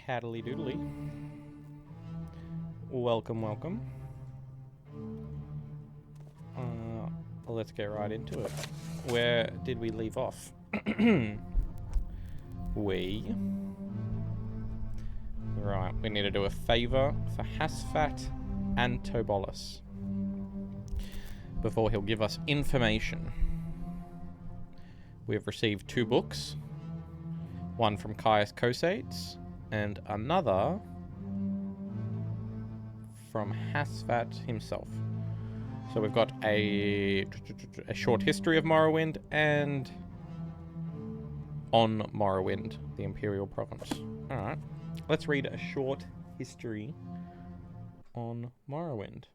Howdly doodly. Welcome, welcome. Let's get right into it. Where did we leave off? Right, we need to do a favour for Hasfat and Tobolus before he'll give us information. We have received 2 books, one from Caius Cosades and another from Hasfat himself. So we've got a short history of Morrowind and on Morrowind, the Imperial Province. Alright, let's read a short history on Morrowind.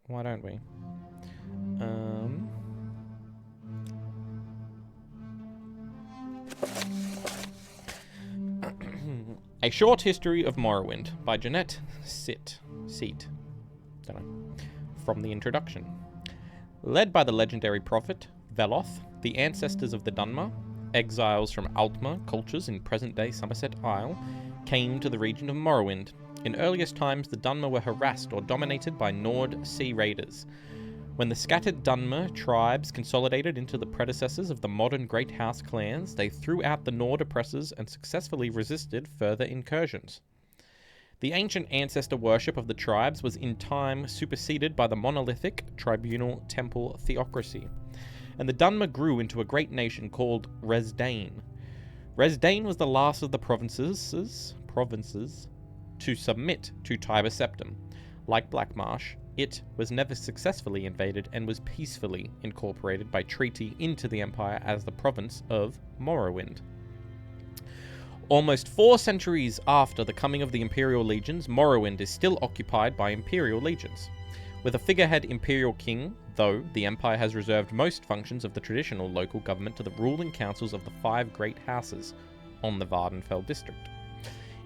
Why don't we? A Short History of Morrowind by Jeanette Seat. Don't know. From the introduction. Led by the legendary prophet, Veloth, the ancestors of the Dunmer, exiles from Altmer cultures in present-day Somerset Isle, came to the region of Morrowind. In earliest times, the Dunmer were harassed or dominated by Nord sea raiders. When the scattered Dunmer tribes consolidated into the predecessors of the modern Great House clans, they threw out the Nord oppressors and successfully resisted further incursions. The ancient ancestor worship of the tribes was in time superseded by the monolithic tribunal temple theocracy, and the Dunmer grew into a great nation called Resdain. Resdain was the last of the provinces to submit to Tiber Septim. Like Blackmarsh, it was never successfully invaded and was peacefully incorporated by treaty into the Empire as the province of Morrowind. Almost 4 centuries after the coming of the Imperial Legions, Morrowind is still occupied by Imperial Legions. With a figurehead Imperial King, though, the Empire has reserved most functions of the traditional local government to the ruling councils of the 5 great houses on the Vardenfell district.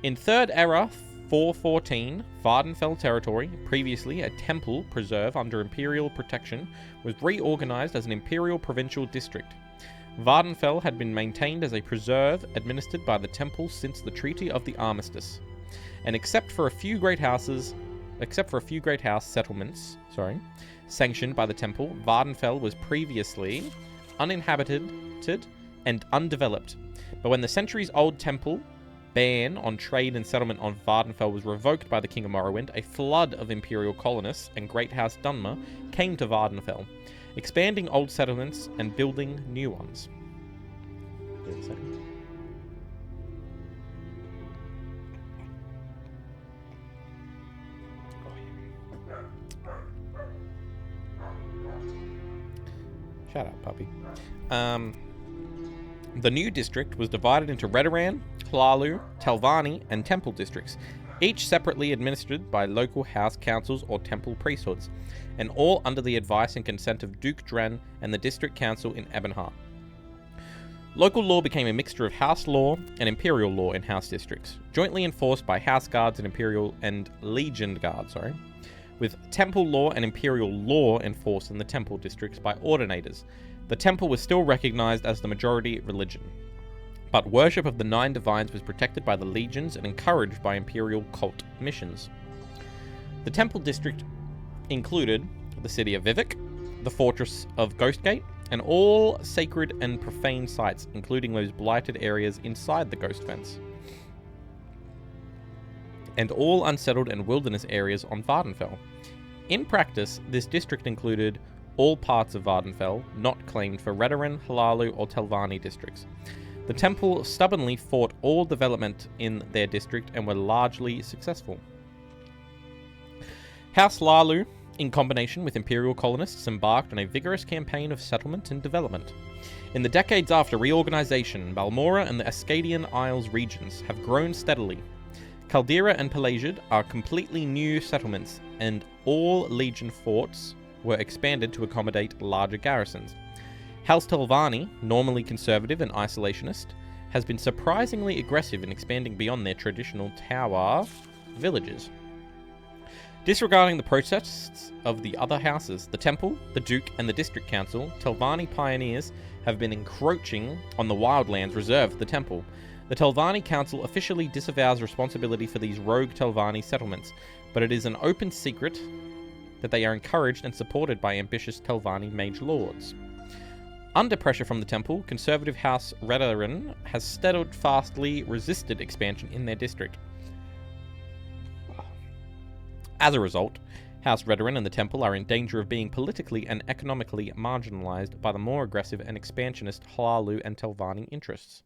In Third Era 414, Vardenfell territory, previously a temple preserve under Imperial protection, was reorganized as an Imperial provincial district. Vardenfell had been maintained as a preserve administered by the temple since the Treaty of the Armistice, and except for a few great house settlements, sanctioned by the temple, Vardenfell was previously uninhabited and undeveloped. But when the centuries-old temple ban on trade and settlement on Vardenfell was revoked by the King of Morrowind, a flood of Imperial colonists and Great House Dunmer came to Vardenfell, expanding old settlements and building new ones. Give it a second. Shut up, puppy. The new district was divided into Redoran, Hlalu, Telvanni, and Temple districts, each separately administered by local house councils or temple priesthoods, and all under the advice and consent of Duke Dren and the district council in Ebonheart. Local law became a mixture of house law and imperial law in house districts, jointly enforced by house guards and imperial and legion guards, with temple law and imperial law enforced in the temple districts by ordinators. The temple was still recognized as the majority religion, but worship of the 9 divines was protected by the legions and encouraged by imperial cult missions. The temple district included the city of Vivec, the fortress of Ghostgate, and all sacred and profane sites, including those blighted areas inside the Ghost Fence, and all unsettled and wilderness areas on Vardenfell. In practice, this district included all parts of Vardenfell not claimed for Redoran, Hlalu, or Telvanni districts. The temple stubbornly fought all development in their district and were largely successful. House Hlalu, in combination with imperial colonists, embarked on a vigorous campaign of settlement and development. In the decades after reorganization, Balmora and the Ascadian Isles regions have grown steadily. Caldera and Pelagid are completely new settlements, and all legion forts were expanded to accommodate larger garrisons. House Telvanni, normally conservative and isolationist, has been surprisingly aggressive in expanding beyond their traditional tower villages. Disregarding the protests of the other houses, the Temple, the Duke, and the District Council, Telvanni pioneers have been encroaching on the wildlands reserved for the Temple. The Telvanni Council officially disavows responsibility for these rogue Telvanni settlements, but it is an open secret that they are encouraged and supported by ambitious Telvanni mage lords. Under pressure from the temple, conservative House Redarin has steadfastly resisted expansion in their district. As a result, House Redarin and the temple are in danger of being politically and economically marginalized by the more aggressive and expansionist Hlalu and Telvanni interests.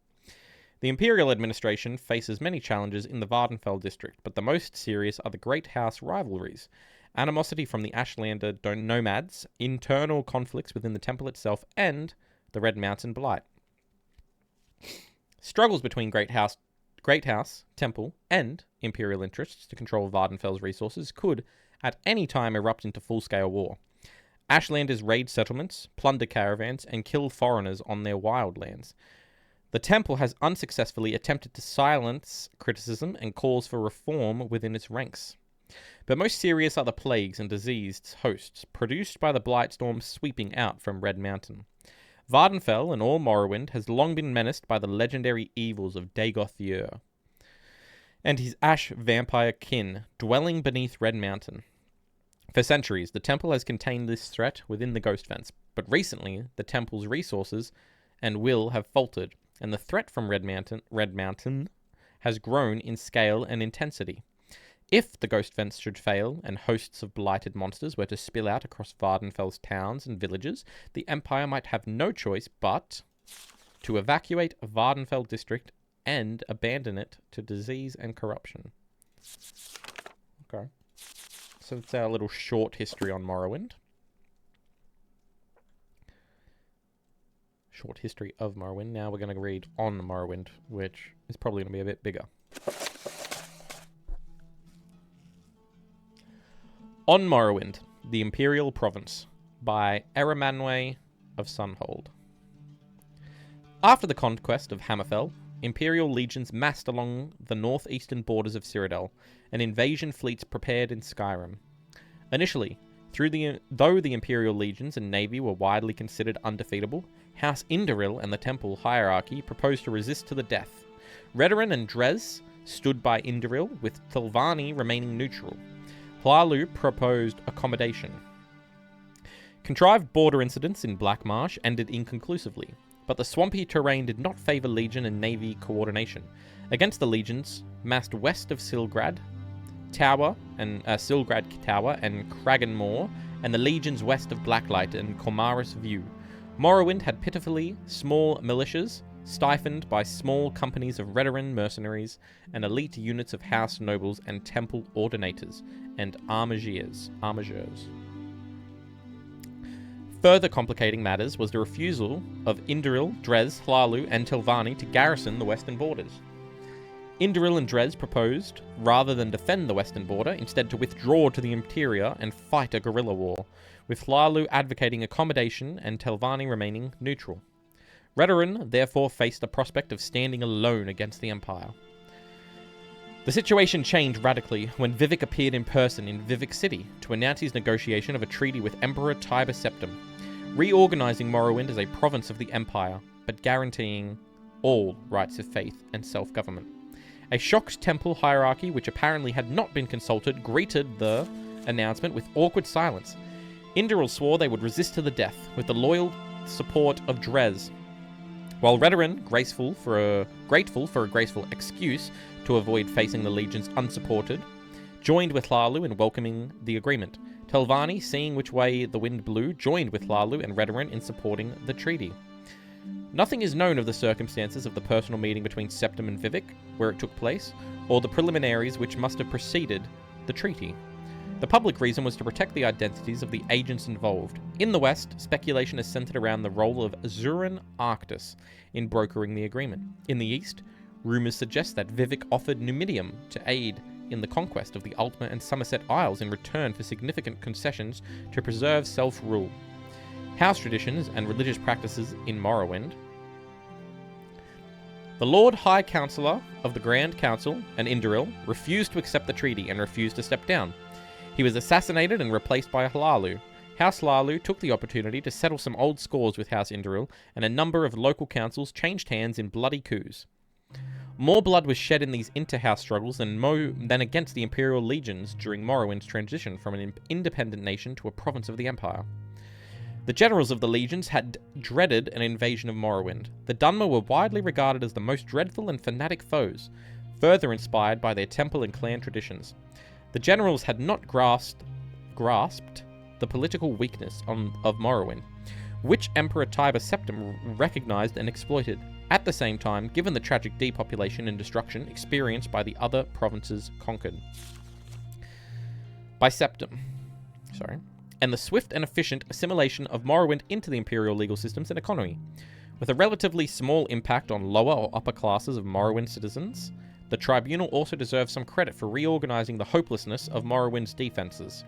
The Imperial administration faces many challenges in the Vardenfell district, but the most serious are the Great House rivalries, animosity from the Ashlander nomads, internal conflicts within the temple itself, and the Red Mountain Blight. Struggles between Great House, Temple, and Imperial interests to control Vardenfell's resources could, at any time, erupt into full-scale war. Ashlanders raid settlements, plunder caravans, and kill foreigners on their wildlands. The temple has unsuccessfully attempted to silence criticism and calls for reform within its ranks. But most serious are the plagues and diseased hosts produced by the Blightstorm sweeping out from Red Mountain. Vardenfell and all Morrowind has long been menaced by the legendary evils of Dagoth Ur and his ash vampire kin dwelling beneath Red Mountain. For centuries, the temple has contained this threat within the Ghost Fence, but recently the temple's resources and will have faltered, and the threat from Red Mountain has grown in scale and intensity. If the Ghost Fence should fail, and hosts of blighted monsters were to spill out across Vardenfell's towns and villages, the Empire might have no choice but to evacuate Vardenfell district and abandon it to disease and corruption. Okay. So that's our little short history on Morrowind. Short history of Morrowind. Now we're going to read on Morrowind, which is probably going to be a bit bigger. On Morrowind, the Imperial Province, by Eramanwe of Sunhold. After the conquest of Hammerfell, Imperial legions massed along the northeastern borders of Cyrodiil, and invasion fleets prepared in Skyrim. Initially, though the Imperial legions and navy were widely considered undefeatable, House Indoril and the Temple hierarchy proposed to resist to the death. Redarin and Dres stood by Indoril, with Telvanni remaining neutral. Hlalu proposed accommodation. Contrived border incidents in Black Marsh ended inconclusively, but the swampy terrain did not favour Legion and Navy coordination. Against the legions massed west of Silgrad Tower and Kraganmore, and the legions west of Blacklight and Comaris View. Morrowind had pitifully small militias, stifled by small companies of Redarin mercenaries and elite units of house nobles and temple ordinators and armigers. Further complicating matters was the refusal of Indoril, Dres, Hlalu, and Telvanni to garrison the western borders. Indoril and Dres proposed, rather than defend the western border, instead to withdraw to the interior and fight a guerrilla war, with Hlalu advocating accommodation and Telvanni remaining neutral. Redarin therefore faced the prospect of standing alone against the Empire. The situation changed radically when Vivek appeared in person in Vivek City to announce his negotiation of a treaty with Emperor Tiber Septim, reorganizing Morrowind as a province of the Empire, but guaranteeing all rights of faith and self-government. A shocked temple hierarchy, which apparently had not been consulted, greeted the announcement with awkward silence. Indoril swore they would resist to the death, with the loyal support of Dres, while Redarin, grateful for a graceful excuse to avoid facing the legions unsupported, joined with Hlalu in welcoming the agreement. Telvanni, seeing which way the wind blew, joined with Hlalu and Redarin in supporting the treaty. Nothing is known of the circumstances of the personal meeting between Septim and Vivek, where it took place, or the preliminaries which must have preceded the treaty. The public reason was to protect the identities of the agents involved. In the West, speculation is centered around the role of Azuran Arctus in brokering the agreement. In the East, rumors suggest that Vivek offered Numidium to aid in the conquest of the Ultima and Somerset Isles in return for significant concessions to preserve self-rule. House traditions and religious practices in Morrowind. The Lord High Counselor of the Grand Council and Indoril refused to accept the treaty and refused to step down. He was assassinated and replaced by Hlalu. House Hlalu took the opportunity to settle some old scores with House Indoril, and a number of local councils changed hands in bloody coups. More blood was shed in these inter-house struggles than against the Imperial legions during Morrowind's transition from an independent nation to a province of the Empire. The generals of the legions had dreaded an invasion of Morrowind. The Dunmer were widely regarded as the most dreadful and fanatic foes, further inspired by their temple and clan traditions. The generals had not grasped the political weakness of Morrowind, which Emperor Tiber Septim recognized and exploited. At the same time, given the tragic depopulation and destruction experienced by the other provinces conquered by Septim, and the swift and efficient assimilation of Morrowind into the Imperial legal systems and economy. With a relatively small impact on lower or upper classes of Morrowind citizens, the Tribunal also deserves some credit for reorganizing the hopelessness of Morrowind's defenses,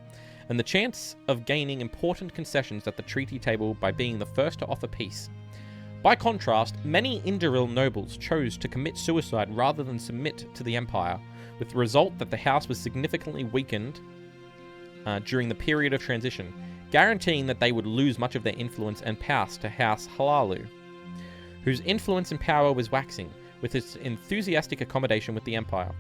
and the chance of gaining important concessions at the treaty table by being the first to offer peace. By contrast, many Indoril nobles chose to commit suicide rather than submit to the Empire, with the result that the house was significantly weakened during the period of transition, guaranteeing that they would lose much of their influence and pass to House Halalu, whose influence and power was waxing, with its enthusiastic accommodation with the Empire.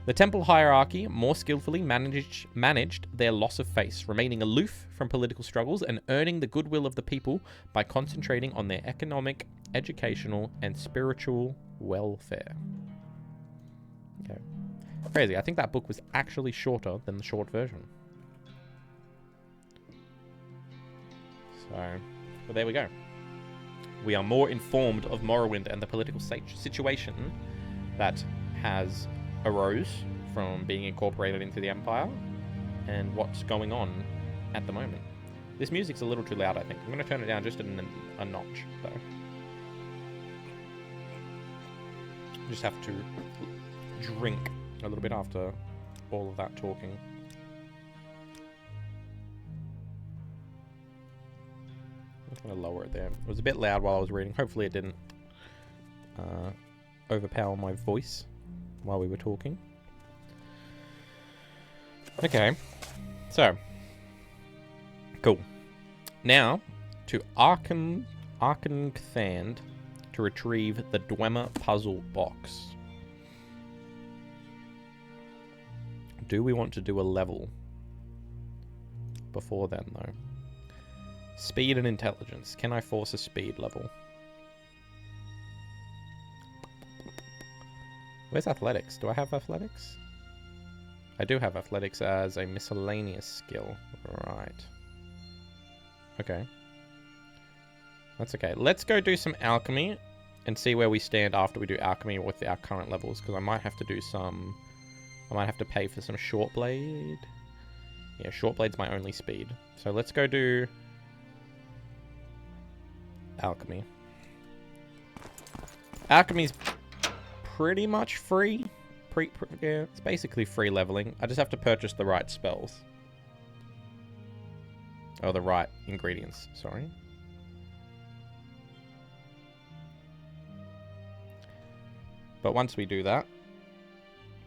The temple hierarchy more skillfully managed their loss of face, remaining aloof from political struggles and earning the goodwill of the people by concentrating on their economic, educational, and spiritual welfare. Okay. Crazy. I think that book was actually shorter than the short version. So, well, there we go. We are more informed of Morrowind and the political situation that has arose from being incorporated into the Empire and what's going on at the moment. This music's a little too loud, I think. I'm going to turn it down just a notch, though. Just have to drink a little bit after all of that talking. I'm going to lower it there. It was a bit loud while I was reading. Hopefully it didn't overpower my voice while we were talking. Okay. So. Cool. Now, to Arkenthand to retrieve the Dwemer puzzle box. Do we want to do a level before then, though? Speed and intelligence. Can I force a speed level? Where's athletics? Do I have athletics? I do have athletics as a miscellaneous skill. Right. Okay. That's okay. Let's go do some alchemy and see where we stand after we do alchemy with our current levels, because I might have to do some... I might have to pay for some short blade. Yeah, short blade's my only speed. So let's go do alchemy. Alchemy's pretty much free. Yeah, it's basically free leveling. I just have to purchase the right spells. Oh, the right ingredients, sorry. But once we do that,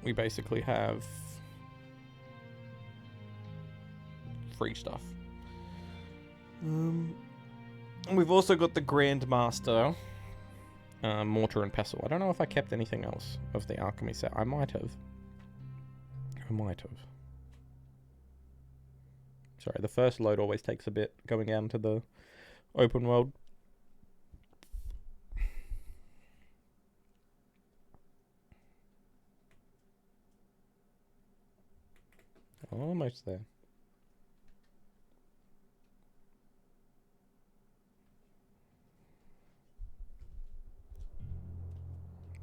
we basically have free stuff. We've also got the Grandmaster Mortar and Pestle. I don't know if I kept anything else of the alchemy set. I might have. Sorry, the first load always takes a bit going out into the open world. Almost there.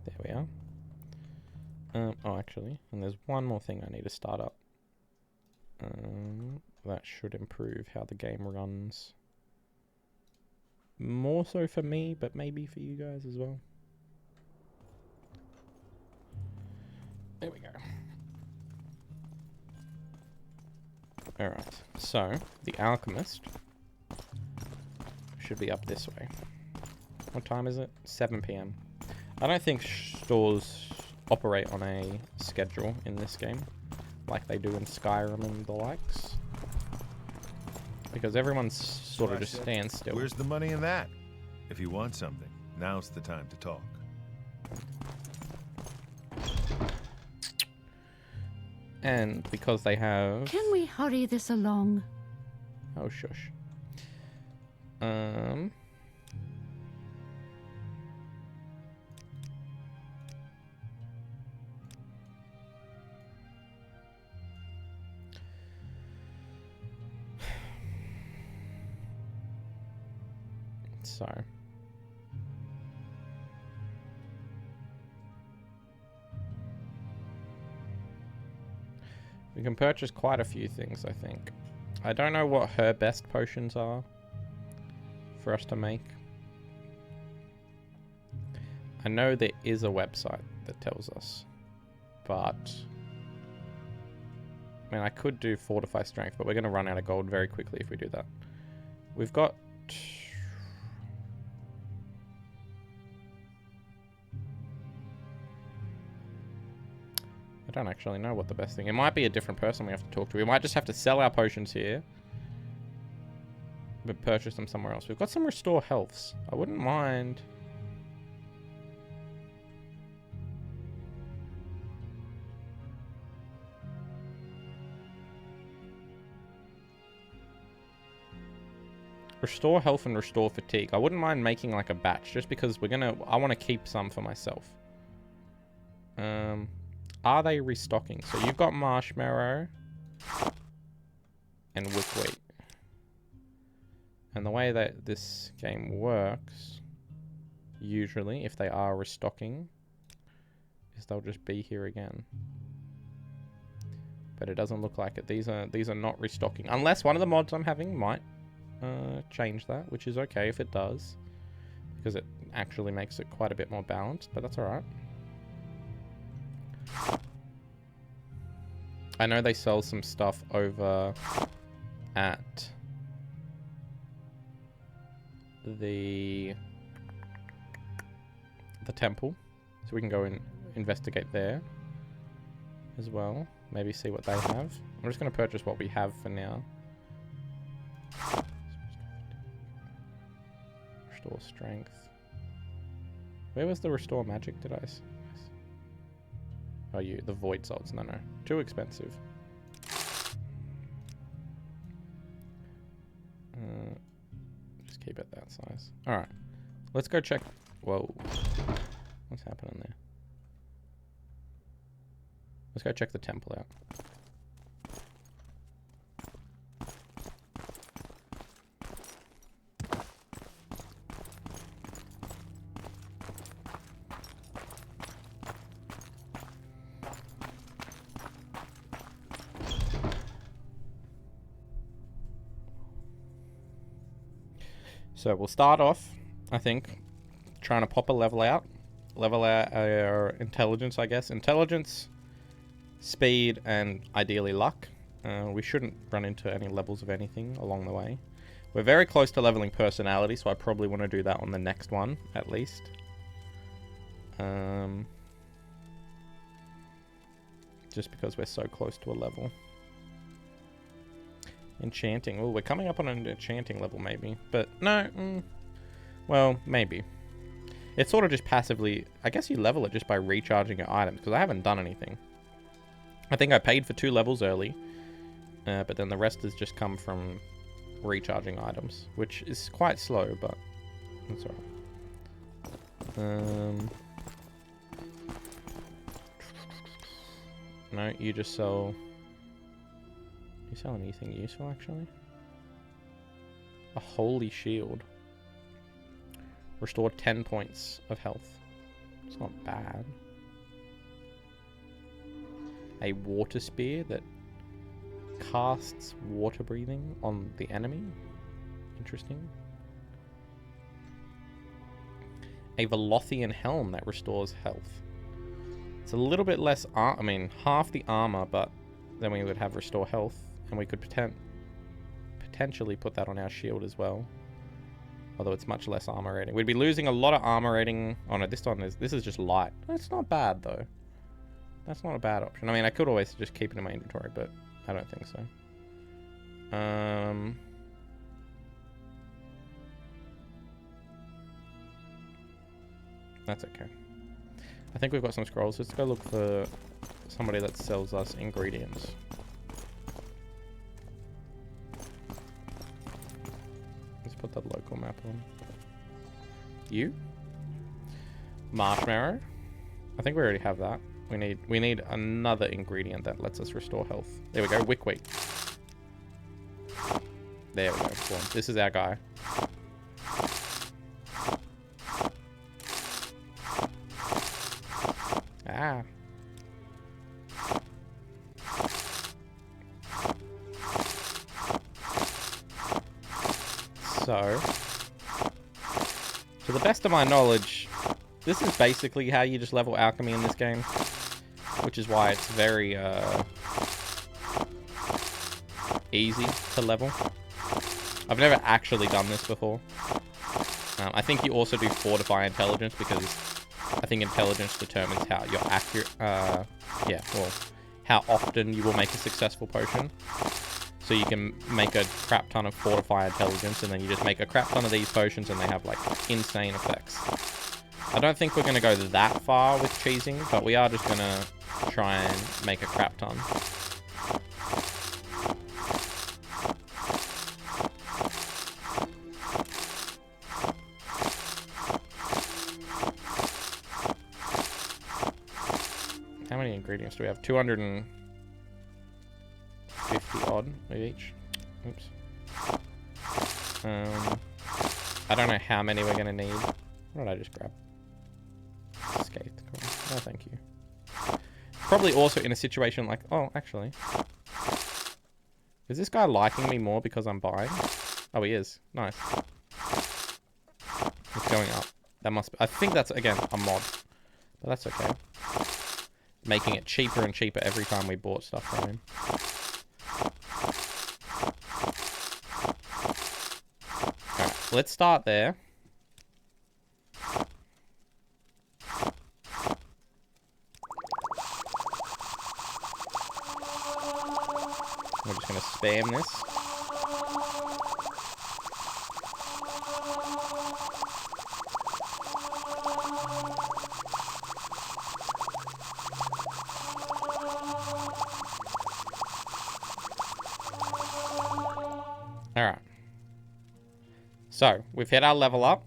There we are. Oh, actually, and there's one more thing I need to start up. That should improve how the game runs. More so for me, but maybe for you guys as well. There we go. Alright, so the Alchemist should be up this way. What time is it? 7 PM. I don't think stores operate on a schedule in this game like they do in Skyrim and the likes, because everyone's sort of just stands still. Where's the money in that? If you want something, now's the time to talk. And because they have... Can we hurry this along? Oh, shush. So... we can purchase quite a few things, I think. I don't know what her best potions are for us to make. I know there is a website that tells us, but... I mean, I could do Fortify Strength, but we're going to run out of gold very quickly if we do that. We've got... I don't actually know what the best thing... It might be a different person we have to talk to. We might just have to sell our potions here, but purchase them somewhere else. We've got some restore healths. I wouldn't mind... restore health and restore fatigue. I wouldn't mind making like a batch, just because we're gonna... I want to keep some for myself. Are they restocking? So you've got marshmallow and wickwheat. And the way that this game works, usually, if they are restocking, is they'll just be here again. But it doesn't look like it. These are not restocking. Unless one of the mods I'm having might change that, which is okay if it does, because it actually makes it quite a bit more balanced, but that's alright. I know they sell some stuff over at the temple, so we can go and investigate there as well. Maybe see what they have. I'm just going to purchase what we have for now. Restore strength. Where was the restore magic? Did I... Oh, the void salts. No. Too expensive. Just keep it that size. Alright. Let's go check... Whoa. What's happening there? Let's go check the temple out. So we'll start off, I think, trying to pop a level out. Level out our intelligence, I guess. Intelligence, speed, and ideally luck. We shouldn't run into any levels of anything along the way. We're very close to leveling personality, so I probably want to do that on the next one, at least. Just because we're so close to a level. Enchanting. Oh, we're coming up on an enchanting level, maybe. But, no. Well, maybe. It's sort of just passively... I guess you level it just by recharging your items, because I haven't done anything. I think I paid for 2 levels early. But then the rest has just come from recharging items, which is quite slow, but that's alright. No, you just sell... Do you sell anything useful, actually? A holy shield. Restore 10 points of health. It's not bad. A water spear that casts water breathing on the enemy. Interesting. A Velothian helm that restores health. It's a little bit less... I mean, half the armor, but then we would have restore health. And we could potentially put that on our shield as well. Although it's much less armor rating. We'd be losing a lot of armor rating. Oh no, this is just light. That's not bad though. That's not a bad option. I mean, I could always just keep it in my inventory, but I don't think so. That's okay. I think we've got some scrolls. Let's go look for somebody that sells us ingredients. Let's put that local map on. You? Marshmallow? I think we already have that. We need another ingredient that lets us restore health. There we go, wickweed. There we go. Boom. This is our guy. Ah. So, to the best of my knowledge, this is basically how you just level alchemy in this game, which is why it's very easy to level. I've never actually done this before. I think you also do fortify intelligence because I think intelligence determines how you're accurate. Yeah, well, how often you will make a successful potion. So you can make a crap ton of fortify intelligence, and then you just make a crap ton of these potions, and they have like insane effects. I don't think we're going to go that far with cheesing, but we are just going to try and make a crap ton. How many ingredients do we have? 250 odd of each. Oops. I don't know how many we're going to need. What did I just grab? Scathed coin. No, thank you. Probably also in a situation like... Oh, actually. Is this guy liking me more because I'm buying? Oh, he is. Nice. It's going up. That must be... I think that's, again, a mod. But that's okay. Making it cheaper and cheaper every time we bought stuff from him. Alright, let's start there. We're just going to spam this. Alright. So, we've hit our level up.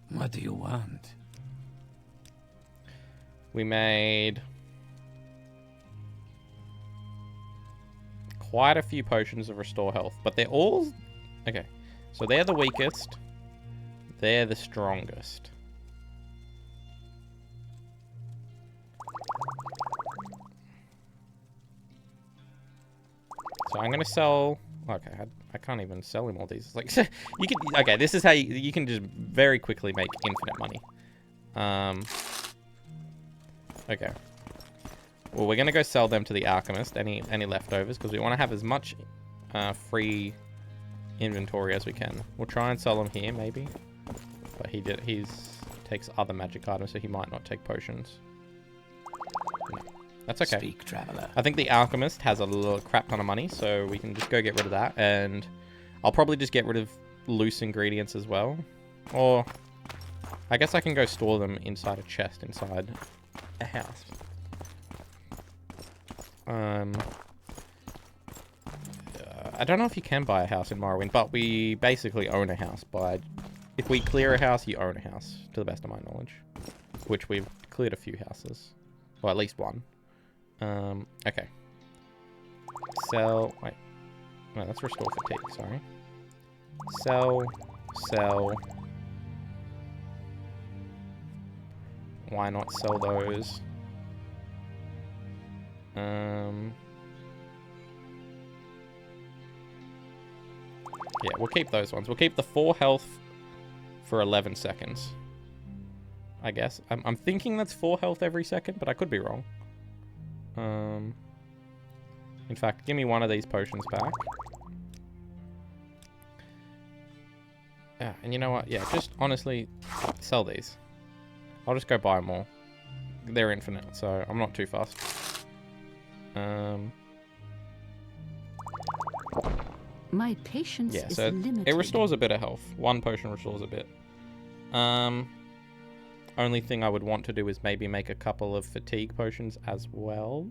What do you want? We made quite a few potions of restore health, but they're all... Okay, so they're the weakest. They're the strongest. So I'm gonna sell... Okay, I can't even sell him all these. It's like, you can... Okay, this is how you can just very quickly make infinite money. Okay. Well, we're gonna go sell them to the alchemist. Any leftovers, because we want to have as much free inventory as we can. We'll try and sell them here, maybe. But he's takes other magic items, so he might not take potions. No. That's okay. Speak, traveler. I think the alchemist has a little crap ton of money, so we can just go get rid of that. And I'll probably just get rid of loose ingredients as well. Or I guess I can go store them inside a chest inside a house. I don't know if you can buy a house in Morrowind, but we basically own a house. If we clear a house, you own a house, to the best of my knowledge. Which we've cleared a few houses. Well, at least one. Okay. Sell... Wait. No, that's restore fatigue, sorry. Sell... Why not sell those? Yeah, we'll keep those ones. We'll keep the 4 health for 11 seconds. I guess. I'm thinking that's 4 health every second, but I could be wrong. In fact, give me one of these potions back. Yeah, and you know what? Yeah, just honestly, sell these. I'll just go buy more. They're infinite, so I'm not too fast. My patience Yeah, is so limited. it restores a bit of health. 1 potion restores a bit. Only thing I would want to do is maybe make a couple of fatigue potions as well.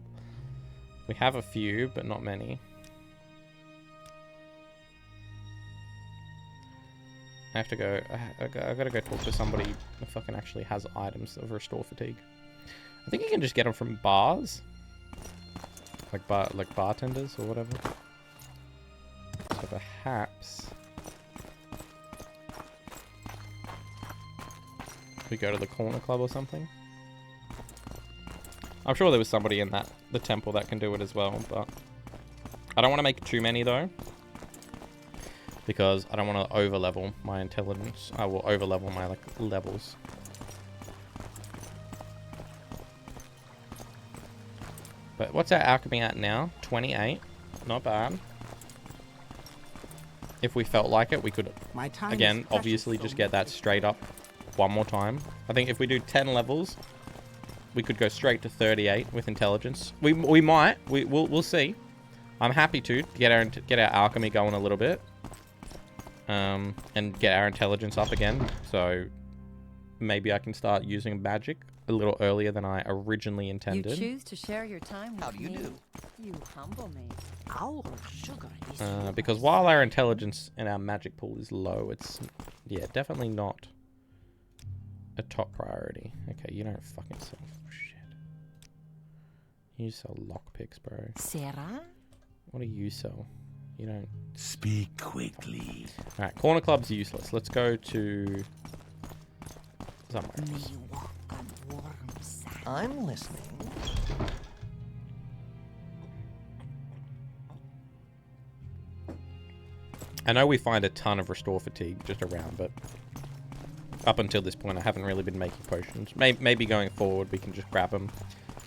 We have a few, but not many. I have to go... I gotta go talk to somebody who fucking actually has items of restore fatigue. I think you can just get them from bars. Like bartenders or whatever. So perhaps... we go to the corner club or something. I'm sure there was somebody in the temple that can do it as well, but I don't want to make too many though, because I don't want to over level my intelligence. I will over level my like levels. But what's our alchemy at now? 28. Not bad. If we felt like it, we could again obviously just get that straight up one more time. I think if we do 10 levels, we could go straight to 38 with intelligence. We might. We'll see. I'm happy to get our alchemy going a little bit, and get our intelligence up again. So maybe I can start using magic a little earlier than I originally intended. You choose to share your time with How do you me. do? You humble me. Our sugar is Because while our intelligence and our magic pool is low, it's definitely not a top priority. Okay, you don't fucking sell shit. You sell lockpicks, bro. Sarah? What do you sell? You don't... Speak quickly. Alright, corner club's useless. Let's go to... somewhere else. Me walk on warm sand. I'm listening. I know we find a ton of restore fatigue just around, but up until this point I haven't really been making potions. Maybe going forward we can just grab them,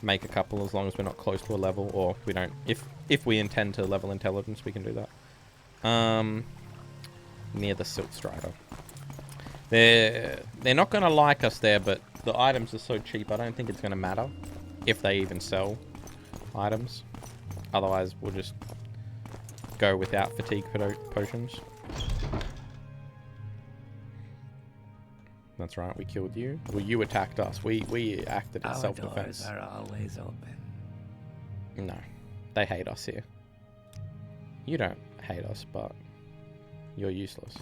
make a couple as long as we're not close to a level, or we don't... If we intend to level intelligence, we can do that. Near the Silt Strider. They're not going to like us there, but the items are so cheap, I don't think it's going to matter if they even sell items. Otherwise, we'll just go without fatigue potions. That's right, we killed you. Well, you attacked us. We acted in Our self-defense. doors are always open. No, they hate us here. You don't hate us, but you're useless.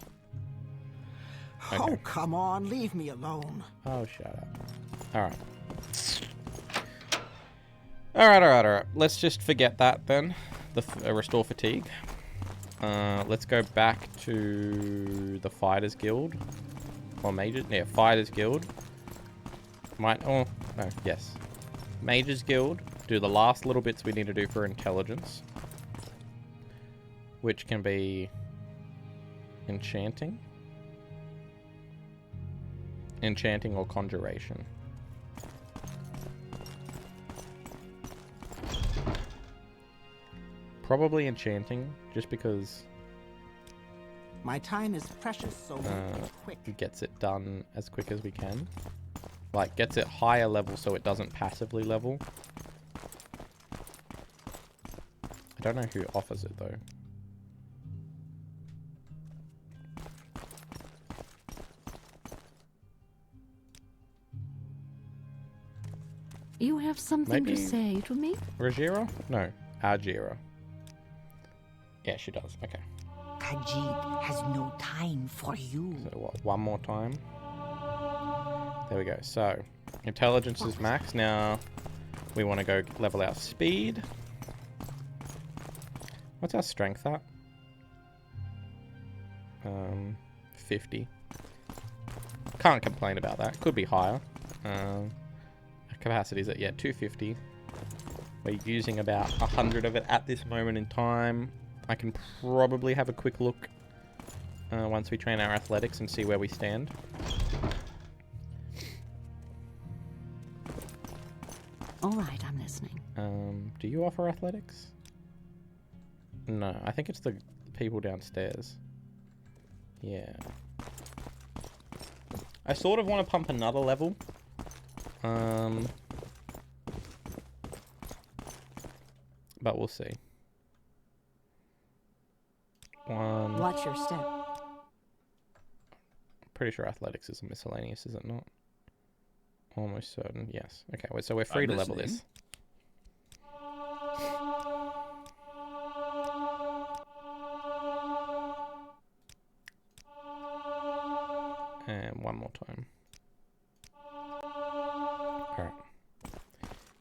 Okay. Oh, come on, leave me alone. Oh, shut up. Alright. Alright. Let's just forget that then. The restore fatigue. Let's go back to the Fighters Guild. Or Mages. Yeah, Fighters Guild. Yes. Mages Guild. Do the last little bits we need to do for intelligence. Which can be enchanting. Enchanting or conjuration. Probably enchanting, just because My time is precious, so make it quick. it gets it done as quick as we can. Like, gets it higher level so it doesn't passively level. I don't know who offers it though. You have something Maybe- to say to me? Rajira? No, Argira. Yeah, she does. Okay. Khajiit has no time for you. So what, one more time? There we go. So, intelligence is max. Now, we want to go level our speed. What's our strength at? 50. Can't complain about that. Could be higher. Our capacity is at, 250. We're using about 100 of it at this moment in time. I can probably have a quick look once we train our athletics and see where we stand. All right, I'm listening. Do you offer athletics? No, I think it's the people downstairs. Yeah. I sort of want to pump another level. But we'll see. Watch your step. Pretty sure athletics is a miscellaneous, is it not? Almost certain, yes. Okay, wait, so we're free to level this. And one more time. Alright.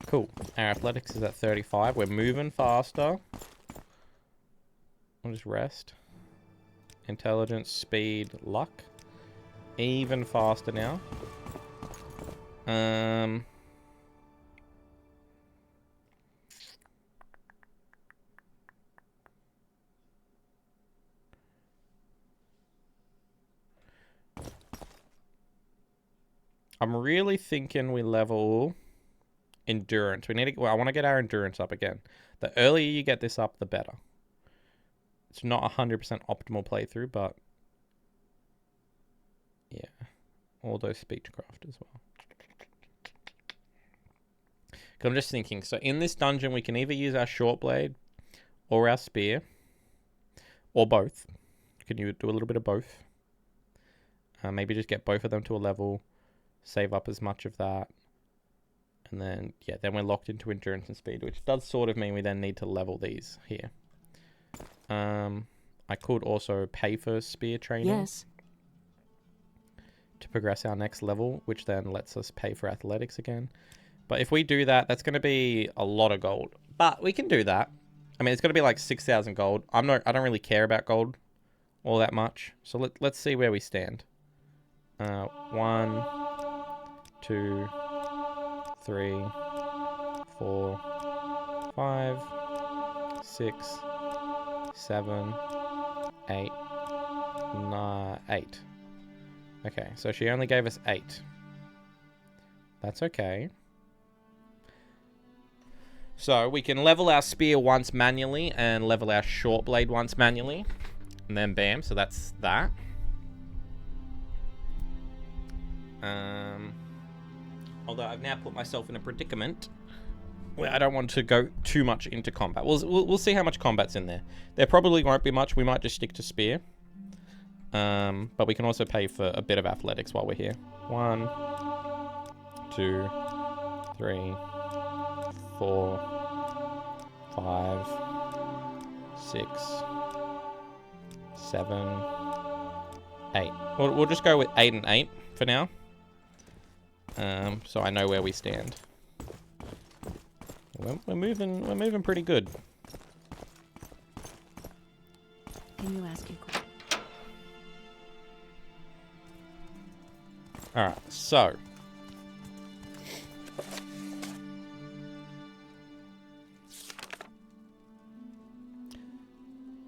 Cool. Our athletics is at 35. We're moving faster. We'll just rest. Intelligence, speed, luck. Even faster now. I'm really thinking we level endurance. We need to. Well, I want to get our endurance up again. The earlier you get this up, the better. It's not 100% optimal playthrough, but yeah, all those speechcraft as well. Because I'm just thinking. So in this dungeon, we can either use our short blade or our spear, or both. Can you do a little bit of both? Maybe just get both of them to a level. Save up as much of that. And then, yeah, then we're locked into endurance and speed, which does sort of mean we then need to level these here. I could also pay for spear training. Yes. To progress our next level, which then lets us pay for athletics again. But if we do that, that's going to be a lot of gold. But we can do that. I mean, it's going to be like 6,000 gold. I don't really care about gold all that much. So let's see where we stand. 1, 2, 3, 4, 5, 6, 7, 8, 9, 8. Okay, so she only gave us 8. That's okay. So we can level our spear once manually and level our short blade once manually. And then bam, so that's that. Although I've now put myself in a predicament where I don't want to go too much into combat. We'll see how much combat's in there. There probably won't be much. We might just stick to spear. But we can also pay for a bit of athletics while we're here. 1, 2, 3, 4, 5, 6, 7, 8. We'll just go with 8 and 8 for now. So I know where we stand. We're moving pretty good. Can you ask your question? Alright, so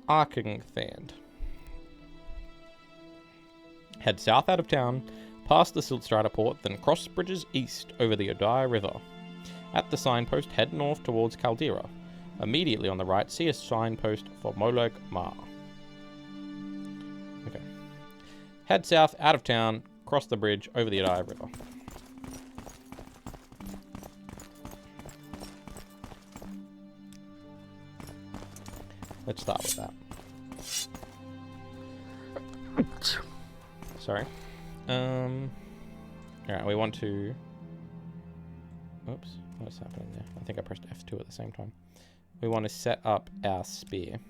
Arkangthand. Head south out of town, past the Siltstrider port, then cross bridges east over the Odai River. At the signpost, head north towards Caldera. Immediately on the right, see a signpost for Molag Mar. Okay. Head south out of town, cross the bridge over the Odai River. Let's start with that. Sorry. Alright, we want to... Oops, what's happening there? I think I pressed F2 at the same time. We want to set up our spear.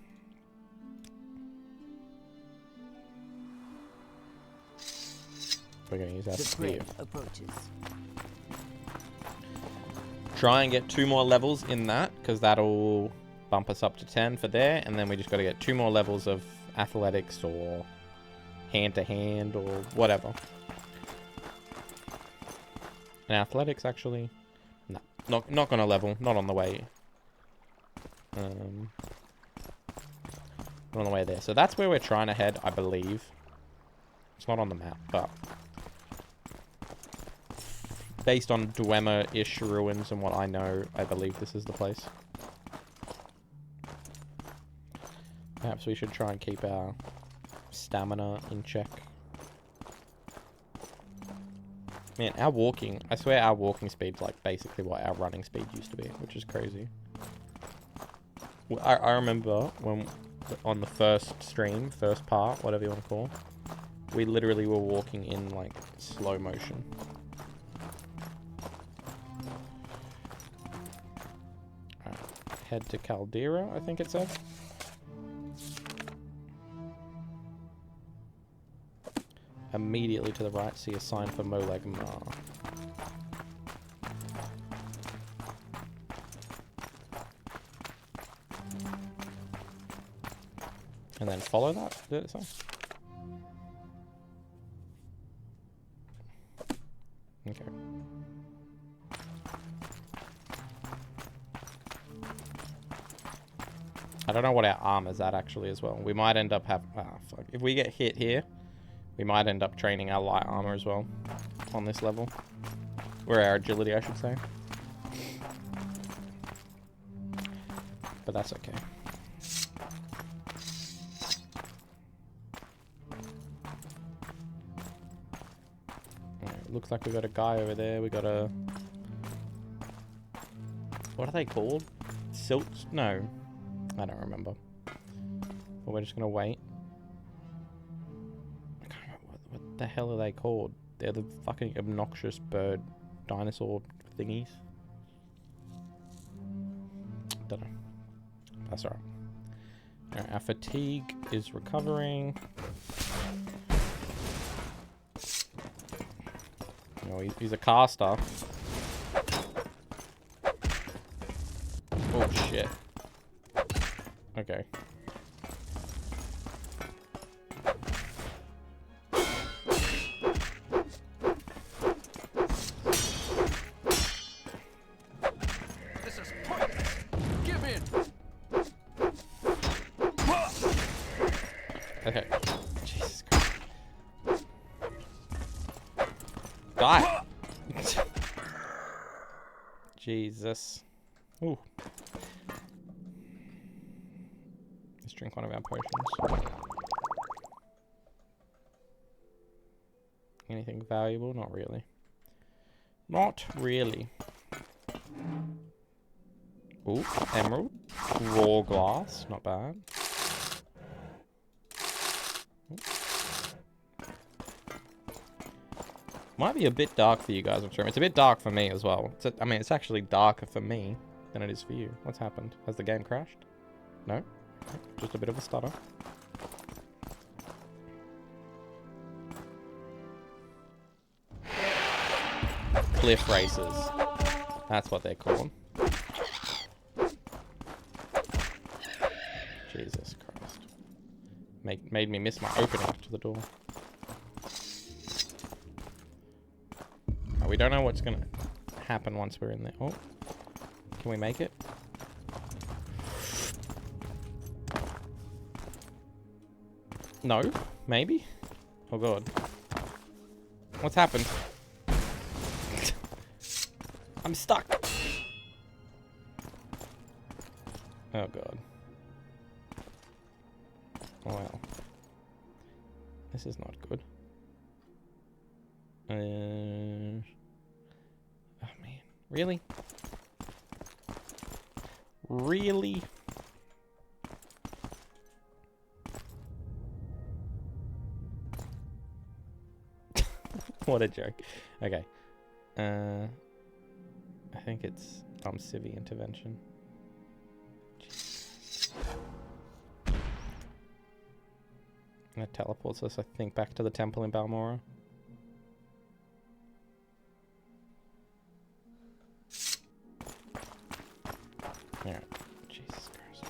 We're going to use our spear. Approaches. Try and get 2 more levels in that, because that'll bump us up to 10 for there, and then we just got to get 2 more levels of athletics or hand-to-hand or whatever. And athletics, actually, no, not going to level, not on the way. Not on the way there. So that's where we're trying to head, I believe. It's not on the map, but based on Dwemer-ish ruins and what I know, I believe this is the place. Perhaps we should try and keep our stamina in check. Man, our walking... I swear our walking speed's like basically what our running speed used to be, which is crazy. I remember when... on the first stream, first part, whatever you want to call, we literally were walking in like slow motion. Head to Caldera, I think it said. Immediately to the right, see a sign for Molag Mar. And then follow that, did it say? Okay. I don't know what our armor's at actually as well. We might end up having... Ah, fuck. If we get hit here, we might end up training our light armor as well on this level. Or our agility, I should say. But that's okay. Alright, looks like we got a guy over there. We got a... What are they called? Silts? No. I don't remember. But we're just gonna wait. I can't remember what the hell are they called? They're the fucking obnoxious bird dinosaur thingies. Don't know. That's alright. Alright, our fatigue is recovering. Oh, he's a caster. Oh shit. Okay. This is pointless. Give in. Okay. Jesus Christ. Die! Jesus. Ooh. Let's drink one of our potions. Anything valuable? Not really. Not really. Ooh, emerald. Raw glass. Not bad. Ooh. Might be a bit dark for you guys, I'm sure. It's a bit dark for me as well. I mean, it's actually darker for me than it is for you. What's happened? Has the game crashed? No? Just a bit of a stutter. Cliff races. That's what they're called. Jesus Christ. Made me miss my opening to the door. We don't know what's gonna happen once we're in there. Oh, can we make it? No, maybe? Oh god. What's happened? I'm stuck. Oh god. Oh well. This is not good. Oh man. Really? Really? What a joke. Okay. I think it's Civi intervention. And it teleports us, I think, back to the temple in Balmora. Alright. Jesus Christ.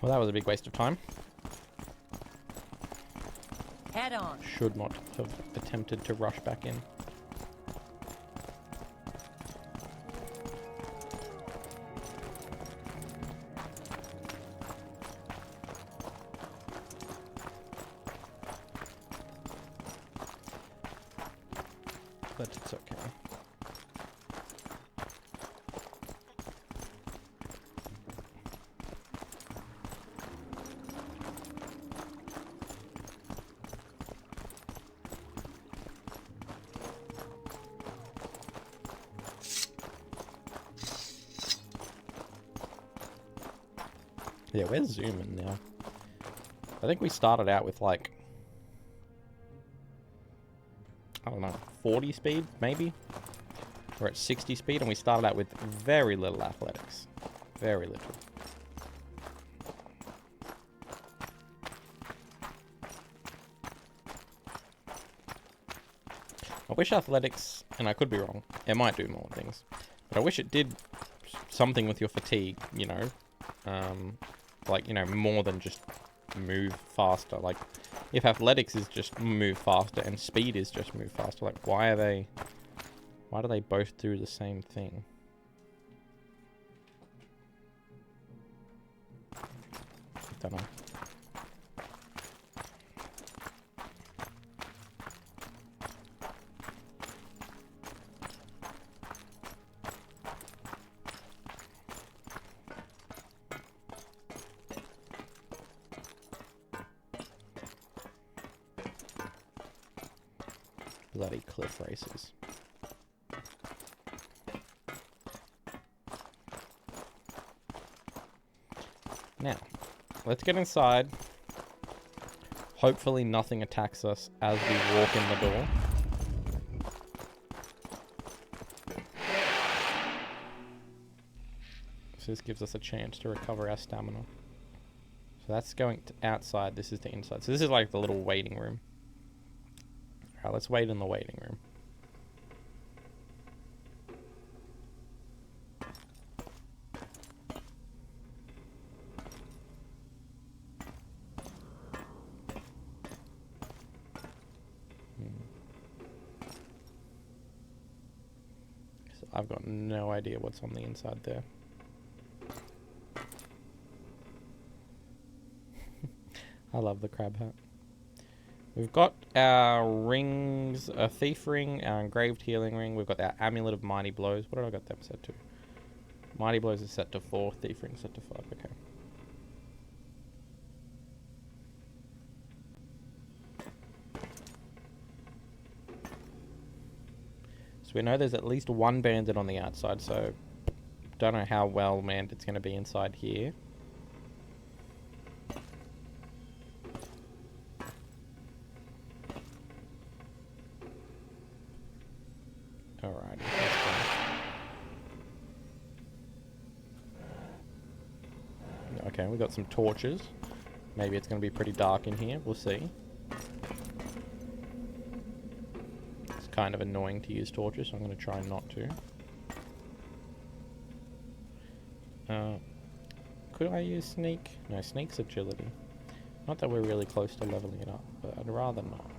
Well, that was a big waste of time. Head on. Should not have attempted to rush back in. But it's okay. Yeah, we're zooming now. I think we started out with like, I don't know, 40 speed, maybe? We're at 60 speed, and we started out with very little athletics. Very little. I wish athletics, and I could be wrong, it might do more things, but I wish it did something with your fatigue, you know? Like, you know, more than just move faster. Like, if athletics is just move faster and speed is just move faster, like, why do they both do the same thing? I don't know. Bloody cliff races. Now, let's get inside. Hopefully nothing attacks us as we walk in the door. So this gives us a chance to recover our stamina. So that's going to outside, this is the inside. So this is like the little waiting room. Alright, let's wait in the waiting room. So I've got no idea what's on the inside there. I love the crab hat. We've got our rings, a thief ring, our engraved healing ring. We've got our amulet of mighty blows. What have I got them set to? Mighty blows is set to 4, thief ring set to 5. Okay. So we know there's at least one bandit on the outside, so don't know how well manned it's going to be inside here. Alrighty, let's go. Okay, we got some torches. Maybe it's going to be pretty dark in here. We'll see. It's kind of annoying to use torches, so I'm going to try not to. Could I use sneak? No, sneak's agility. Not that we're really close to leveling it up, but I'd rather not.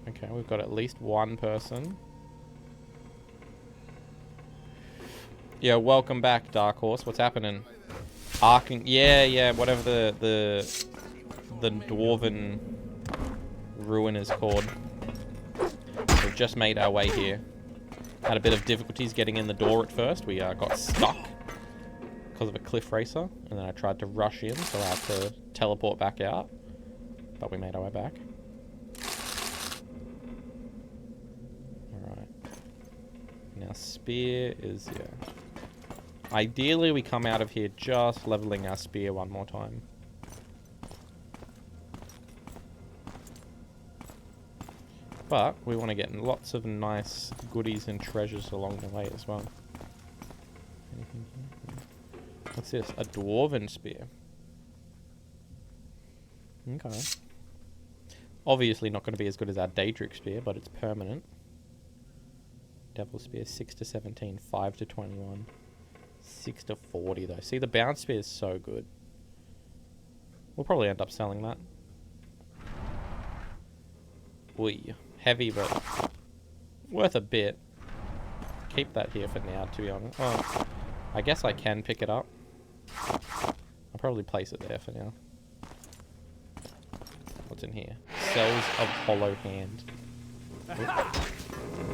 Okay, we've got at least one person. Yeah, welcome back, Dark Horse. What's happening? Arcing, yeah, whatever the dwarven ruin is called. We've just made our way here. Had a bit of difficulties getting in the door at first. We got stuck because of a cliff racer, and then I tried to rush in, so I had to teleport back out. But we made our way back. Alright. Now spear is, yeah. Ideally we come out of here just leveling our spear one more time. But we want to get lots of nice goodies and treasures along the way as well. Anything here? What's this? A dwarven spear. Okay. Obviously not going to be as good as our Daedric spear, but it's permanent. Devil spear 6 to 17, 5 to 21, 6 to 40 though. See, the bounce spear is so good. We'll probably end up selling that. Oi. Heavy, but worth a bit. Keep that here for now, to be honest. Oh, I guess I can pick it up. I'll probably place it there for now. What's in here? Cells of Hollow Hand. Ooh.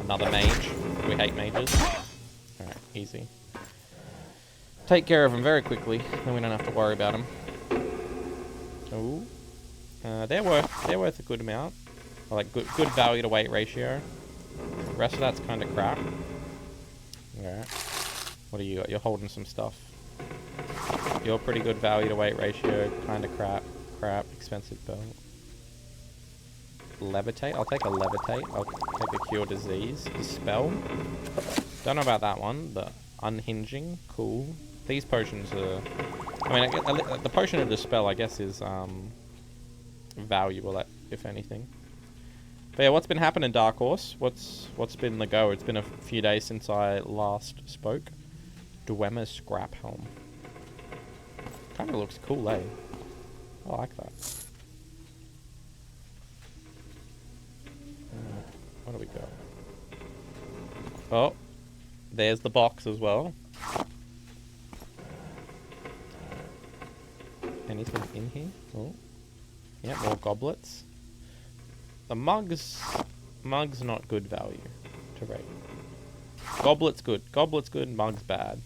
Another mage. We hate mages. Alright, easy. Take care of them very quickly, then we don't have to worry about them. Ooh. They're worth a good amount. Like good value to weight ratio. The rest of that's kind of crap. Alright. What do you got? You're holding some stuff. You're pretty good value to weight ratio. Kind of crap. Crap. Expensive belt. Levitate? I'll take a levitate. I'll take a cure disease. Dispel. Don't know about that one. The unhinging. Cool. These potions are... I mean, the potion of dispel, I guess, is valuable, if anything. But yeah, what's been happening, Dark Horse? What's been the go? It's been a few days since I last spoke. Dwemer's Scrap Helm. Kind of looks cool, eh? I like that. What do we got? Oh, there's the box as well. Anything in here? Oh, yeah, more goblets. The mug's not good value to rate. Goblet's good. Goblet's good. Mug's bad.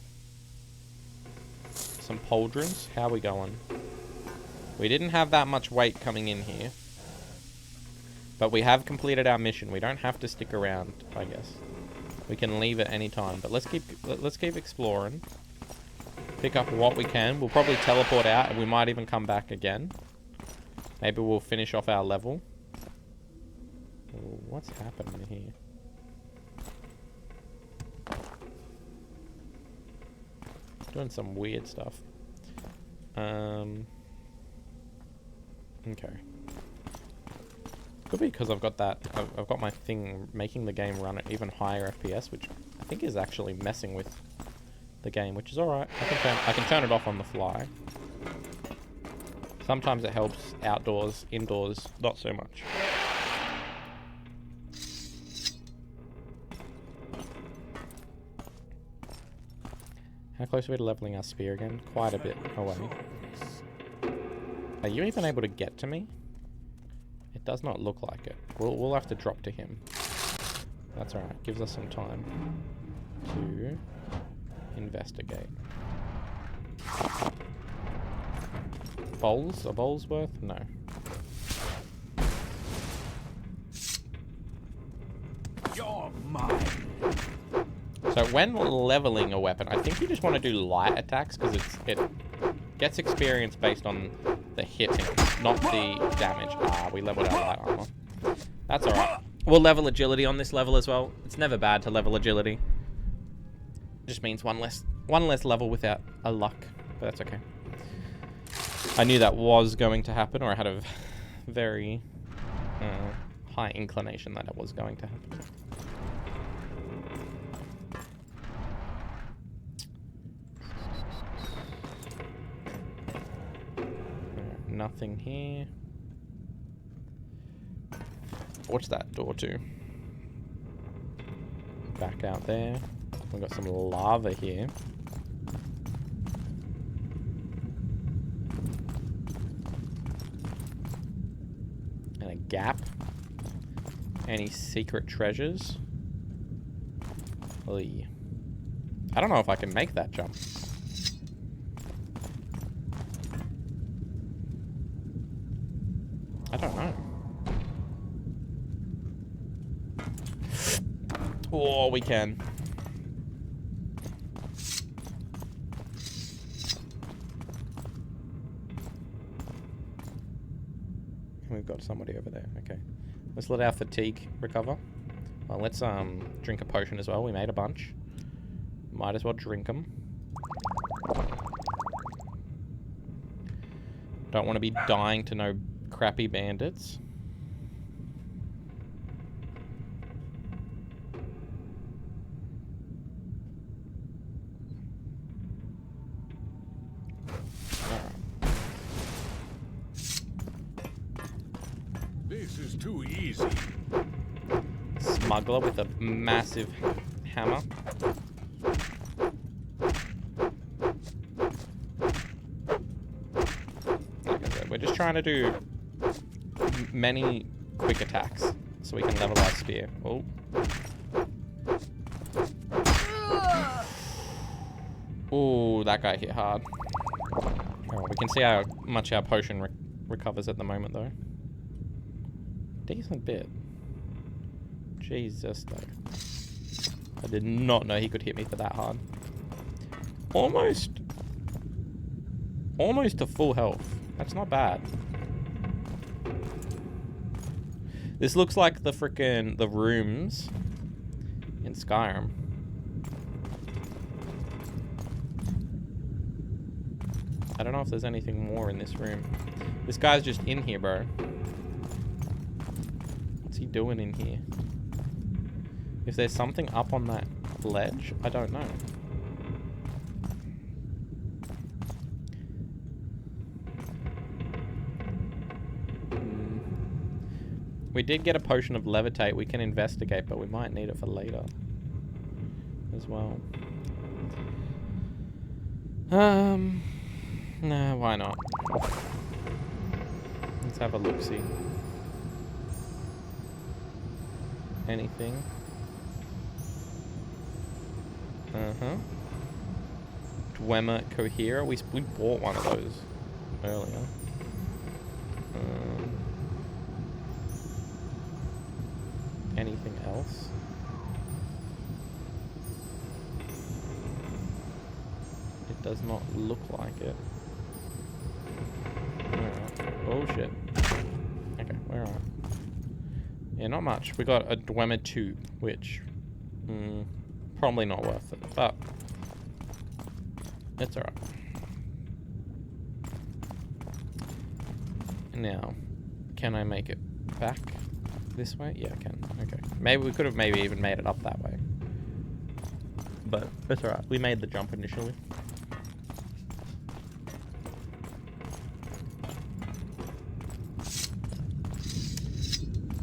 Some pauldrons. How are we going? We didn't have that much weight coming in here, but we have completed our mission. We don't have to stick around, I guess. We can leave at any time. But let's keep exploring. Pick up what we can. We'll probably teleport out, and we might even come back again. Maybe we'll finish off our level. Ooh, what's happening here? Doing some weird stuff. Okay. Could be because I've got that. I've got my thing making the game run at even higher FPS, which I think is actually messing with the game, which is alright. I can turn it off on the fly. Sometimes it helps outdoors, indoors, not so much. How close are we to leveling our spear again? Quite a bit away. Are you even able to get to me? It does not look like it. We'll have to drop to him. That's alright. Gives us some time to investigate. Bowls? A bowl's worth? No. You're mine. So when leveling a weapon, I think you just want to do light attacks because it gets experience based on the hitting, not the damage. Ah, we leveled our light armor. That's alright. We'll level agility on this level as well. It's never bad to level agility. Just means one less level without a luck, but that's okay. I knew that was going to happen, or I had a very high inclination that it was going to happen. Nothing here. What's that door to? Back out there. We've got some lava here. And a gap. Any secret treasures? Oy. I don't know if I can make that jump. I don't know. Oh, we can. We've got somebody over there. Okay. Let's let our fatigue recover. Well, let's drink a potion as well. We made a bunch. Might as well drink them. Don't want to be dying to no crappy bandits. This is too easy. Smuggler with a massive hammer. Like I said, we're just trying to do many quick attacks so we can level our spear. Oh. Oh, that guy hit hard. Oh, we can see how much our potion recovers at the moment, though. Decent bit. Jesus, though. I did not know he could hit me for that hard. Almost to full health. That's not bad. This looks like the rooms in Skyrim. I don't know if there's anything more in this room. This guy's just in here, bro. What's he doing in here? If there's something up on that ledge, I don't know. We did get a potion of levitate. We can investigate, but we might need it for later as well. No, why not? Let's have a look-see. Anything? Dwemer Coherer. We bought one of those earlier. Anything else? It does not look like it. Alright. Oh shit. Okay, where are we? Yeah, not much. We got a Dwemer tube, which probably not worth it, but it's alright. Now, can I make it back this way? Yeah, I can. Okay. Maybe we could have even made it up that way. But it's alright. We made the jump initially.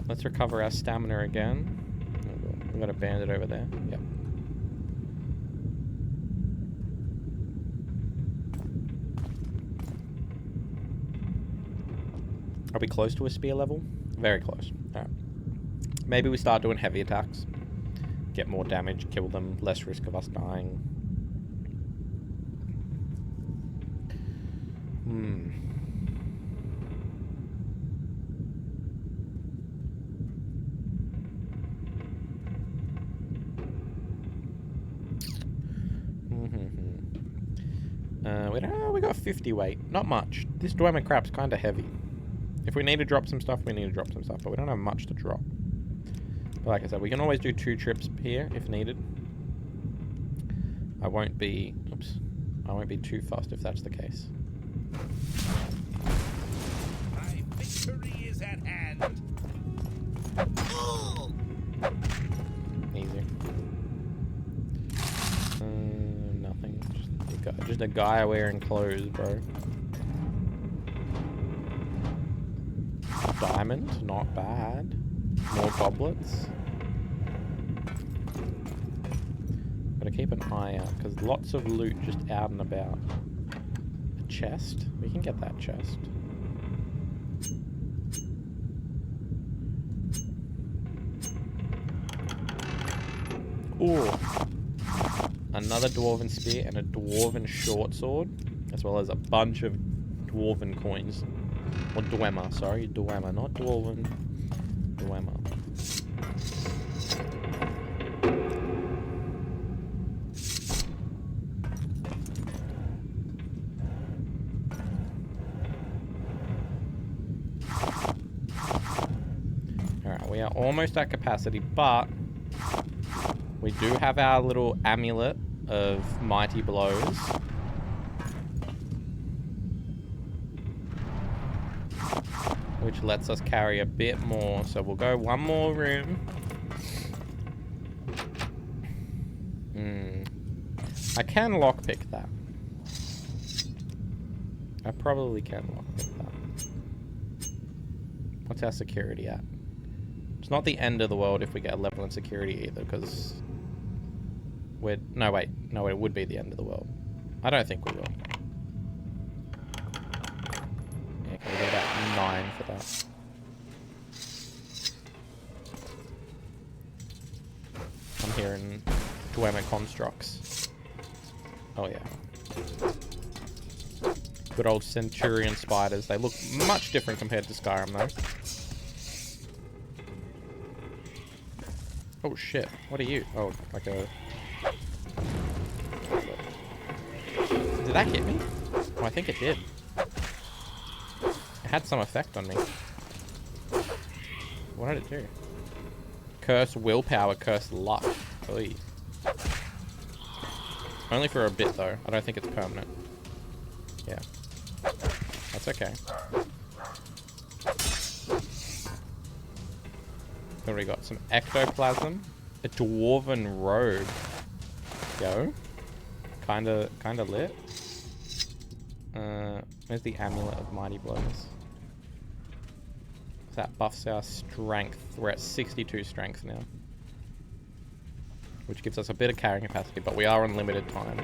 Let's recover our stamina again. We got a bandit over there. Yep. Are we close to a spear level? Very close. Alright. Maybe we start doing heavy attacks. Get more damage, kill them, less risk of us dying. We got 50 weight. Not much. This Dwemer crap's kind of heavy. If we need to drop some stuff, we need to drop some stuff, but we don't have much to drop. But like I said, we can always do 2 trips here if needed. I won't be too fast if that's the case. My victory is at hand. Easy. Nothing. Just a guy wearing clothes, bro. Diamond, not bad. More goblets. Gotta keep an eye out, because lots of loot just out and about. A chest? We can get that chest. Ooh. Another dwarven spear and a dwarven short sword, as well as a bunch of dwarven coins. Or Dwemer, sorry, Dwemer, not dwarven. Dwemer. Alright, we are almost at capacity, but we do have our little amulet of mighty blows. Which lets us carry a bit more. So we'll go one more room. I can lockpick that. I probably can lockpick that. What's our security at? It's not the end of the world if we get a level in security either, because we're... No, wait. No, it would be the end of the world. I don't think we will. Yeah, can we get about 9 for that? I'm hearing Dwemer constructs. Oh yeah. Good old Centurion spiders. They look much different compared to Skyrim though. Oh shit, what are you? Oh, like a... Did that hit me? Oh, I think it did. It had some effect on me. What did it do? Curse willpower, curse luck. Oy. Only for a bit though. I don't think it's permanent. Yeah. That's okay. What we got? Some ectoplasm. A dwarven robe. Yo. Kinda lit. Where's the amulet of mighty blows? That buffs our strength. We're at 62 strength now. Which gives us a bit of carrying capacity, but we are on limited time.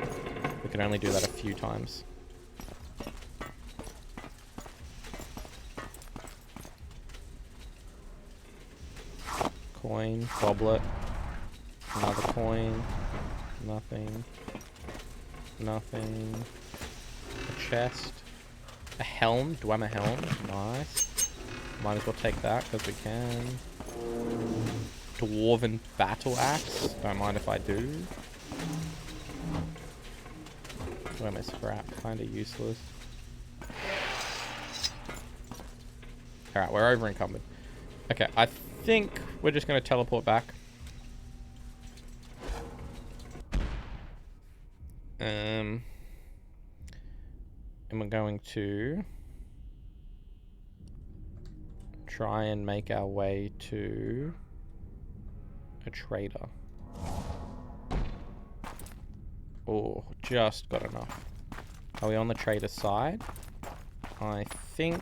We can only do that a few times. Coin, goblet, another coin, nothing, nothing, a chest, a helm. Do I have a helm? Nice. Might as well take that because we can. Dwarven battle axe. Don't mind if I do. Where my scrap? Kind of useless. Alright, we're over encumbered. Okay, I think we're just going to teleport back. And we're going to try and make our way to a trader. Oh, just got enough. Are we on the trader side? I think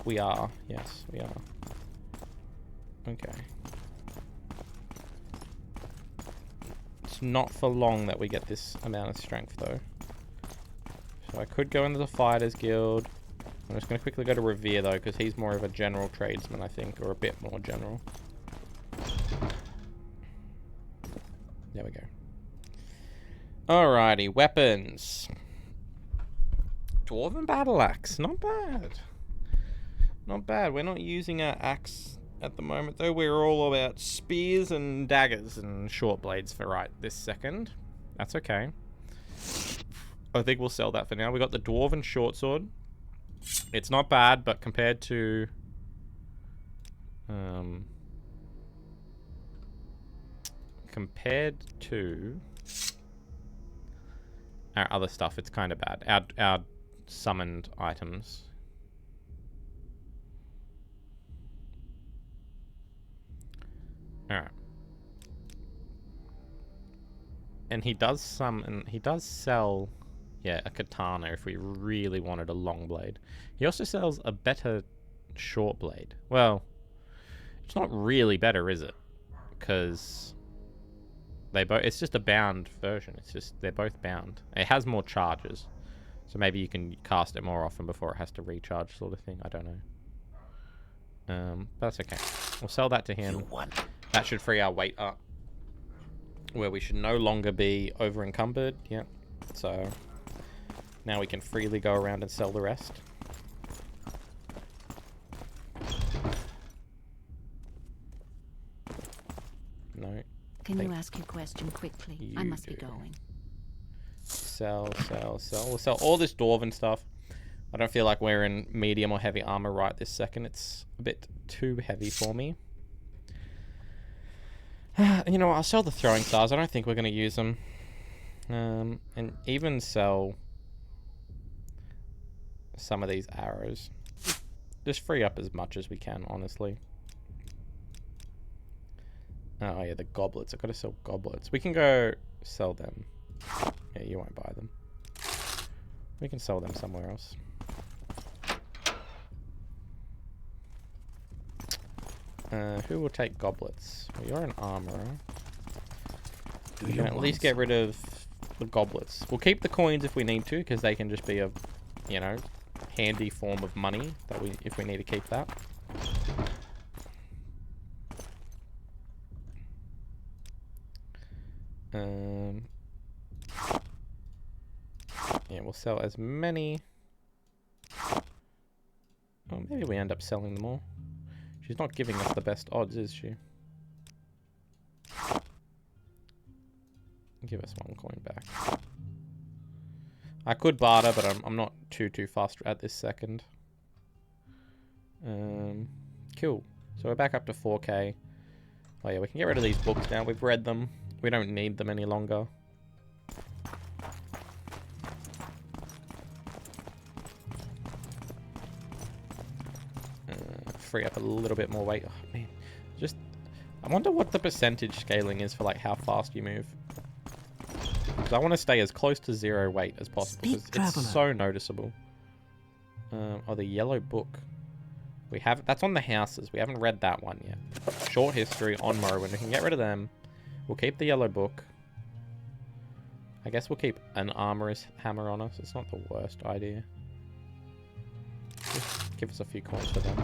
we are. Yes, we are. Okay. It's not for long that we get this amount of strength, though. So I could go into the Fighters Guild. I'm just going to quickly go to Revere, though, because he's more of a general tradesman, I think, or a bit more general. There we go. Alrighty, weapons. Dwarven battle axe, not bad. Not bad. We're not using our axe at the moment, though. We're all about spears and daggers and short blades for right this second. That's okay. I think we'll sell that for now. We got the dwarven short sword. It's not bad, but compared to our other stuff, it's kind of bad. Our summoned items. Alright. And he does sell, yeah, a katana if we really wanted a long blade. He also sells a better short blade. Well, it's not really better, is it? Because it's just a bound version. It's just, they're both bound. It has more charges. So maybe you can cast it more often before it has to recharge, sort of thing. I don't know. But that's okay. We'll sell that to him. That should free our weight up, where we should no longer be over encumbered. Yep. So now we can freely go around and sell the rest. No. Can you ask your question quickly? I must be going. Sell, sell, sell. We'll sell all this dwarven stuff. I don't feel like we're in medium or heavy armor right this second. It's a bit too heavy for me. You know what? I'll sell the throwing stars. I don't think we're going to use them. And even sell some of these arrows. Just free up as much as we can, honestly. Oh yeah, the goblets. I've got to sell goblets. We can go sell them. Yeah, you won't buy them. We can sell them somewhere else. Who will take goblets? Well, you're an armorer. We can at least get rid of the goblets. We'll keep the coins if we need to, because they can just be a, you know, handy form of money that if we need to keep that. Yeah, we'll sell as many. Oh, maybe we end up selling them all. She's not giving us the best odds, is she? Give us 1 coin back. I could barter, but I'm not too fast at this second. Cool. So we're back up to 4k. Oh yeah, we can get rid of these books now. We've read them. We don't need them any longer. Free up a little bit more weight. Oh man, just I wonder what the percentage scaling is for like how fast you move. Because I want to stay as close to 0 weight as possible because it's so noticeable. Oh, the yellow book. We have that's on the houses. We haven't read that one yet. Short history on Morrowind. We can get rid of them. We'll keep the yellow book. I guess we'll keep an armorer's hammer on us. It's not the worst idea. Just give us a few coins for them.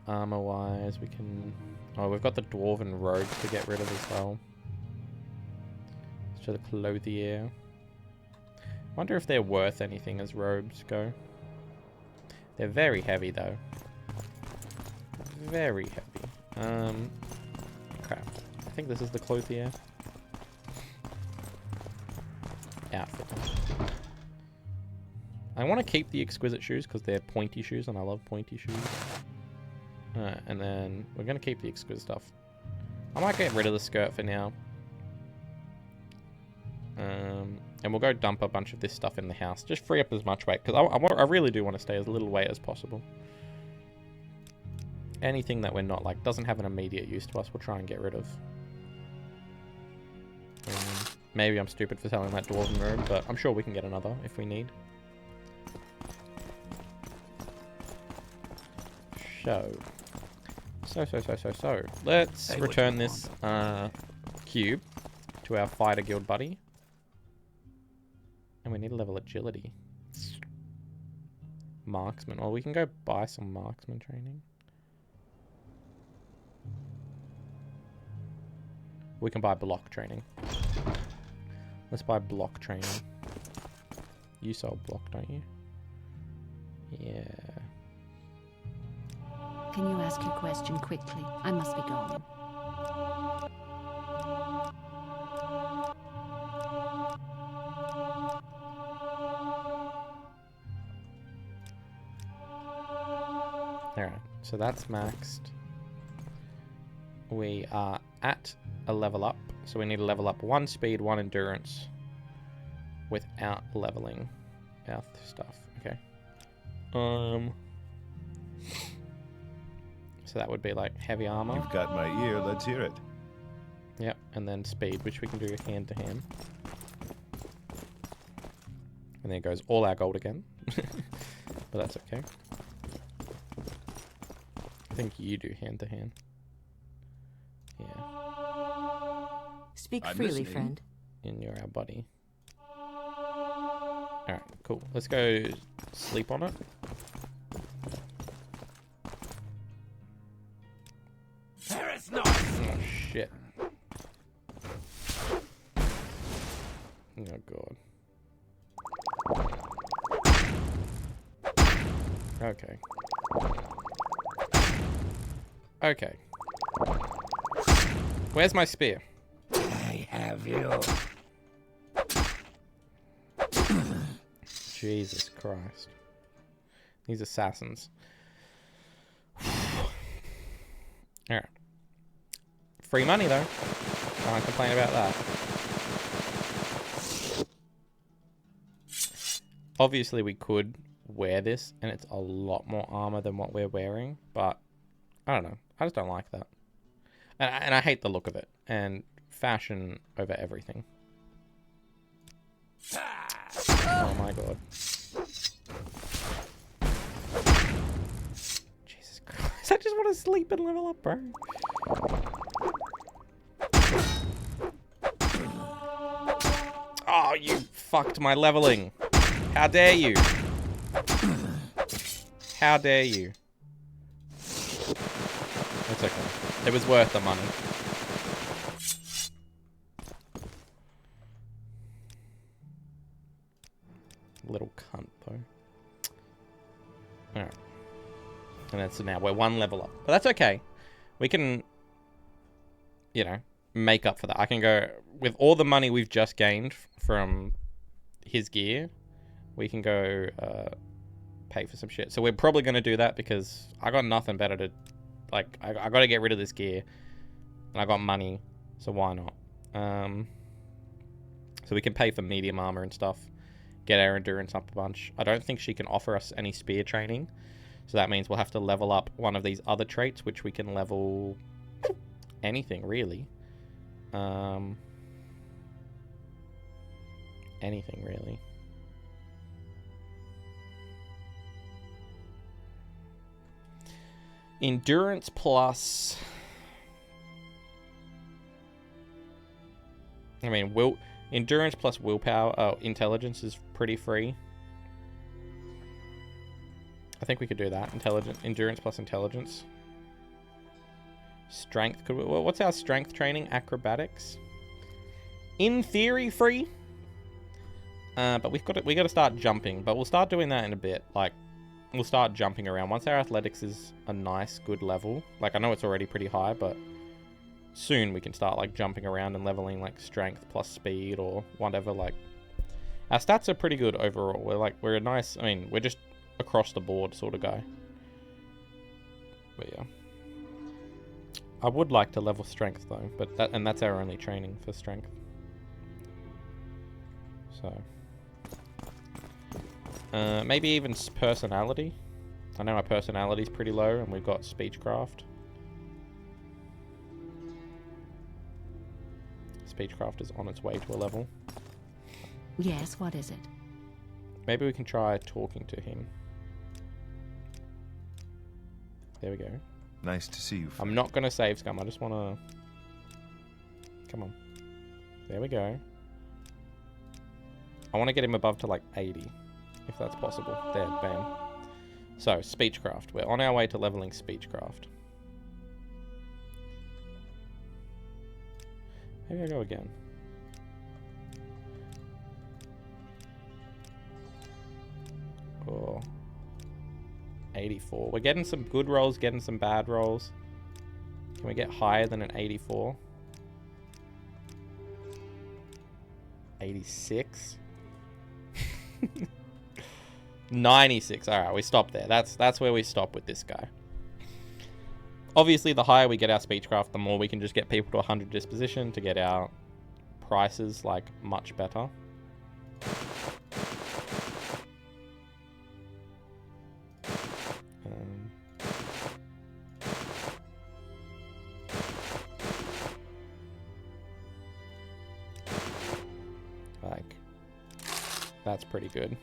Armor wise, we can. Oh, we've got the dwarven robes to get rid of as well. So the clothier. Wonder if they're worth anything as robes go. They're very heavy though. Very heavy. Crap. I think this is the clothier. Outfit. I want to keep the exquisite shoes because they're pointy shoes and I love pointy shoes. And then we're going to keep the exquisite stuff. I might get rid of the skirt for now. And we'll go dump a bunch of this stuff in the house. Just free up as much weight because I really do want to stay as little weight as possible. Anything that we're not like doesn't have an immediate use to us, we'll try and get rid of. Maybe I'm stupid for selling that dwarven robe, but I'm sure we can get another if we need. So let's return this cube to our fighter guild buddy. And we need to level agility. Marksman. Well, we can go buy some marksman training. We can buy block training. Let's buy block training. You sell block, don't you? Yeah. Can you ask your question quickly? I must be going. Alright, so that's maxed. We are at a level up, so we need to level up 1 speed, 1 endurance without leveling our stuff. Okay. So that would be like heavy armor. You've got my ear, let's hear it. Yep, and then speed, which we can do hand to hand. And there goes all our gold again. But that's okay. I think you do hand to hand. Yeah. Speak I'm freely, listening. friend. And you're our buddy. Alright, cool. Let's go sleep on it. There is no. Oh, shit. Oh, God. Okay. Okay. Where's my spear? I have you. Jesus Christ. These assassins. Alright. Free money, though. Can't complain about that. Obviously, we could wear this, and it's a lot more armor than what we're wearing, but I don't know. I just don't like that. And I hate the look of it. And fashion over everything. Oh my god. Jesus Christ. I just want to sleep and level up, bro. Oh, you fucked my leveling. How dare you? How dare you? It's okay. It was worth the money. Little cunt, though. Alright. And that's now we're 1 level up. But that's okay. We can, you know, make up for that. I can go, with all the money we've just gained from his gear, we can go pay for some shit. So we're probably going to do that because I got nothing better to, like, I got to get rid of this gear. And I got money, so why not? So we can pay for medium armor and stuff. Get our endurance up a bunch. I don't think she can offer us any spear training. So that means we'll have to level up one of these other traits, which we can level anything, really. Anything, really. Endurance plus... I mean, endurance plus willpower, intelligence is pretty free. I think we could do that. Endurance plus intelligence. Strength. What's our strength training? Acrobatics. In theory, free. But we got to start jumping. But we'll start doing that in a bit. Like, we'll start jumping around once our athletics is a nice, good level. Like, I know it's already pretty high, but soon we can start like jumping around and leveling like strength plus speed or whatever. Like, our stats are pretty good overall. We're a nice. I mean, we're just across the board sort of guy. But yeah, I would like to level strength though, but that's our only training for strength. So maybe even personality. I know our personality's pretty low, and we've got speechcraft. Speechcraft is on its way to a level. Yes, what is it? Maybe we can try talking to him. There we go. Nice to see you. I'm not going to save scum. I just want to... Come on. There we go. I want to get him above to like 80, if that's possible. There, bam. So, speechcraft. We're on our way to leveling speechcraft. Maybe I go again. Oh. 84. We're getting some good rolls, getting some bad rolls. Can we get higher than an 84? 86? 96. Alright, we stop there. That's where we stop with this guy. Obviously, the higher we get our speechcraft, the more we can just get people to 100 disposition to get our prices, like, much better. That's pretty good.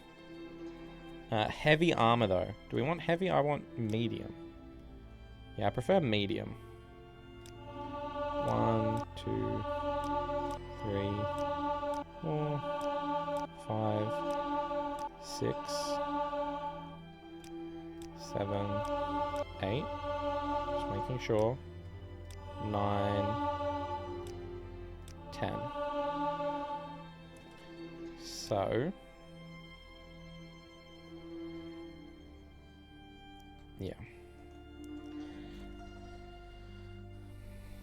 Heavy armor, though. Do we want heavy? I want medium. Yeah, I prefer medium. 1, 2, 3, 4, 5, 6, 7, 8. Just making sure. 9, 10. So... yeah.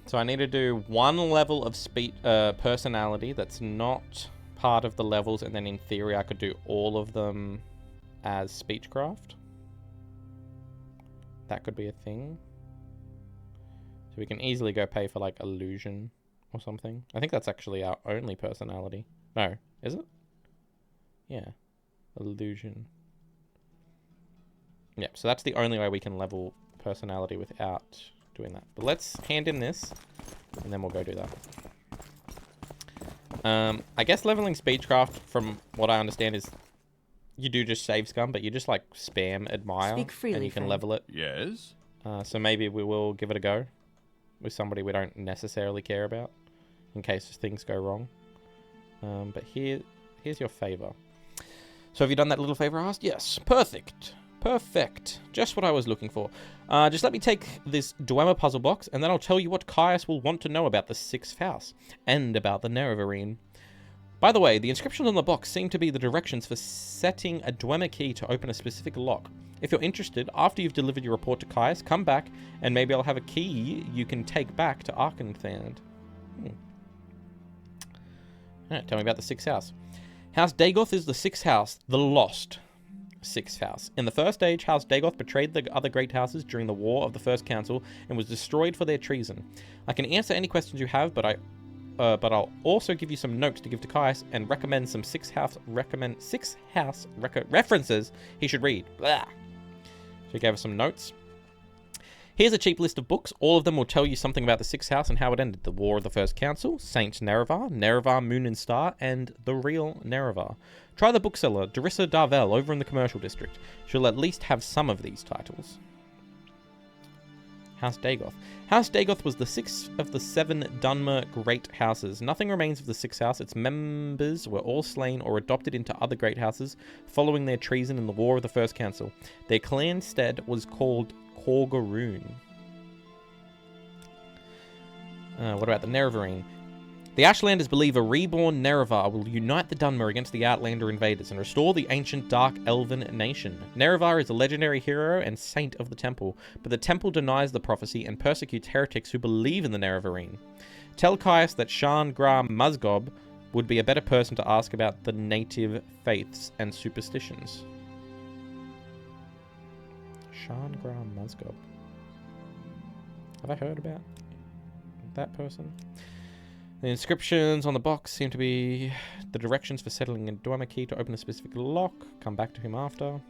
So I need to do 1 level of personality that's not part of the levels, and then in theory I could do all of them as speechcraft. That could be a thing. So we can easily go pay for like illusion or something. I think that's actually our only personality. No, is it? Yeah. Illusion. Yeah, so that's the only way we can level personality without doing that. But let's hand in this, and then we'll go do that. I guess leveling speechcraft, from what I understand, is you do just save scum, but you just like spam admire, Speak freely, and you can friend. level it. Yes? So maybe we will give it a go with somebody we don't necessarily care about, in case things go wrong. But here's your favor. So have you done that little favor I asked? Yes. Perfect. Perfect. Just what I was looking for. Just let me take this Dwemer puzzle box, and then I'll tell you what Caius will want to know about the 6th house, and about the Nerevarine. By the way, the inscriptions on the box seem to be the directions for setting a Dwemer key to open a specific lock. If you're interested, after you've delivered your report to Caius, come back, and maybe I'll have a key you can take back to Arkenthand. Alright, tell me about the sixth house. House Dagoth is the sixth house, the lost sixth house. In the first age, House Dagoth betrayed the other great houses during the War of the First Council and was destroyed for their treason. I can answer any questions you have, but I'll also give you some notes to give to Caius and recommend some sixth house references he should read. Blah. So he gave us some notes. Here's a cheap list of books. All of them will tell you something about the Sixth House and how it ended. The War of the First Council, Saint Nerevar, Nerevar, Moon and Star, and The Real Nerevar. Try the bookseller, Darissa Darvel, over in the commercial district. She'll at least have some of these titles. House Dagoth. House Dagoth was the sixth of the 7 Dunmer great houses. Nothing remains of the Sixth House. Its members were all slain or adopted into other great houses following their treason in the War of the First Council. Their clan stead was called Korgaroon. What about the Nerevarine? The Ashlanders believe a reborn Nerevar will unite the Dunmer against the Outlander invaders and restore the ancient Dark Elven nation. Nerevar is a legendary hero and saint of the Temple, but the Temple denies the prophecy and persecutes heretics who believe in the Nerevarine. Tell Caius that Shan Gra Musgob would be a better person to ask about the native faiths and superstitions. Shan Gra Musgob. Have I heard about that person? The inscriptions on the box seem to be the directions for settling a Dwemer key to open a specific lock. Come back to him after.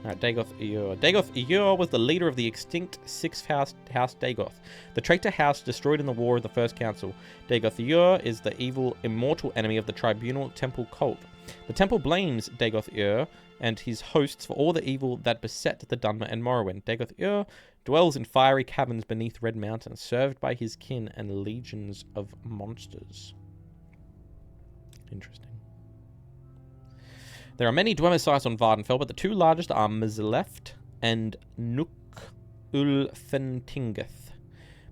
Alright, Dagoth Eor. Dagoth Eor was the leader of the extinct Sixth House, House Dagoth. The traitor house destroyed in the War of the First Council. Dagoth Eor is the evil, immortal enemy of the Tribunal Temple cult. The Temple blames Dagoth Eor and his hosts for all the evil that beset the Dunmer and Morrowind. Dagoth Eor dwells in fiery caverns beneath Red Mountain, served by his kin and legions of monsters. Interesting. There are many Dwemer sites on Vardenfell, but the two largest are Mzleft and Nuk-Ulfentingeth.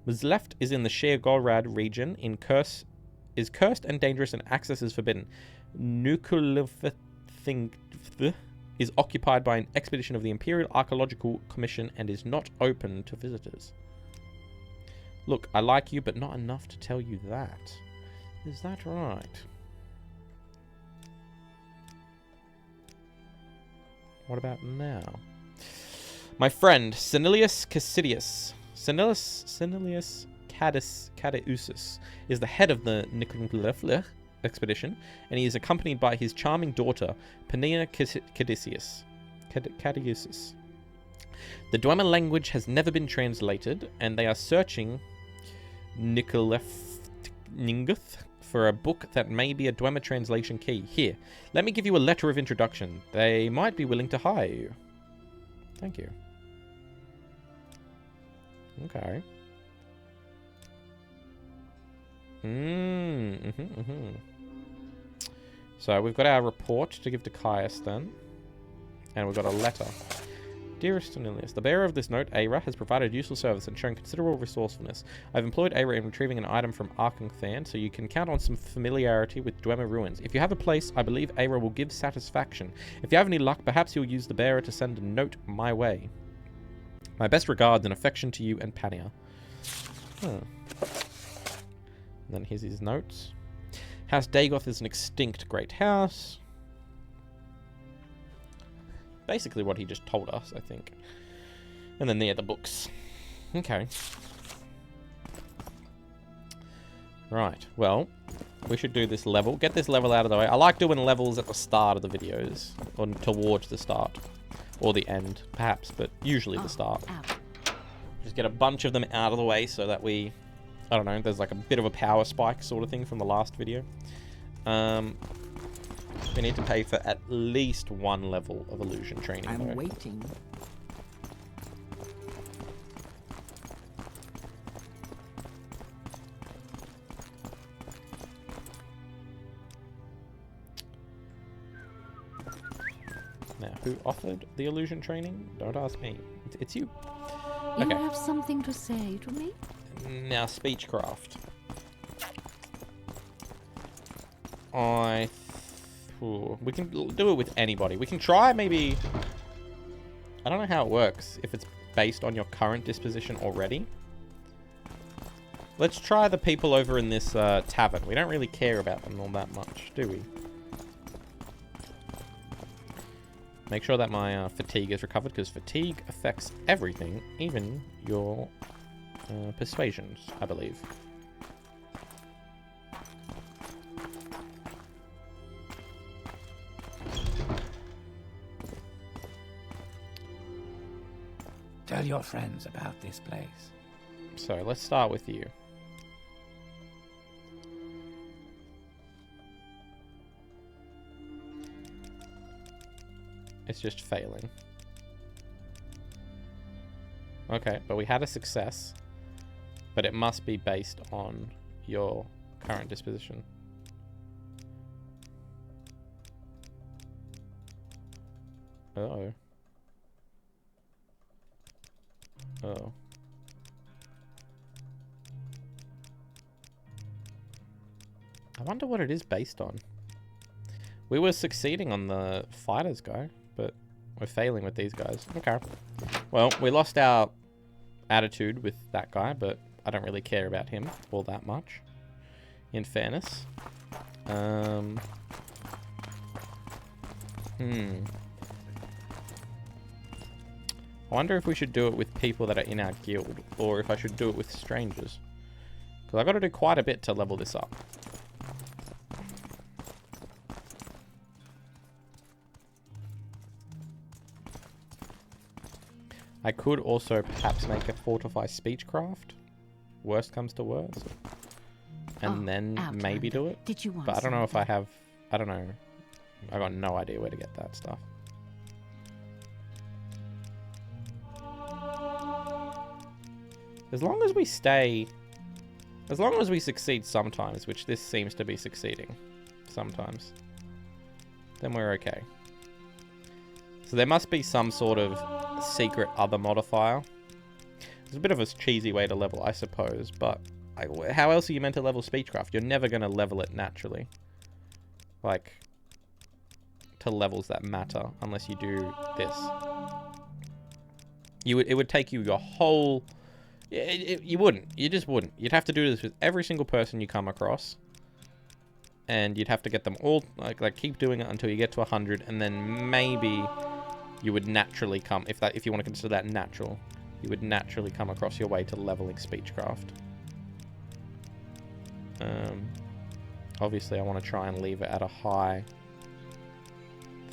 Mzleft is in the Sheer-Golrad region, is cursed and dangerous, and access is forbidden. Nuk-Ulfentingeth is occupied by an expedition of the Imperial Archaeological Commission and is not open to visitors. Look, I like you, but not enough to tell you that. Is that right? What about now? My friend, Senilius Cassidius. Senilius Cadeusus is the head of the Nicolefle expedition, and he is accompanied by his charming daughter, Pania Cadeusus. The Dwemer language has never been translated, and they are searching Nicolefningeth for a book that may be a Dwemer translation key. Here, let me give you a letter of introduction. They might be willing to hire you. Thank you. Okay. So we've got our report to give to Caius then. And we've got a letter. Dearest Cornelius, the bearer of this note, Aira, has provided useful service and shown considerable resourcefulness. I've employed Aira in retrieving an item from Arkenthand, so you can count on some familiarity with Dwemer ruins. If you have a place, I believe Aira will give satisfaction. If you have any luck, perhaps you'll use the bearer to send a note my way. My best regards and affection to you and Pania. And then here's his notes. House Dagoth is an extinct great house. Basically what he just told us, I think. And then the books. Okay. Right, well, we should do this level. Get this level out of the way. I like doing levels at the start of the videos. Or towards the start. Or the end, perhaps, but usually the start. Just get a bunch of them out of the way so that we... I don't know, there's like a bit of a power spike sort of thing from the last video. We need to pay for at least one level of illusion training. I'm waiting. Now, who offered the illusion training? Don't ask me. It's you. You Okay. have something to say to me? Now, speechcraft. We can do it with anybody. We can try maybe... I don't know how it works, if it's based on your current disposition already. Let's try the people over in this tavern. We don't really care about them all that much, do we? Make sure that my fatigue is recovered, because fatigue affects everything, even your persuasions, I believe. Tell your friends about this place. So, let's start with you. It's just failing. Okay, but we had a success. But it must be based on your current disposition. Uh-oh. Oh. I wonder what it is based on. We were succeeding on the fighters guy, but we're failing with these guys. Okay. Well, we lost our attitude with that guy, but I don't really care about him all that much, in fairness. I wonder if we should do it with people that are in our guild, or if I should do it with strangers. Because I've got to do quite a bit to level this up. I could also perhaps make a fortify speechcraft. Worst comes to worst. And then maybe do it. Did you want But I don't know if I something? have... I don't know. I got no idea where to get that stuff. As long as we stay... As long as we succeed sometimes, which this seems to be succeeding sometimes, then we're okay. So there must be some sort of secret other modifier. It's a bit of a cheesy way to level, I suppose, but how else are you meant to level speechcraft? You're never going to level it naturally. Like, to levels that matter, unless you do this. It would take you your whole... You wouldn't. You just wouldn't. You'd have to do this with every single person you come across. And you'd have to get them all... Like keep doing it until you get to 100, and then maybe you would naturally come... If you want to consider that natural, you would naturally come across your way to leveling speechcraft. Obviously, I want to try and leave it at a high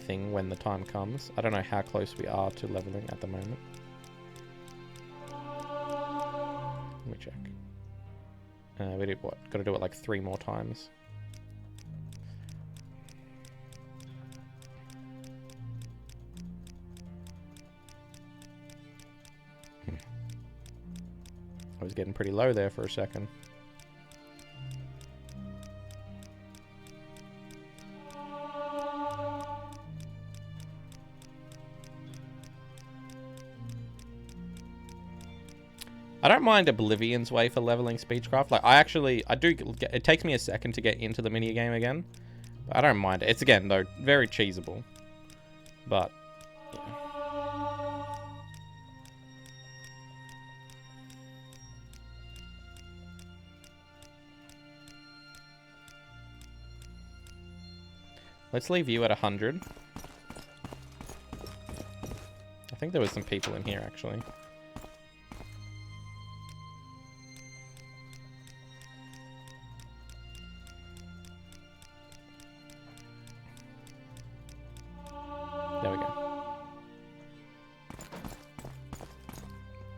thing when the time comes. I don't know how close we are to leveling at the moment. Let me check. We did what? Got to do it like 3 more times. I was getting pretty low there for a second. I don't mind Oblivion's way for leveling speechcraft. Like, I do get, it takes me a second to get into the minigame again. But I don't mind it. It's, again, though, very cheesable. But, yeah. Let's leave you at 100. I think there was some people in here, actually. There we go.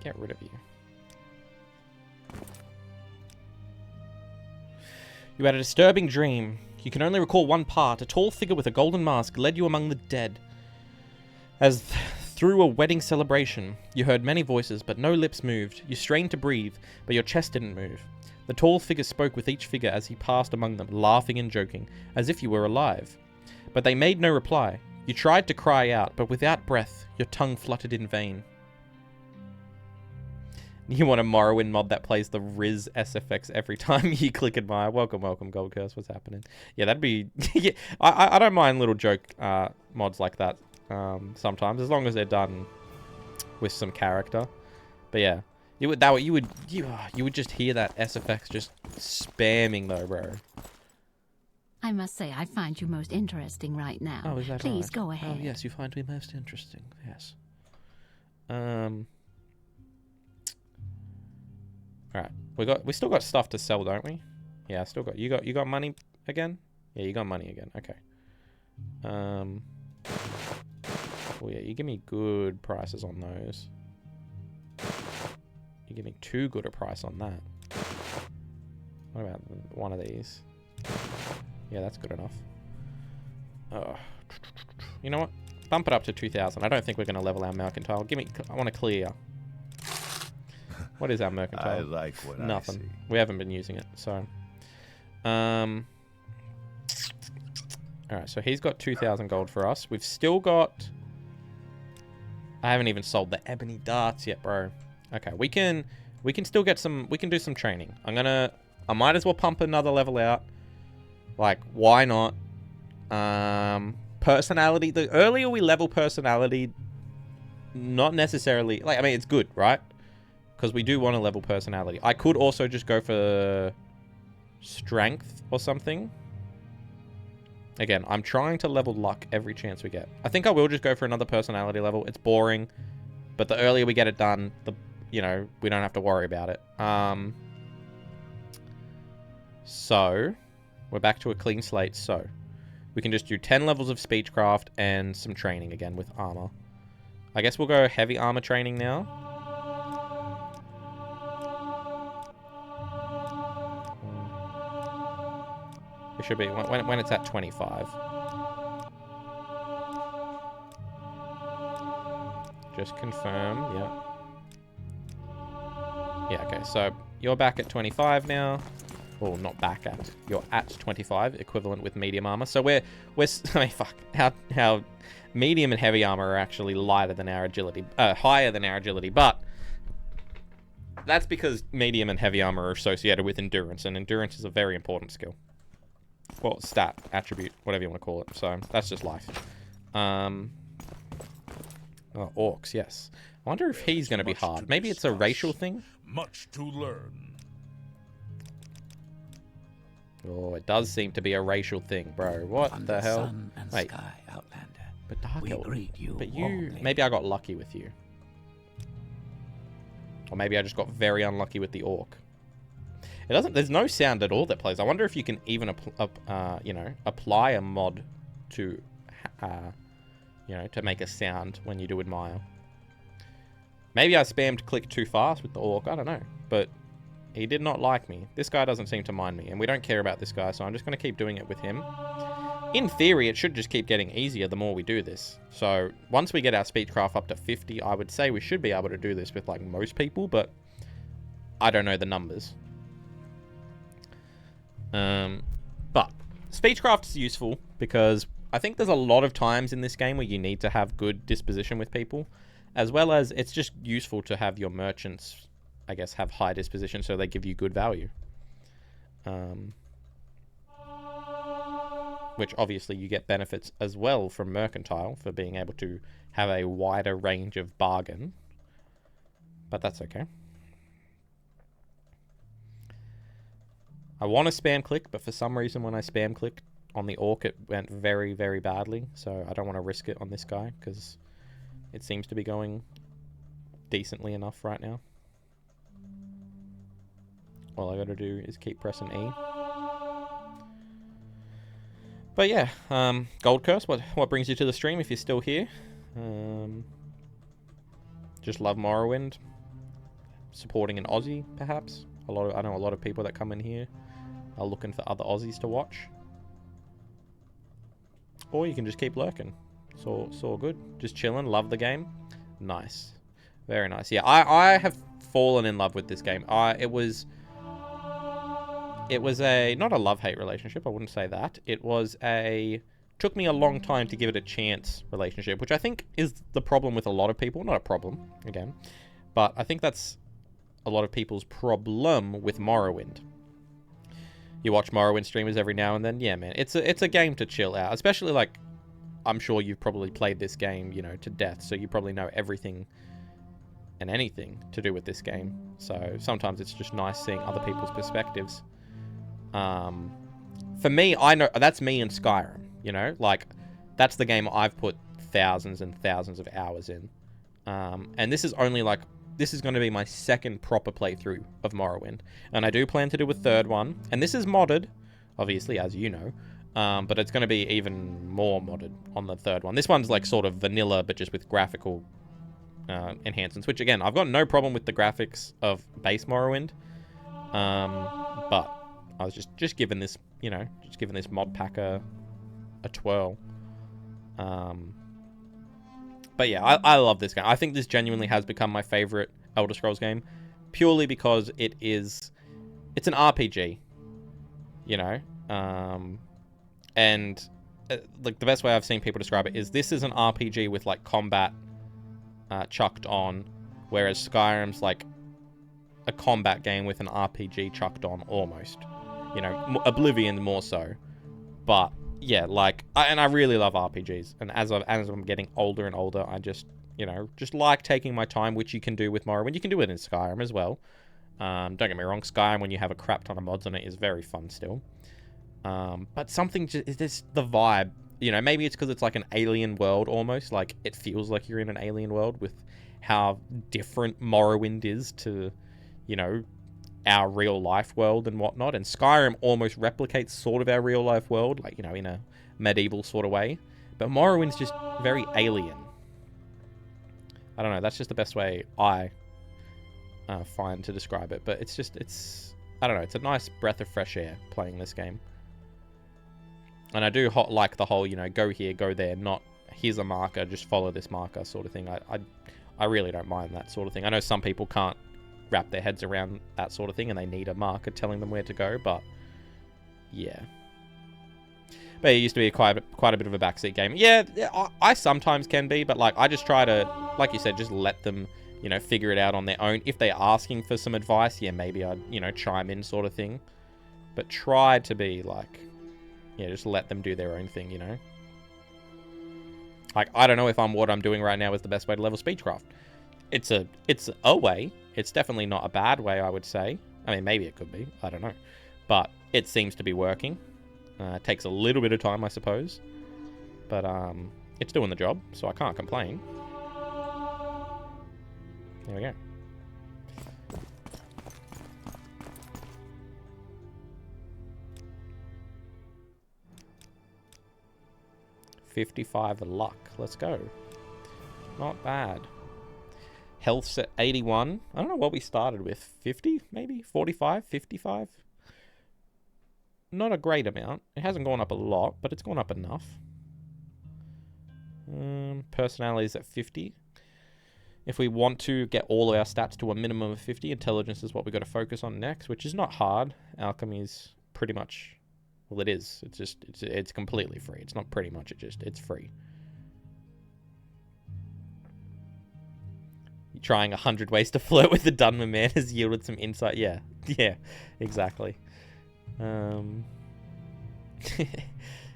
Get rid of you. You had a disturbing dream. You can only recall one part. A tall figure with a golden mask led you among the dead. As through a wedding celebration, you heard many voices, but no lips moved. You strained to breathe, but your chest didn't move. The tall figure spoke with each figure as he passed among them, laughing and joking, as if you were alive. But they made no reply. You tried to cry out, but without breath, your tongue fluttered in vain. You want a Morrowind mod that plays the Riz SFX every time you click admire. Welcome, welcome, Gold Curse. What's happening? Yeah, that'd be... yeah, I don't mind little joke mods like that sometimes, as long as they're done with some character. But yeah, you would just hear that SFX just spamming though, bro. I must say, I find you most interesting right now. Oh, is that Please right? go ahead. Oh, yes, you find me most interesting. Yes. Alright. We still got stuff to sell, don't we? Yeah, I still got you got money again? Yeah, you got money again. Okay. Oh yeah, you give me good prices on those. You give me too good a price on that. What about one of these? Yeah, that's good enough. Oh. You know what? Bump it up to 2,000. I don't think we're going to level our mercantile. I want to clear. What is our mercantile? I like what Nothing. I see. We haven't been using it, so. Alright, so he's got 2,000 gold for us. We've still got... I haven't even sold the ebony darts yet, bro. Okay, we can still get some... We can do some training. I might as well pump another level out. Like, why not? Personality. The earlier we level personality, not necessarily... Like, I mean, it's good, right? Because we do want to level personality. I could also just go for strength or something. Again, I'm trying to level luck every chance we get. I think I will just go for another personality level. It's boring, but the earlier we get it done, we don't have to worry about it. So, we're back to a clean slate. So, we can just do 10 levels of speechcraft and some training again with armor. I guess we'll go heavy armor training now. It should be when it's at 25. Just confirm, yeah. Yeah, okay, so you're back at 25 now. Well, not back at. You're at 25, equivalent with medium armor. So we're I mean, fuck. How medium and heavy armor are actually lighter than our agility, higher than our agility, but that's because medium and heavy armor are associated with endurance, and endurance is a very important skill. Well, stat, attribute, whatever you want to call it. So, that's just life. Oh, orcs, yes. I wonder if he's going to be hard. Maybe it's a racial thing? Much to learn. Oh, it does seem to be a racial thing, bro. What Under the hell? sun and Wait, sky, Outlander. but Dark We Elf. greet you But warmly. maybe I got lucky with you. Or maybe I just got very unlucky with the orc. It doesn't. There's no sound at all that plays. I wonder if you can even, apply a mod to, to make a sound when you do admire. Maybe I spammed click too fast with the orc. I don't know, but he did not like me. This guy doesn't seem to mind me, and we don't care about this guy, so I'm just going to keep doing it with him. In theory, it should just keep getting easier the more we do this. So once we get our speechcraft up to 50, I would say we should be able to do this with like most people, but I don't know the numbers. But speechcraft is useful because I think there's a lot of times in this game where you need to have good disposition with people, as well as it's just useful to have your merchants, I guess, have high disposition so they give you good value. Which obviously you get benefits as well from mercantile for being able to have a wider range of bargain, but that's okay. I want to spam click, but for some reason when I spam clicked on the orc, it went very, very badly. So I don't want to risk it on this guy because it seems to be going decently enough right now. All I got to do is keep pressing E. But yeah, Gold Curse, what brings you to the stream if you're still here? Just love Morrowind. Supporting an Aussie, perhaps. I know a lot of people that come in here are looking for other Aussies to watch. Or you can just keep lurking. It's all good. Just chilling, love the game. Nice. Very nice. Yeah, I have fallen in love with this game. It was a, not a love-hate relationship, I wouldn't say that. It was took me a long time to give it a chance relationship, which I think is the problem with a lot of people. Not a problem, again. But I think that's a lot of people's problem with Morrowind. You watch Morrowind streamers every now and then. Yeah, man, it's a game to chill out. Especially, like, I'm sure you've probably played this game, you know, to death. So you probably know everything and anything to do with this game. So sometimes it's just nice seeing other people's perspectives. For me, I know that's me in Skyrim, you know? Like, that's the game I've put thousands and thousands of hours in. And this is only, like, this is going to be my second proper playthrough of Morrowind. And I do plan to do a third one. And this is modded, obviously, as you know. But it's going to be even more modded on the third one. This one's, like, sort of vanilla, but just with graphical enhancements. Which, again, I've got no problem with the graphics of base Morrowind. But I was just giving this, you know, just giving this mod pack a twirl. But yeah, I love this game. I think this genuinely has become my favorite Elder Scrolls game, purely because it's an RPG, you know, and like the best way I've seen people describe it is this is an RPG with like combat chucked on, whereas Skyrim's like a combat game with an RPG chucked on almost, you know, Oblivion more so, but. Yeah, like, I really love RPGs, and as I'm getting older and older, I just, you know, just like taking my time, which you can do with Morrowind. You can do it in Skyrim as well. Don't get me wrong, Skyrim, when you have a crap ton of mods on it, is very fun still. But something just, this the vibe, you know, maybe it's because it's like an alien world almost, like, it feels like you're in an alien world with how different Morrowind is to, you know, our real life world and whatnot, and Skyrim almost replicates sort of our real life world, like, you know, in a medieval sort of way, but Morrowind's just very alien. I don't know, that's just the best way I find to describe it, but it's I don't know, it's a nice breath of fresh air playing this game. And I do like the whole, you know, go here, go there, not here's a marker, just follow this marker sort of thing. I really don't mind that sort of thing. I know some people can't wrap their heads around that sort of thing and they need a marker telling them where to go, but yeah. But it used to be quite a bit of a backseat game. Yeah, I sometimes can be, but like I just try to, like you said, just let them, you know, figure it out on their own. If they're asking for some advice, yeah, maybe I'd, you know, chime in sort of thing. But try to be like, yeah, just let them do their own thing, you know. Like, I don't know if what I'm doing right now is the best way to level Speechcraft. It's a way. It's definitely not a bad way, I would say. I mean, maybe it could be. I don't know. But it seems to be working. It takes a little bit of time, I suppose. But it's doing the job, so I can't complain. There we go. $55 luck. Let's go. Not bad. Health's at 81. I don't know what we started with. 50, maybe? 45? 55? Not a great amount. It hasn't gone up a lot, but it's gone up enough. Personality is at 50. If we want to get all of our stats to a minimum of 50, intelligence is what we've got to focus on next, which is not hard. Alchemy is pretty much... Well, it is. It's completely free. It's not pretty much. It's free. Trying 100 ways to flirt with the Dunmer man has yielded some insight. Yeah, exactly. Yeah,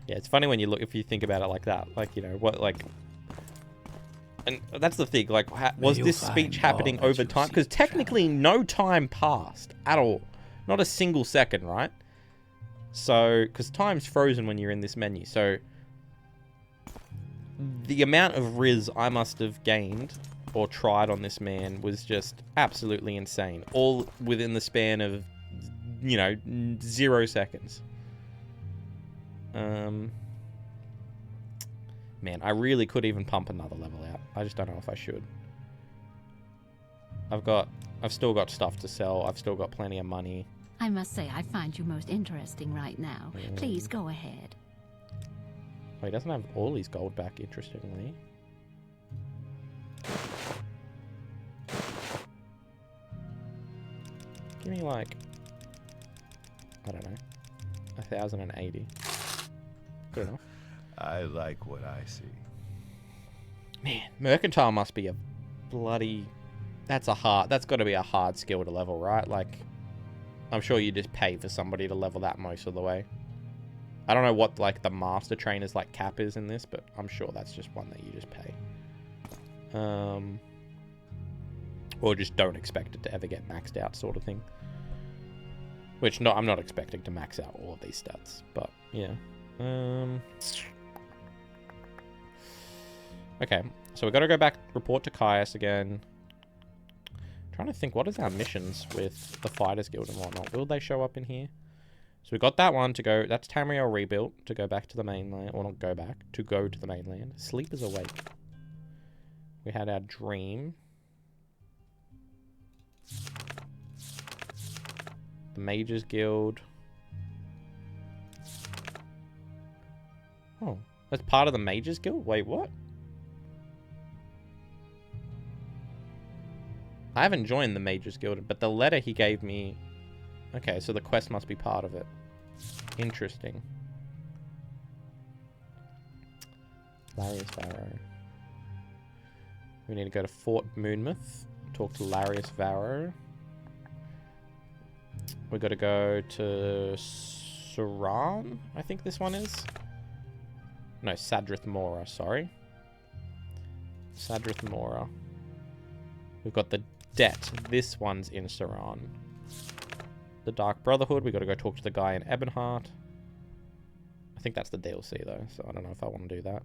it's funny when if you think about it like that. Like, you know, what, like, and that's the thing. Like, was this speech happening over time? Because technically, no time passed at all. Not a single second, right? So, because time's frozen when you're in this menu. So, the amount of Riz I must have gained or tried on this man was just absolutely insane. All within the span of, you know, 0 seconds. Man, I really could even pump another level out. I just don't know if I should. I've still got stuff to sell. I've still got plenty of money. I must say, I find you most interesting right now. Please go ahead. Oh, he doesn't have all his gold back, interestingly. Give me, like, I don't know, 1,080. Good enough. I like what I see. Man, Mercantile must be a bloody That's got to be a hard skill to level, right? Like, I'm sure you just pay for somebody to level that most of the way. I don't know what, like, the master trainer's, like, cap is in this, but I'm sure that's just one that you just pay. Or just don't expect it to ever get maxed out, sort of thing. Which, no, I'm not expecting to max out all of these stats, but, yeah. Okay, so we've got to go back, report to Caius again. Trying to think, what is our missions with the Fighters Guild and whatnot? Will they show up in here? So we got that one to go. That's Tamriel rebuilt to go back to the mainland. Or not go back. To go to the mainland. Sleep is awake. We had our dream. The Mages Guild. Oh, that's part of the Mages Guild? Wait, what? I haven't joined the Mages Guild, but the letter he gave me... Okay, so the quest must be part of it. Interesting. Larius Varro. We need to go to Fort Moonmouth. Talk to Larius Varro. We've got to go to Suran, I think this one is. No, Sadrith Mora, sorry. Sadrith Mora. We've got the Debt. This one's in Suran. The Dark Brotherhood. We've got to go talk to the guy in Ebonheart. I think that's the DLC, though, so I don't know if I want to do that.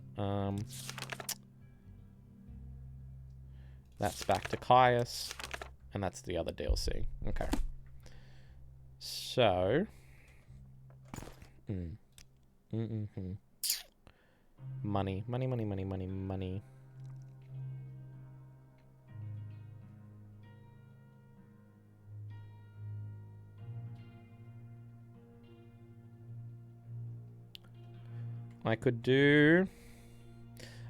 That's back to Caius. And that's the other DLC. Okay. So... Money. Money, money, money, money, money. I could do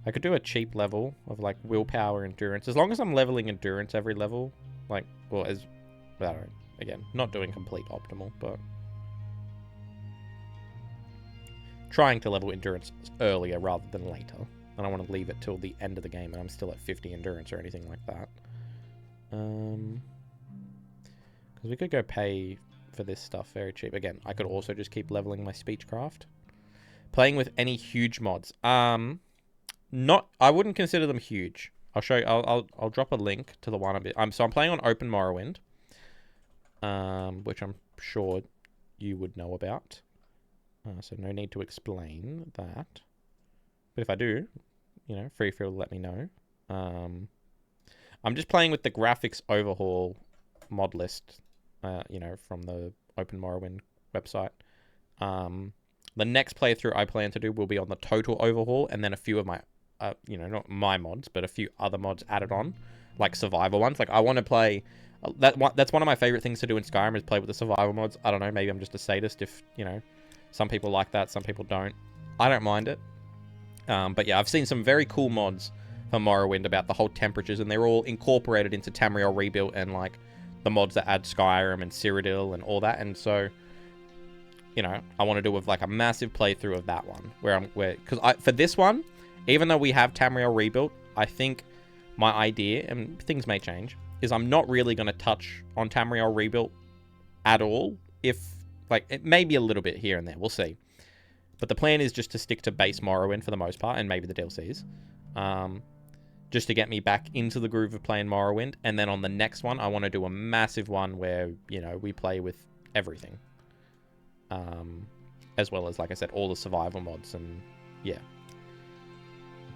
a cheap level of, like, willpower endurance. As long as I'm leveling endurance every level, like, well, as, I don't know, again, not doing complete optimal, but trying to level endurance earlier rather than later. I don't want to leave it till the end of the game and I'm still at 50 endurance or anything like that. Because we could go pay for this stuff very cheap. Again, I could also just keep leveling my speechcraft. Playing with any huge mods. I wouldn't consider them huge. I'll show you. I'll drop a link to the one a bit. So I'm playing on Open Morrowind, which I'm sure you would know about. So no need to explain that. But if I do, you know, feel to let me know. I'm just playing with the graphics overhaul mod list, you know, from the Open Morrowind website. The next playthrough I plan to do will be on the total overhaul, and then a few of my, you know, not my mods, but a few other mods added on, like survival ones. Like, I want to play... That's one of my favorite things to do in Skyrim, is play with the survival mods. I don't know, maybe I'm just a sadist if, you know, some people like that, some people don't. I don't mind it. But yeah, I've seen some very cool mods for Morrowind about the whole temperatures, and they're all incorporated into Tamriel Rebuilt and, like, the mods that add Skyrim and Cyrodiil and all that, and so... You know, I want to do with, like, a massive playthrough of that one. Because for this one, even though we have Tamriel Rebuilt, I think my idea, and things may change, is I'm not really going to touch on Tamriel Rebuilt at all. If, like, it may be a little bit here and there. We'll see. But the plan is just to stick to base Morrowind for the most part, and maybe the DLCs. Just to get me back into the groove of playing Morrowind. And then on the next one, I want to do a massive one where, you know, we play with everything. As well as, like I said, all the survival mods and yeah.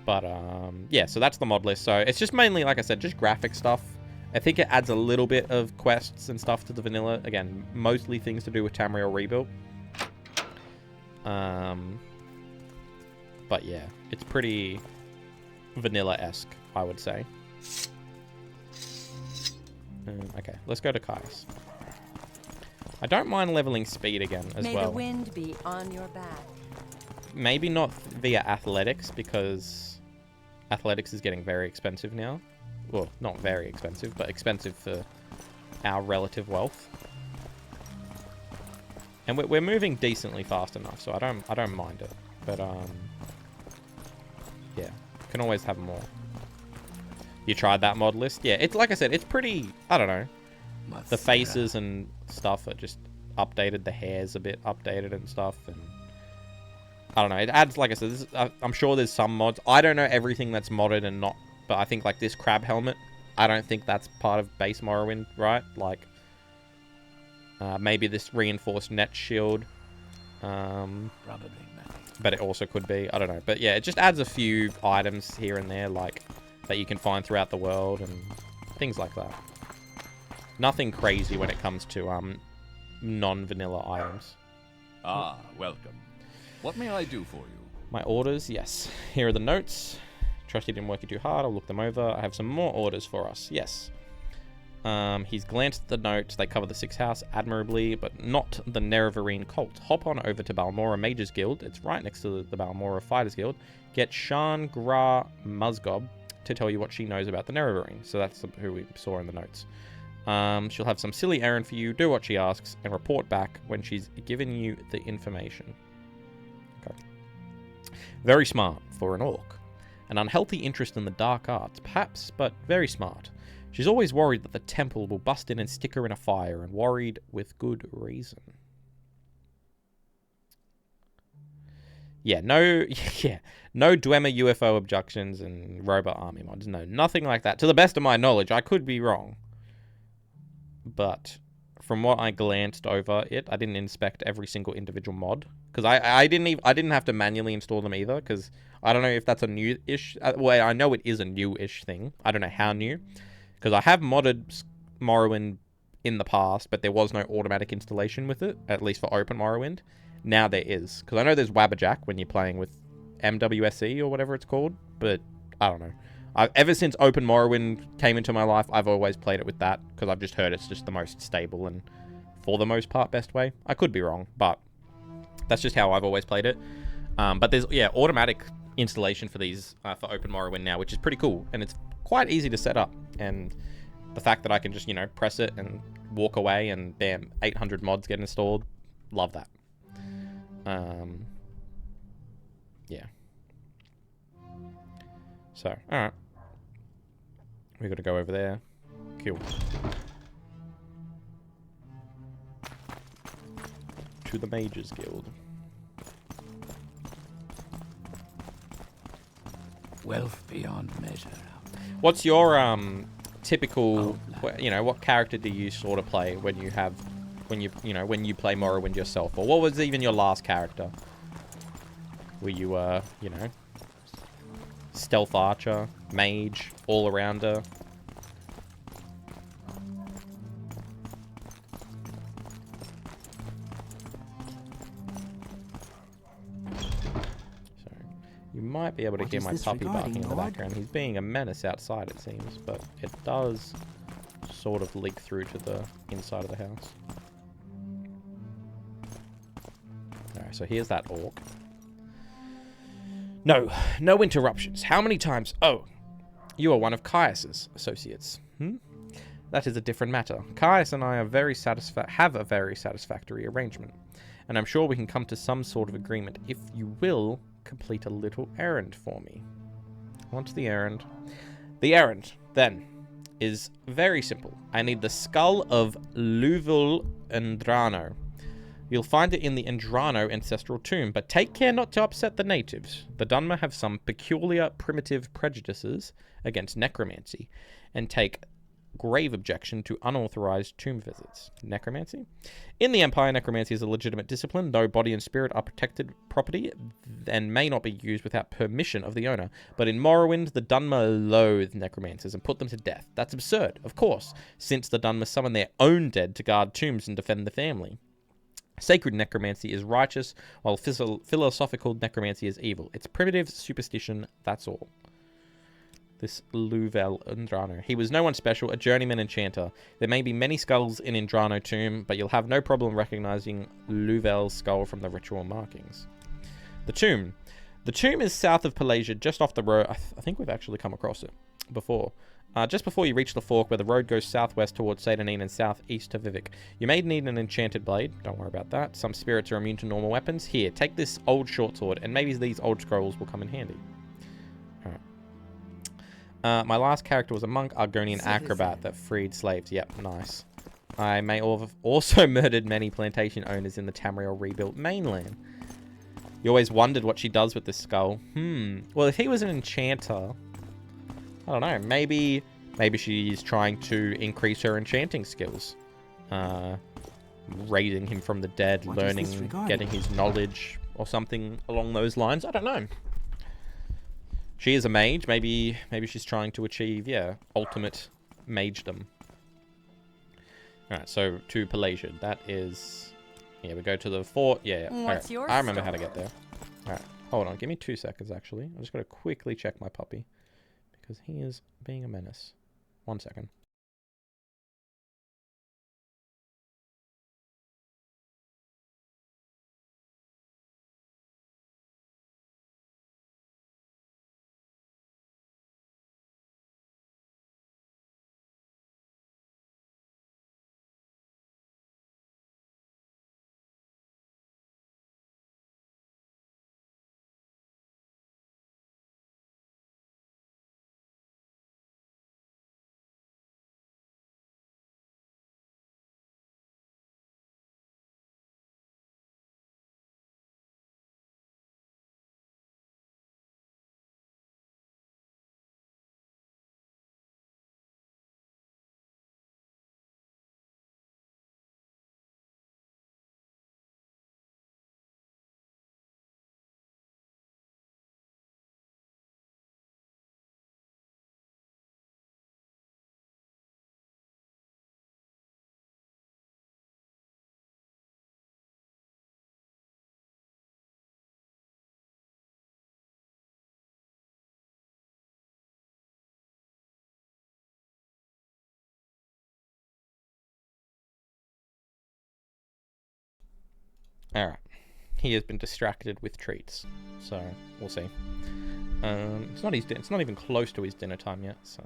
But yeah, so that's the mod list. So it's just mainly, like I said, just graphic stuff. I think it adds a little bit of quests and stuff to the vanilla. Again, mostly things to do with Tamriel Rebuilt. But yeah, it's pretty vanilla-esque, I would say. Okay, let's go to Caius. I don't mind leveling speed again as well. May the wind be on your back. Maybe not via athletics, because athletics is getting very expensive now. Well, not very expensive, but expensive for our relative wealth. And we're moving decently fast enough, so I don't mind it. But yeah, can always have more. You tried that mod list? Yeah, it's like I said, it's pretty, I don't know. The faces and stuff are just updated. The hair's a bit updated and stuff. And I don't know. It adds, like I said, I'm sure there's some mods. I don't know everything that's modded and not, but I think like this crab helmet, I don't think that's part of base Morrowind, right? Like, maybe this reinforced net shield. Probably not. But it also could be. I don't know. But yeah, it just adds a few items here and there, like, that you can find throughout the world and things like that. Nothing crazy when it comes to non-vanilla items. Ah, welcome. What may I do for you? My orders, yes. Here are the notes. Trust you didn't work you too hard. I'll look them over. I have some more orders for us. Yes. He's glanced at the notes. They cover the 6th house admirably, but not the Nerevarine cult. Hop on over to Balmora Mages Guild. It's right next to the Balmora Fighters Guild. Get Shan Gra Musgob to tell you what she knows about the Nerevarine. So that's who we saw in the notes. She'll have some silly errand for you. Do what she asks and report back when she's given you the information. Okay. Very smart for an orc. An unhealthy interest in the dark arts, perhaps, but very smart. She's always worried that the temple will bust in and stick her in a fire, and worried with good reason. Yeah, no Dwemer UFO abductions and robot army mods. No, nothing like that. To the best of my knowledge, I could be wrong. But from what I glanced over it, I didn't inspect every single individual mod. Because I didn't have to manually install them either, because I don't know if that's a new-ish... Well, I know it is a new-ish thing. I don't know how new. Because I have modded Morrowind in the past, but there was no automatic installation with it, at least for Open Morrowind. Now there is. Because I know there's Wabberjack when you're playing with MWSE or whatever it's called, but I don't know. Ever since Open Morrowind came into my life, I've always played it with that, because I've just heard it's just the most stable and, for the most part, best way. I could be wrong, but that's just how I've always played it. But there's, yeah, automatic installation for these, for Open Morrowind now, which is pretty cool, and it's quite easy to set up. And the fact that I can just, you know, press it and walk away and bam, 800 mods get installed. Love that. Yeah. So, alright. We gotta go over there. Cool. To the Mages Guild. Wealth beyond measure. What's your typical, you know, what character do you sort of play when you have, when you play Morrowind yourself? Or what was even your last character? Were you, you know, stealth archer, mage, all-arounder? You might be able to hear my puppy barking in the background. He's being a menace outside, it seems, but it does sort of leak through to the inside of the house. Alright, so here's that orc. No interruptions. How many times? Oh, you are one of Caius's associates. That is a different matter. Caius and I are have a very satisfactory arrangement, and I'm sure we can come to some sort of agreement if you will complete a little errand for me. What's the errand? The errand, then, is very simple. I need the skull of Luvul Andrano. You'll find it in the Andrano ancestral tomb, but take care not to upset the natives. The Dunmer have some peculiar primitive prejudices against necromancy, and take grave objection to unauthorized tomb visits. Necromancy? In the Empire, necromancy is a legitimate discipline, though body and spirit are protected property and may not be used without permission of the owner. But in Morrowind, the Dunmer loathe necromancers and put them to death. That's absurd, of course, since the Dunmer summon their own dead to guard tombs and defend the family. Sacred necromancy is righteous, while philosophical necromancy is evil. It's primitive superstition, that's all. This Luvel Andrano. He was no one special, a journeyman enchanter. There may be many skulls in Andrano tomb, but you'll have no problem recognizing Luvel's skull from the ritual markings. The tomb. The tomb is south of Pelagia, just off the road. I think we've actually come across it before. Just before you reach the fork where the road goes southwest towards Seydanine and southeast to Vivek. You may need an enchanted blade. Don't worry about that. Some spirits are immune to normal weapons. Here, take this old short sword, and maybe these old scrolls will come in handy. My last character was a monk, Argonian acrobat that freed slaves. Yep, nice. I may have also murdered many plantation owners in the Tamriel rebuilt mainland. You always wondered what she does with this skull. Well, if he was an enchanter, I don't know. Maybe she's trying to increase her enchanting skills. Raising him from the dead, learning, getting his knowledge, or something along those lines. I don't know. She is a mage. Maybe she's trying to achieve, yeah, ultimate magedom. Alright, so to Pelagia. That is... Yeah, we go to the fort. Yeah, yeah. What's your I remember how to get there. Alright, hold on. Give me 2 seconds, actually. I'm just going to quickly check my puppy. Because he is being a menace. 1 second. Alright. He has been distracted with treats. So, we'll see. It's not even close to his dinner time yet, so...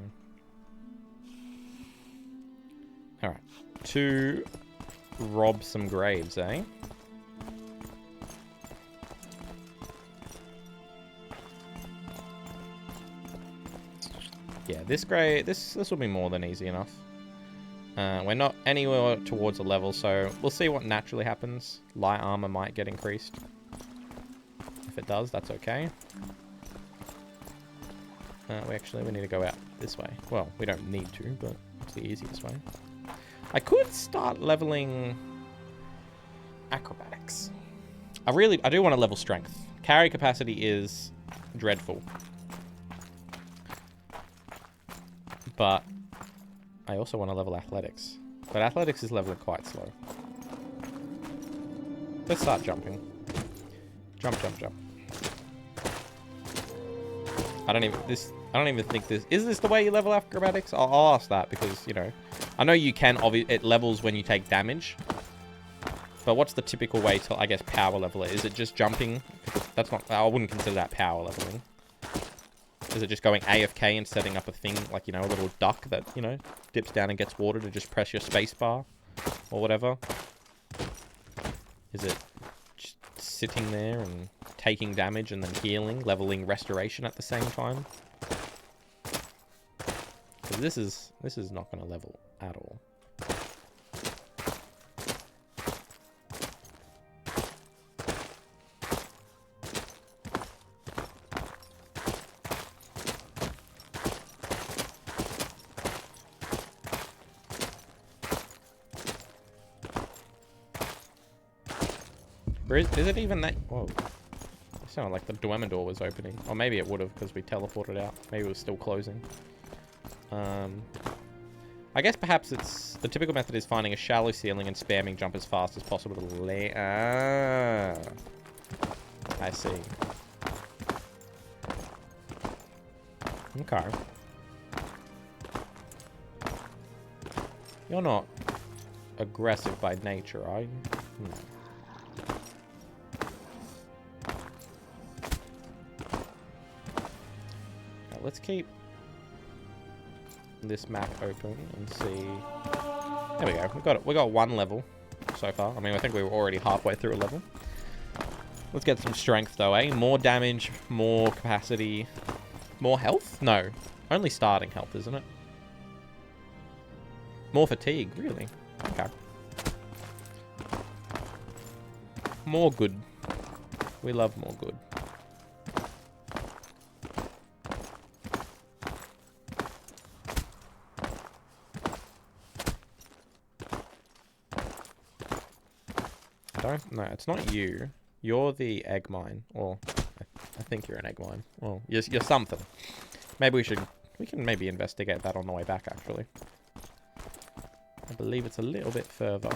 Alright. To rob some graves, eh? Yeah, this will be more than easy enough. We're not anywhere towards a level, so we'll see what naturally happens. Light armor might get increased. If it does, that's okay. We need to go out this way. Well, we don't need to, but it's the easiest way. I could start leveling acrobatics. I do want to level strength. Carry capacity is dreadful. But I also want to level athletics. But athletics is leveling quite slow. Let's start jumping. Jump, jump, jump. I don't even think this... Is this the way you level acrobatics? I'll ask that because, you know... I know you can... It levels when you take damage. But what's the typical way to, I guess, power level it? Is it just jumping? That's not... I wouldn't consider that power leveling. Is it just going AFK and setting up a thing, like, you know, a little duck that, you know, dips down and gets water to just press your space bar? Or whatever? Is it just sitting there and taking damage and then healing, leveling restoration at the same time? 'Cause this is not going to level at all. Is it even that... Whoa. It sounded like the Dwemer door was opening. Or maybe it would have because we teleported out. Maybe it was still closing. I guess perhaps it's... The typical method is finding a shallow ceiling and spamming jump as fast as possible to land... I see. Okay. You're not aggressive by nature, are you? Let's keep this map open and see. There we go. We got one level so far. I mean, I think we were already halfway through a level. Let's get some strength though, eh? More damage, more capacity, More health? No. Only starting health, isn't it? More fatigue, really? Okay. More good. We love more good. No, it's not you. You're the egg mine. Or, I think you're an egg mine. Well, you're something. Maybe we can maybe investigate that on the way back, actually. I believe it's a little bit further.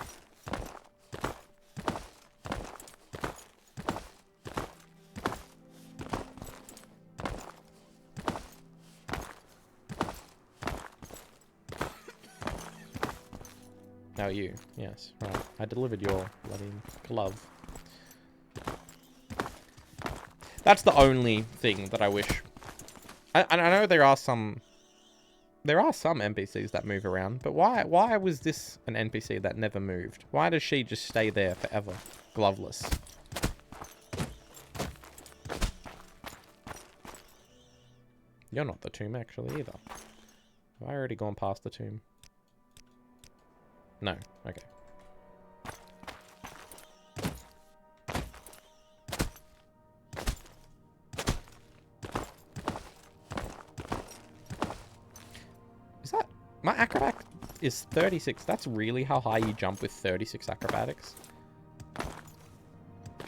Oh, you. Yes, right. I delivered your bloody glove. That's the only thing that I wish... I know there are some NPCs that move around, but why was this an NPC that never moved? Why does she just stay there forever, gloveless? You're not the tomb, actually, either. Have I already gone past the tomb? No. Okay. Is that... My acrobat is 36. That's really how high you jump with 36 acrobatics.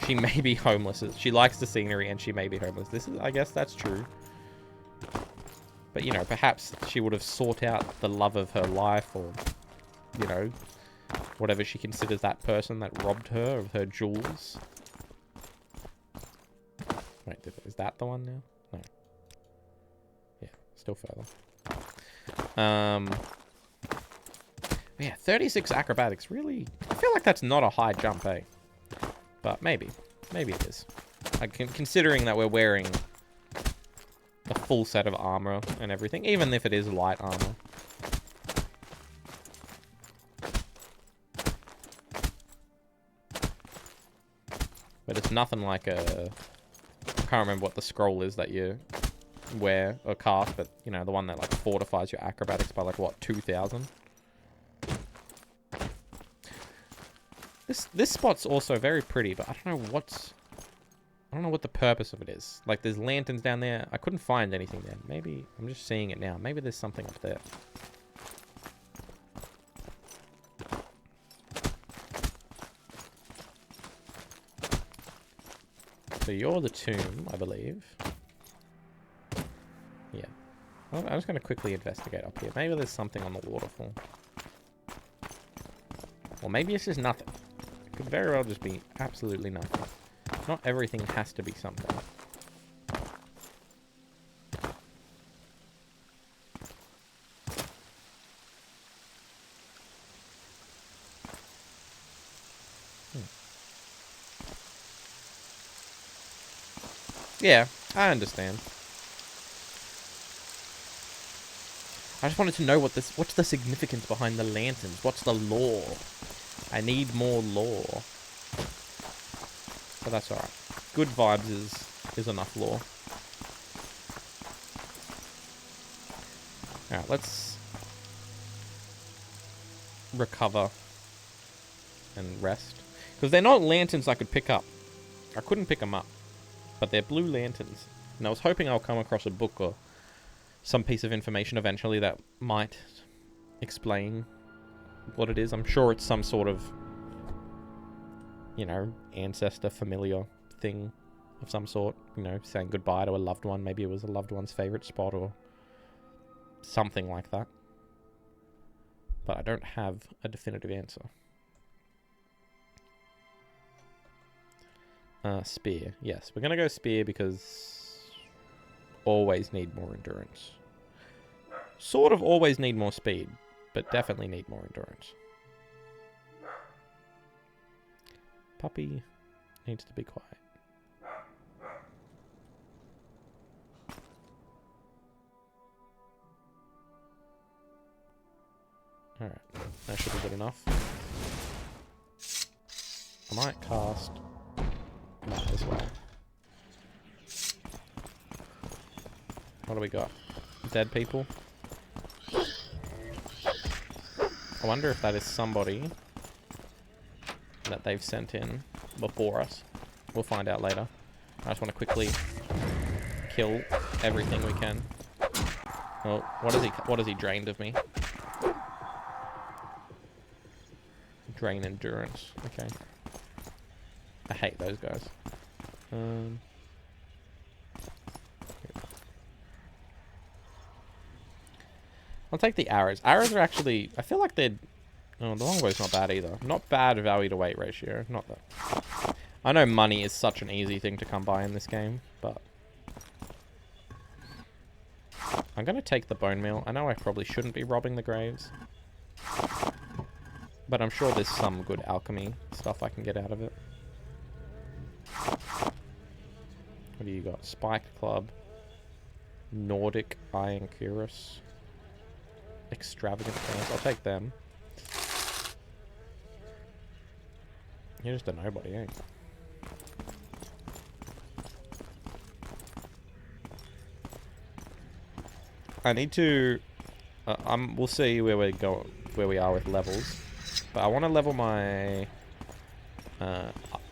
She may be homeless. She likes the scenery and she may be homeless. This is... I guess that's true. But, you know, perhaps she would have sought out the love of her life or... You know, whatever she considers that person that robbed her of her jewels. Wait, is that the one now? No. Yeah, still further. Yeah, 36 acrobatics. Really? I feel like that's not a high jump, eh? But maybe. Maybe it is. Considering that we're wearing a full set of armor and everything, even if it is light armor. But it's nothing like a... I can't remember what the scroll is that you wear or cast, but, you know, the one that, like, fortifies your acrobatics by, like, what, 2,000? This spot's also very pretty, but I don't know what's... I don't know what the purpose of it is. Like, there's lanterns down there. I couldn't find anything there. Maybe... I'm just seeing it now. Maybe there's something up there. So you're the tomb, I believe. Yeah. Well, I'm just going to quickly investigate up here. Maybe there's something on the waterfall. Or maybe it's just nothing. It could very well just be absolutely nothing. Not everything has to be something. Yeah, I understand. I just wanted to know what's the significance behind the lanterns? What's the lore? I need more lore. But that's alright. Good vibes is enough lore. Alright, let's recover and rest. Because they're not lanterns I could pick up. I couldn't pick them up. But they're blue lanterns. And I was hoping I'll come across a book or some piece of information eventually that might explain what it is. I'm sure it's some sort of, you know, ancestor, familiar thing of some sort. You know, saying goodbye to a loved one. Maybe it was a loved one's favorite spot or something like that. But I don't have a definitive answer. Spear. Yes, we're going to go spear because always need more endurance. Sort of always need more speed, but definitely need more endurance. Puppy needs to be quiet. Alright, that should be good enough. I might cast... Might as well. What do we got? Dead people? I wonder if that is somebody that they've sent in before us. We'll find out later. I just want to quickly kill everything we can. Oh, what has he drained of me? Drain endurance. Okay. I hate those guys. I'll take the arrows. Arrows are actually... I feel like they're... Oh, the longbow's not bad either. Not bad value to weight ratio. Not that... I know money is such an easy thing to come by in this game, but... I'm going to take the bone meal. I know I probably shouldn't be robbing the graves. But I'm sure there's some good alchemy stuff I can get out of it. What do you got? Spike Club. Nordic Iron Cuirass. Extravagant things. I'll take them. You're just a nobody, eh? I need to... we'll see where we are with levels. But I want to level my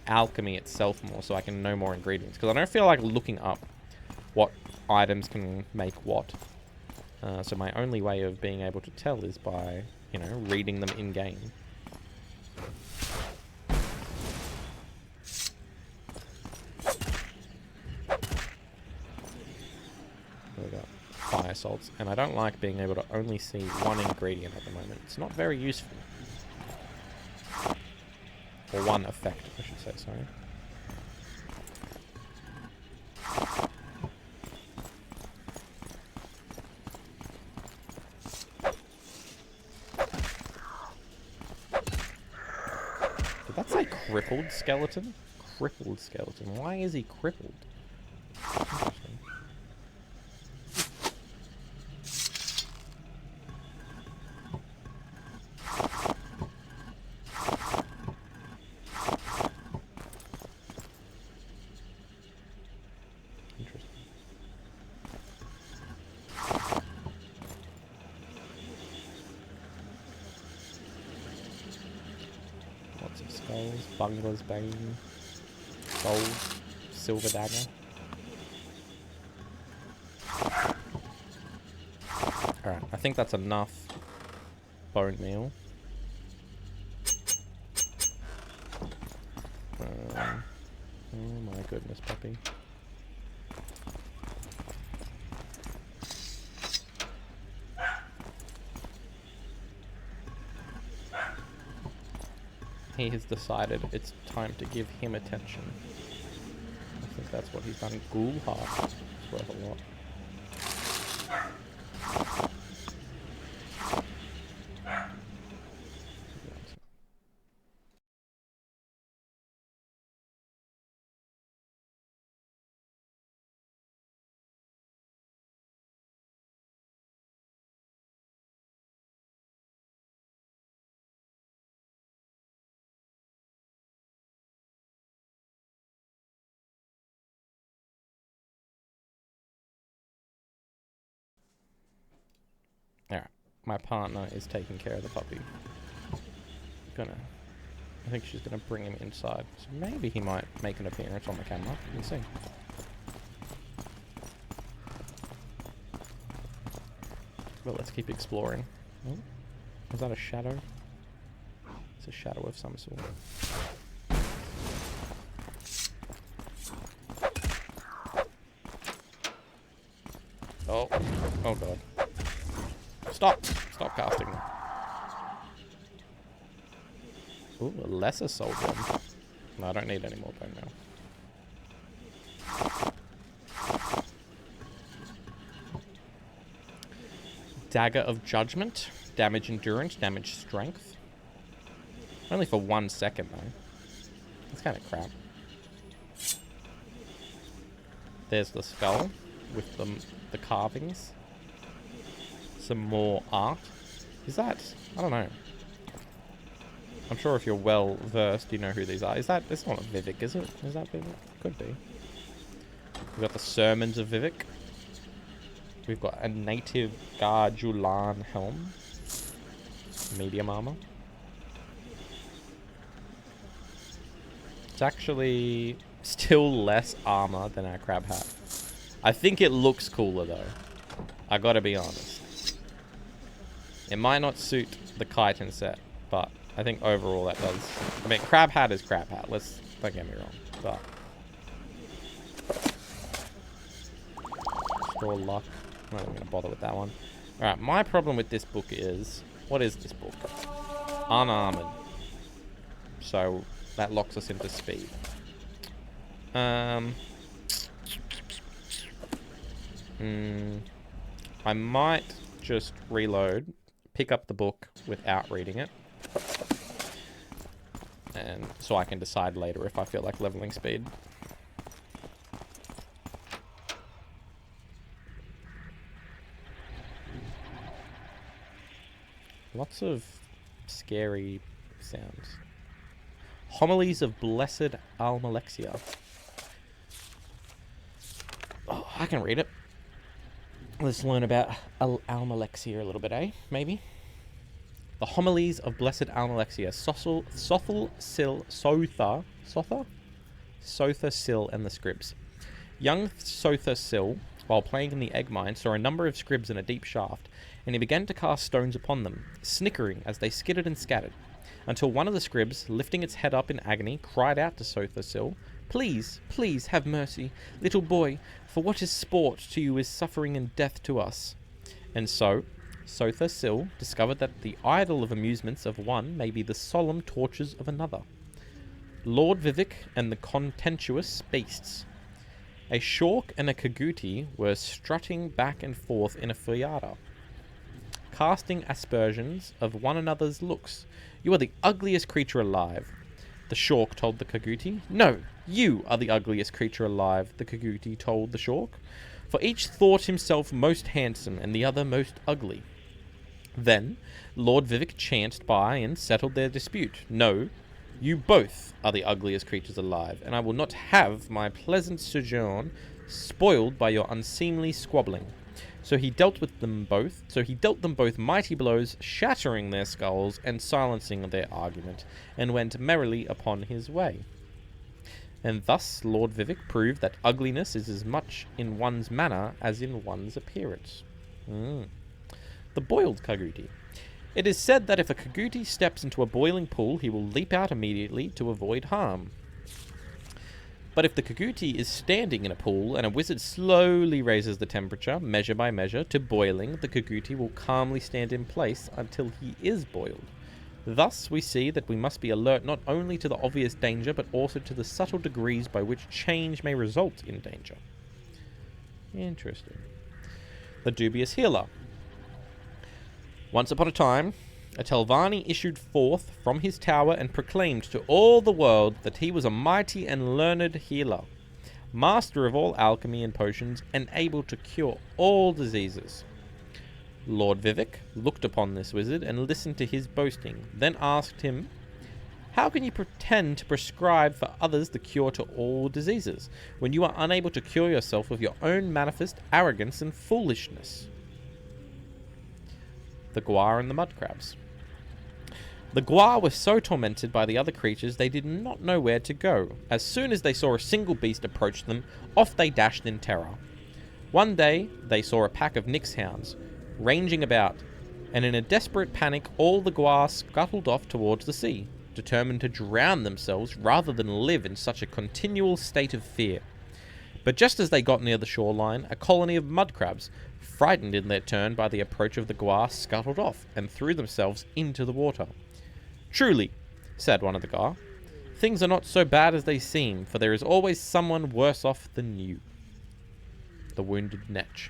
alchemy itself more so I can know more ingredients. Because I don't feel like looking up what items can make what. So my only way of being able to tell is by, you know, reading them in-game. We got fire salts. And I don't like being able to only see one ingredient at the moment. It's not very useful. Or one effect, I should say, sorry. Did that say crippled skeleton? Crippled skeleton. Why is he crippled? Interesting. Bungler's Bane, Gold, Silver Dagger. Alright, I think that's enough bone meal. Oh my goodness, puppy. He has decided it's time to give him attention. I think that's what he's done. Ghoul Heart. It's worth a lot. Alright, my partner is taking care of the puppy. I think she's gonna bring him inside. So maybe he might make an appearance on the camera. You can see. But let's keep exploring. Oh, was that a shadow? It's a shadow of some sort. Oh, oh god. Stop casting them. Ooh, a lesser soul gem. No, I don't need any more bone now. Dagger of Judgment. Damage endurance, damage strength. Only for 1 second though. That's kind of crap. There's the skull with the carvings. Some more art. Is that... I don't know. I'm sure if you're well versed, you know who these are. Is that... It's not a Vivek, is it? Is that Vivek? Could be. We've got the Sermons of Vivek. We've got a native Garjulan helm. Medium armor. It's actually still less armor than our crab hat. I think it looks cooler though. I gotta be honest. It might not suit the chitin set, but I think overall that does. I mean, crab hat is crab hat. Don't get me wrong. But straw luck. I'm not even gonna bother with that one. All right. My problem with this book is, what is this book? Unarmored. So that locks us into speed. I might just reload, pick up the book without reading it, and so I can decide later if I feel like leveling speed. Lots of scary sounds. Homilies of Blessed Almalexia. Oh, I can read it. Let's learn about Almalexia a little bit, eh? Maybe? The Homilies of Blessed Almalexia. Sothel, Sil, Sotha, Sil, and the Scribs. Young Sotha Sil, while playing in the egg mine, saw a number of scribs in a deep shaft, and he began to cast stones upon them, snickering as they skidded and scattered, until one of the scribs, lifting its head up in agony, cried out to Sotha Sil, "Please, please have mercy, little boy, for what is sport to you is suffering and death to us." And so, Sotha Sil discovered that the idle of amusements of one may be the solemn tortures of another. Lord Vivek and the contentious beasts. A Shork and a Kaguti were strutting back and forth in a fuyada, casting aspersions of one another's looks. "You are the ugliest creature alive," the Shork told the Kaguti. "No, you are the ugliest creature alive," the Kaguti told the Shork, for each thought himself most handsome and the other most ugly. Then Lord Vivek chanced by and settled their dispute. "No, you both are the ugliest creatures alive, and I will not have my pleasant sojourn spoiled by your unseemly squabbling." So he dealt them both mighty blows, shattering their skulls and silencing their argument, and went merrily upon his way. And thus Lord Vivek proved that ugliness is as much in one's manner as in one's appearance. The boiled Kaguti. It is said that if a Kaguti steps into a boiling pool, he will leap out immediately to avoid harm. But if the Kaguti is standing in a pool and a wizard slowly raises the temperature, measure by measure, to boiling, the Kaguti will calmly stand in place until he is boiled. Thus, we see that we must be alert not only to the obvious danger, but also to the subtle degrees by which change may result in danger. Interesting. The dubious healer. Once upon a time, a Telvanni issued forth from his tower and proclaimed to all the world that he was a mighty and learned healer, master of all alchemy and potions, and able to cure all diseases. Lord Vivek looked upon this wizard and listened to his boasting, then asked him, "How can you pretend to prescribe for others the cure to all diseases, when you are unable to cure yourself of your own manifest arrogance and foolishness?" The Gwar and the Mud Crabs. The Gwar were so tormented by the other creatures they did not know where to go. As soon as they saw a single beast approach them, off they dashed in terror. One day, they saw a pack of Nyx hounds ranging about, and in a desperate panic, all the Gwar scuttled off towards the sea, determined to drown themselves rather than live in such a continual state of fear. But just as they got near the shoreline, a colony of mud crabs, frightened in their turn by the approach of the Gwar, scuttled off and threw themselves into the water. "Truly," said one of the Gwar, "things are not so bad as they seem, for there is always someone worse off than you." The wounded Netch.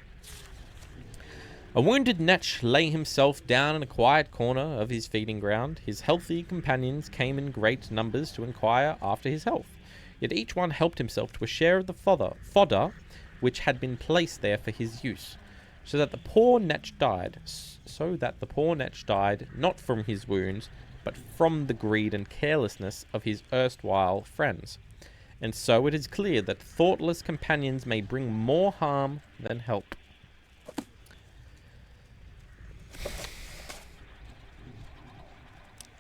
A wounded Netch lay himself down in a quiet corner of his feeding ground. His healthy companions came in great numbers to inquire after his health, yet each one helped himself to a share of the fodder which had been placed there for his use, so that the poor Netch died, not from his wounds, but from the greed and carelessness of his erstwhile friends. And so it is clear that thoughtless companions may bring more harm than help.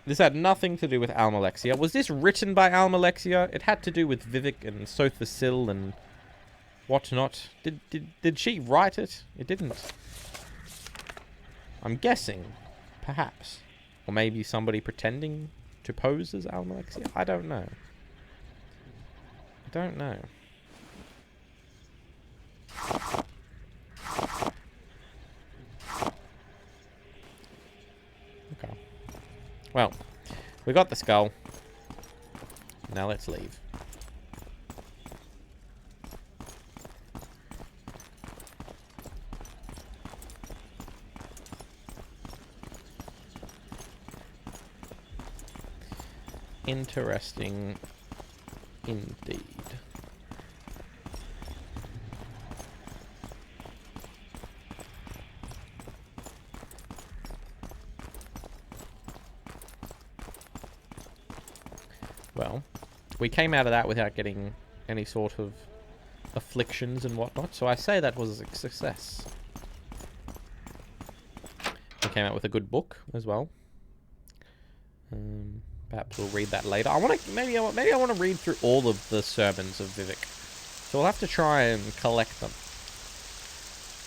This had nothing to do with Almalexia. Was this written by Almalexia? It had to do with Vivek and Sothasil and whatnot. Did she write it? It didn't. I'm guessing. Perhaps. Or maybe somebody pretending to pose as Almalexia? I don't know. I don't know. Okay. Well, we got the skull. Now let's leave. Interesting indeed. Well, we came out of that without getting any sort of afflictions and whatnot, so I say that was a success. We came out with a good book as well. Perhaps we'll read that later. I want to maybe I want to read through all of the sermons of Vivek, so we'll have to try and collect them.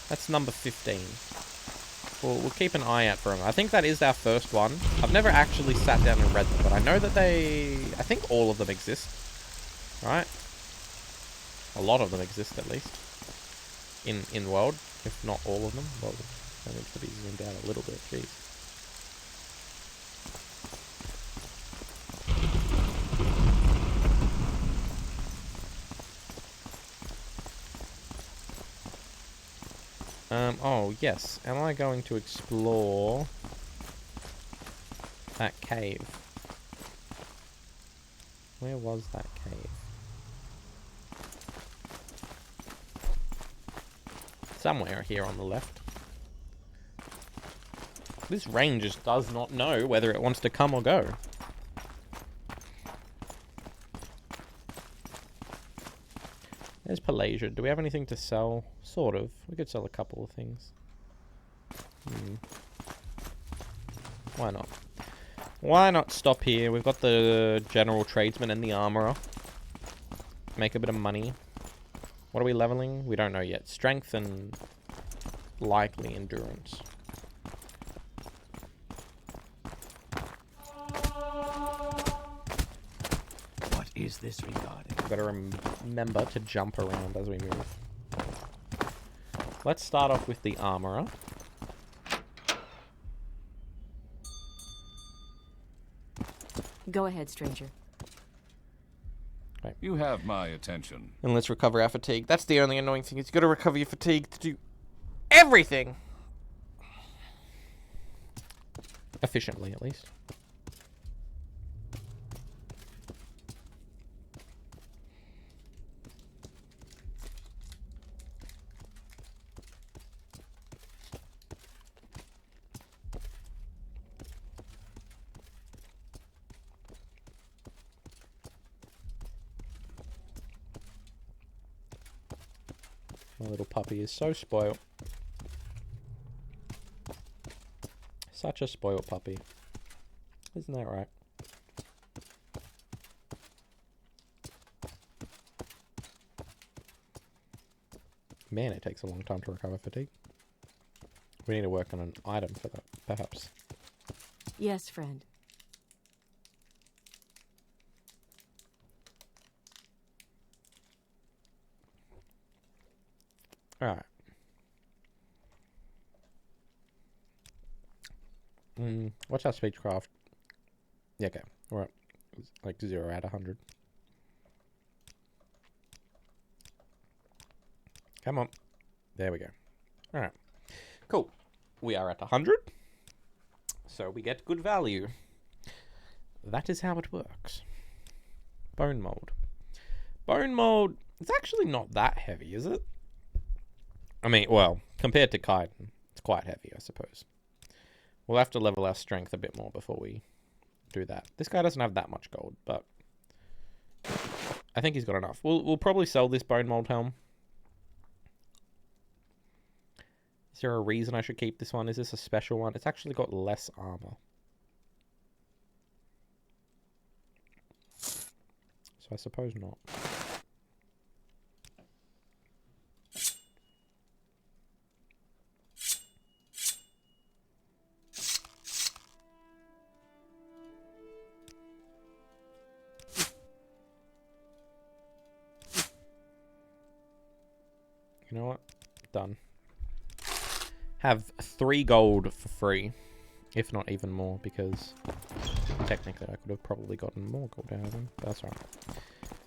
That's number 15. We'll keep an eye out for them. I think that is our first one. I've never actually sat down and read them, but I know that I think all of them exist. Right? A lot of them exist, at least. In world, if not all of them. Well, that needs to be zoomed out a little bit. Jeez. Oh, yes. Am I going to explore that cave? Where was that cave? Somewhere here on the left. This rain just does not know whether it wants to come or go. There's Pelagia. Do we have anything to sell? Sort of. We could sell a couple of things. Why not? Why not stop here? We've got the general tradesman and the armorer. Make a bit of money. What are we leveling? We don't know yet. Strength and likely endurance. What is this regarding? Better remember to jump around as we move. Let's start off with the armorer. Go ahead, stranger. Right. You have my attention. And let's recover our fatigue. That's the only annoying thing. Is you got to recover your fatigue to do everything efficiently, at least. My little puppy is so spoiled. Such a spoiled puppy. Isn't that right? Man, it takes a long time to recover fatigue. We need to work on an item for that, perhaps. Yes, friend. Alright. What's our speechcraft? Yeah, okay. We're at like 0 out of 100. Come on. There we go. Alright. Cool. We are at 100. So we get good value. That is how it works. Bone mold. Bone mold, it's actually not that heavy, is it? I mean, well, compared to chitin, it's quite heavy, I suppose. We'll have to level our strength a bit more before we do that. This guy doesn't have that much gold, but I think he's got enough. We'll probably sell this bone mold helm. Is there a reason I should keep this one? Is this a special one? It's actually got less armor. I suppose not. You know what? Done. Have 3 gold for free. If not even more, because technically I could have probably gotten more gold out of them. That's alright.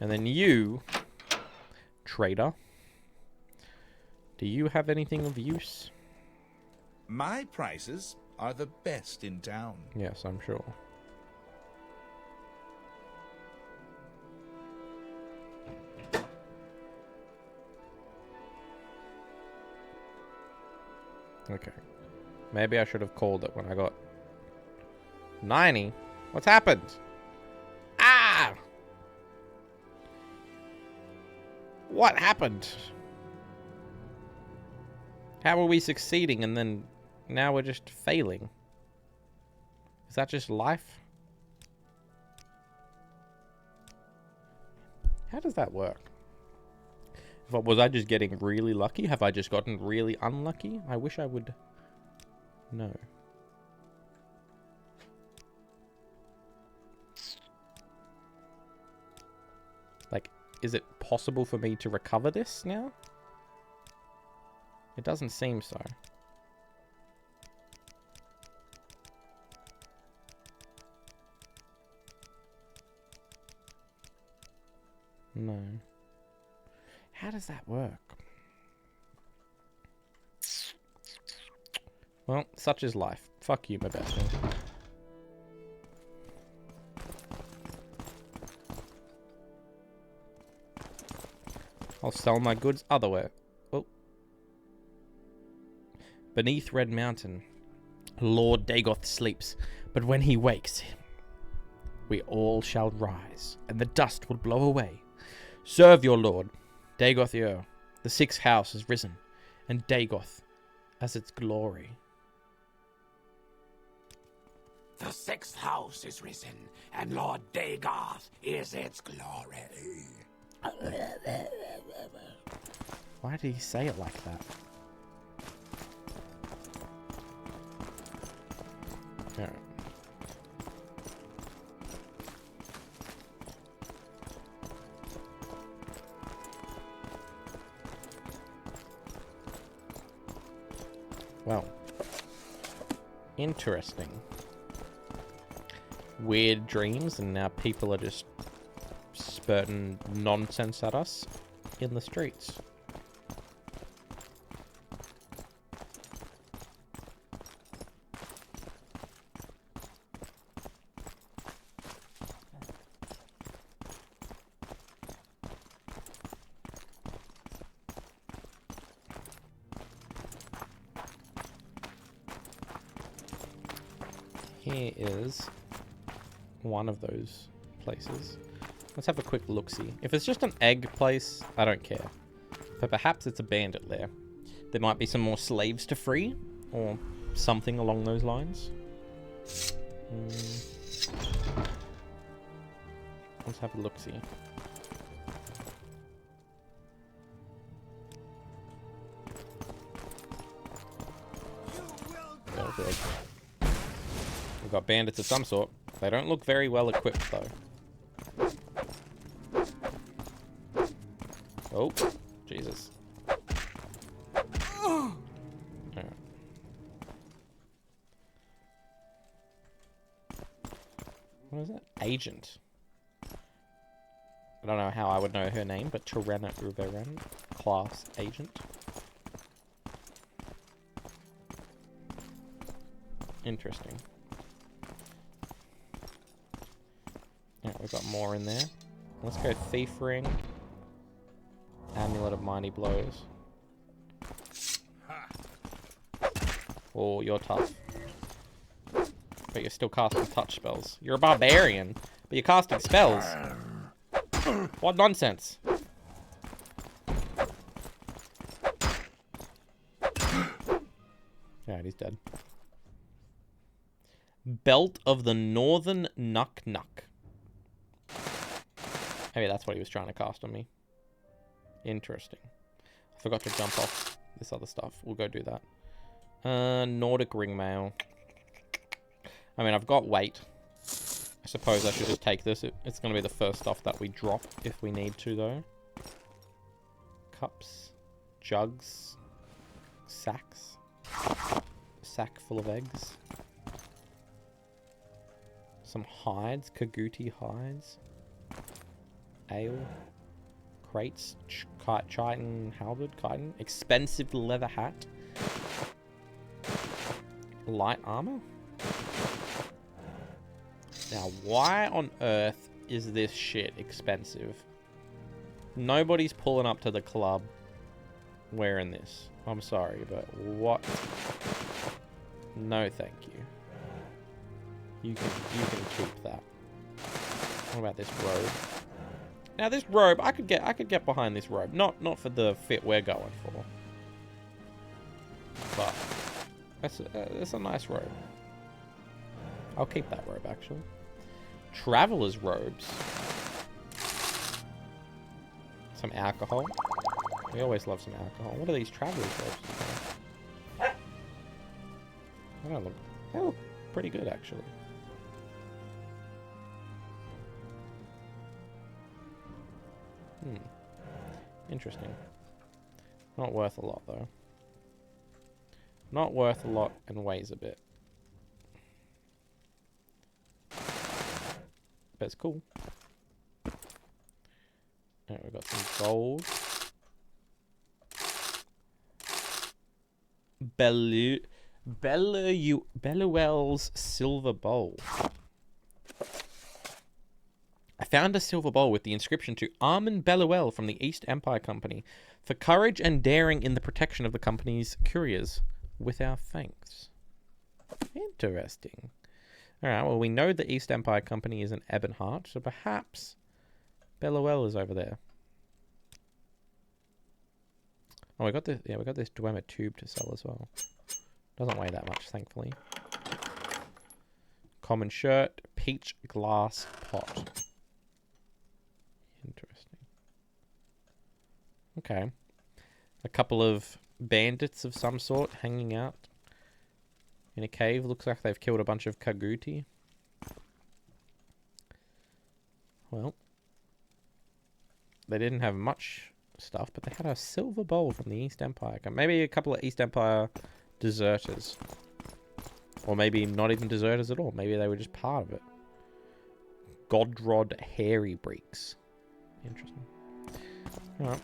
And then you, trader, do you have anything of use? My prices are the best in town. Yes, I'm sure. Okay. Maybe I should have called it when I got 90. What's happened? Ah! What happened? How are we succeeding and then now we're just failing? Is that just life? How does that work? Was I just getting really lucky? Have I just gotten really unlucky? I wish I would know. Like, is it possible for me to recover this now? It doesn't seem so. No. How does that work? Well, such is life. Fuck you, my best friend. I'll sell my goods otherwhere. Oh. Beneath Red Mountain, Lord Dagoth sleeps, but when he wakes, we all shall rise, and the dust will blow away. Serve your lord, Dagoth the Earl. The 6th house has risen, and Dagoth as its glory. The 6th house is risen, and Lord Dagoth is its glory. Why did he say it like that? Alright. Well, interesting. Weird dreams, and now people are just spurting nonsense at us in the streets. Here is one of those places. Let's have a quick look-see. If it's just an egg place, I don't care. But perhaps it's a bandit lair. There might be some more slaves to free, or something along those lines. Let's have a look-see. Oh, good. We've got bandits of some sort. They don't look very well equipped, though. Oh, Jesus. Right. What is that? Agent. I don't know how I would know her name, but Tirena Uveran, class agent. Interesting. Yeah, we've got more in there. Let's go Thief Ring. Amulet of Mighty Blows. Oh, you're tough. But you're still casting touch spells. You're a barbarian, but you're casting spells. What nonsense. Alright, he's dead. Belt of the Northern Nuck Nuck. Maybe that's what he was trying to cast on me. Interesting. I forgot to jump off this other stuff. We'll go do that. Nordic ringmail. I mean, I've got weight. I suppose I should just take this. It's going to be the first stuff that we drop if we need to, though. Cups. Jugs. Sacks. Sack full of eggs. Some hides. Kaguti hides. Ale. Crates. Chitin halberd. Chitin. Expensive leather hat. Light armor. Now, why on earth is this shit expensive? Nobody's pulling up to the club wearing this. I'm sorry, but what? No, thank you. You can keep that. What about this robe? Now, this robe, I could get behind this robe. Not for the fit we're going for, but that's a nice robe. I'll keep that robe, actually. Traveler's robes. Some alcohol. We always love some alcohol. What are these traveler's robes? They look pretty good, actually. Interesting. Not worth a lot, though. Not worth a lot and weighs a bit. But it's cool. Alright, we've got some gold. Belluel's silver bowl. I found a silver bowl with the inscription to Armand Belluel from the East Empire Company for courage and daring in the protection of the company's couriers. With our thanks. Interesting. Alright, well, we know the East Empire Company is an Ebonheart, so perhaps Belluel is over there. Oh, we got this. Yeah, we got this Dwemer tube to sell as well. Doesn't weigh that much, thankfully. Common shirt, peach glass pot. Interesting. Okay. A couple of bandits of some sort hanging out in a cave. Looks like they've killed a bunch of Kaguti. Well, they didn't have much stuff, but they had a silver bowl from the East Empire. Maybe a couple of East Empire deserters. Or maybe not even deserters at all. Maybe they were just part of it. Godrod Hairy Breeks. Interesting. Alright.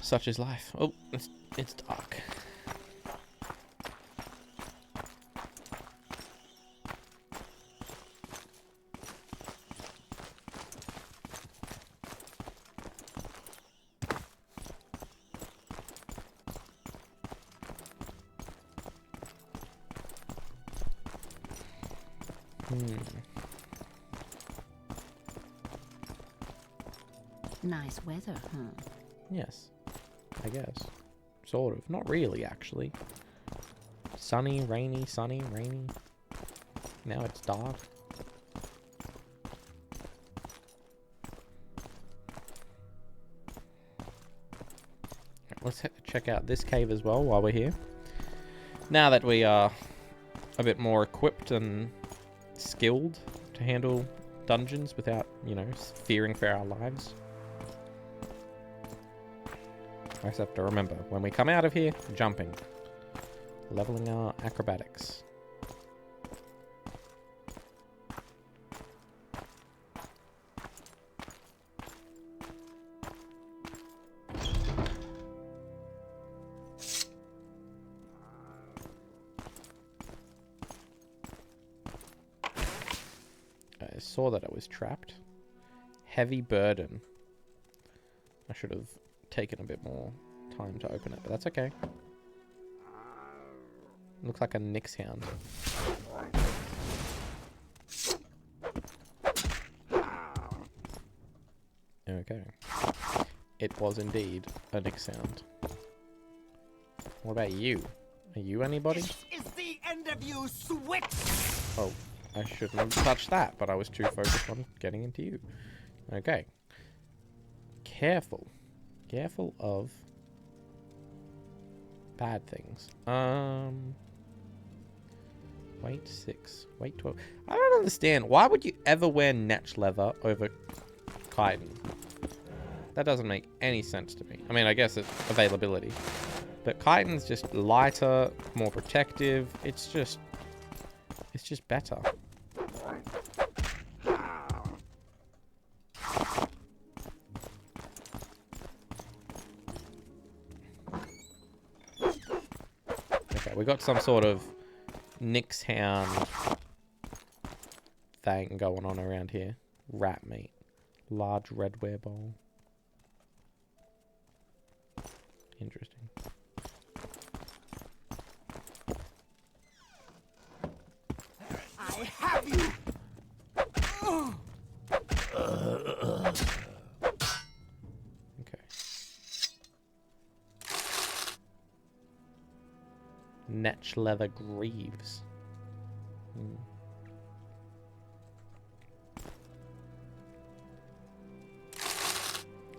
Such is life. Oh, it's dark. Nice weather, huh? Yes, I guess. Sort of. Not really, actually. Sunny, rainy, rainy. Now it's dark. Let's check out this cave as well while we're here. Now that we are a bit more equipped and skilled to handle dungeons without, you know, fearing for our lives. I just have to remember, when we come out of here, jumping. Leveling our acrobatics. I saw that I was trapped. Heavy burden. I should have taken a bit more time to open it, but that's okay. Looks like a Nyx hound. Okay. it was indeed a Nick sound. What about you? Are you anybody? This is the end of you, switch! Oh, I shouldn't have touched that, but I was too focused on getting into you. Okay. Careful. Careful of bad things. Weight 6. Weight 12. I don't understand. Why would you ever wear Netch leather over chitin? That doesn't make any sense to me. I mean, I guess it's availability. But chitin's just lighter, more protective. It's just better. Okay, we got some sort of Nick's Hound thing going on around here. Rat meat. Large redware bowl. Interesting. I have you! Okay. Netch leather greaves.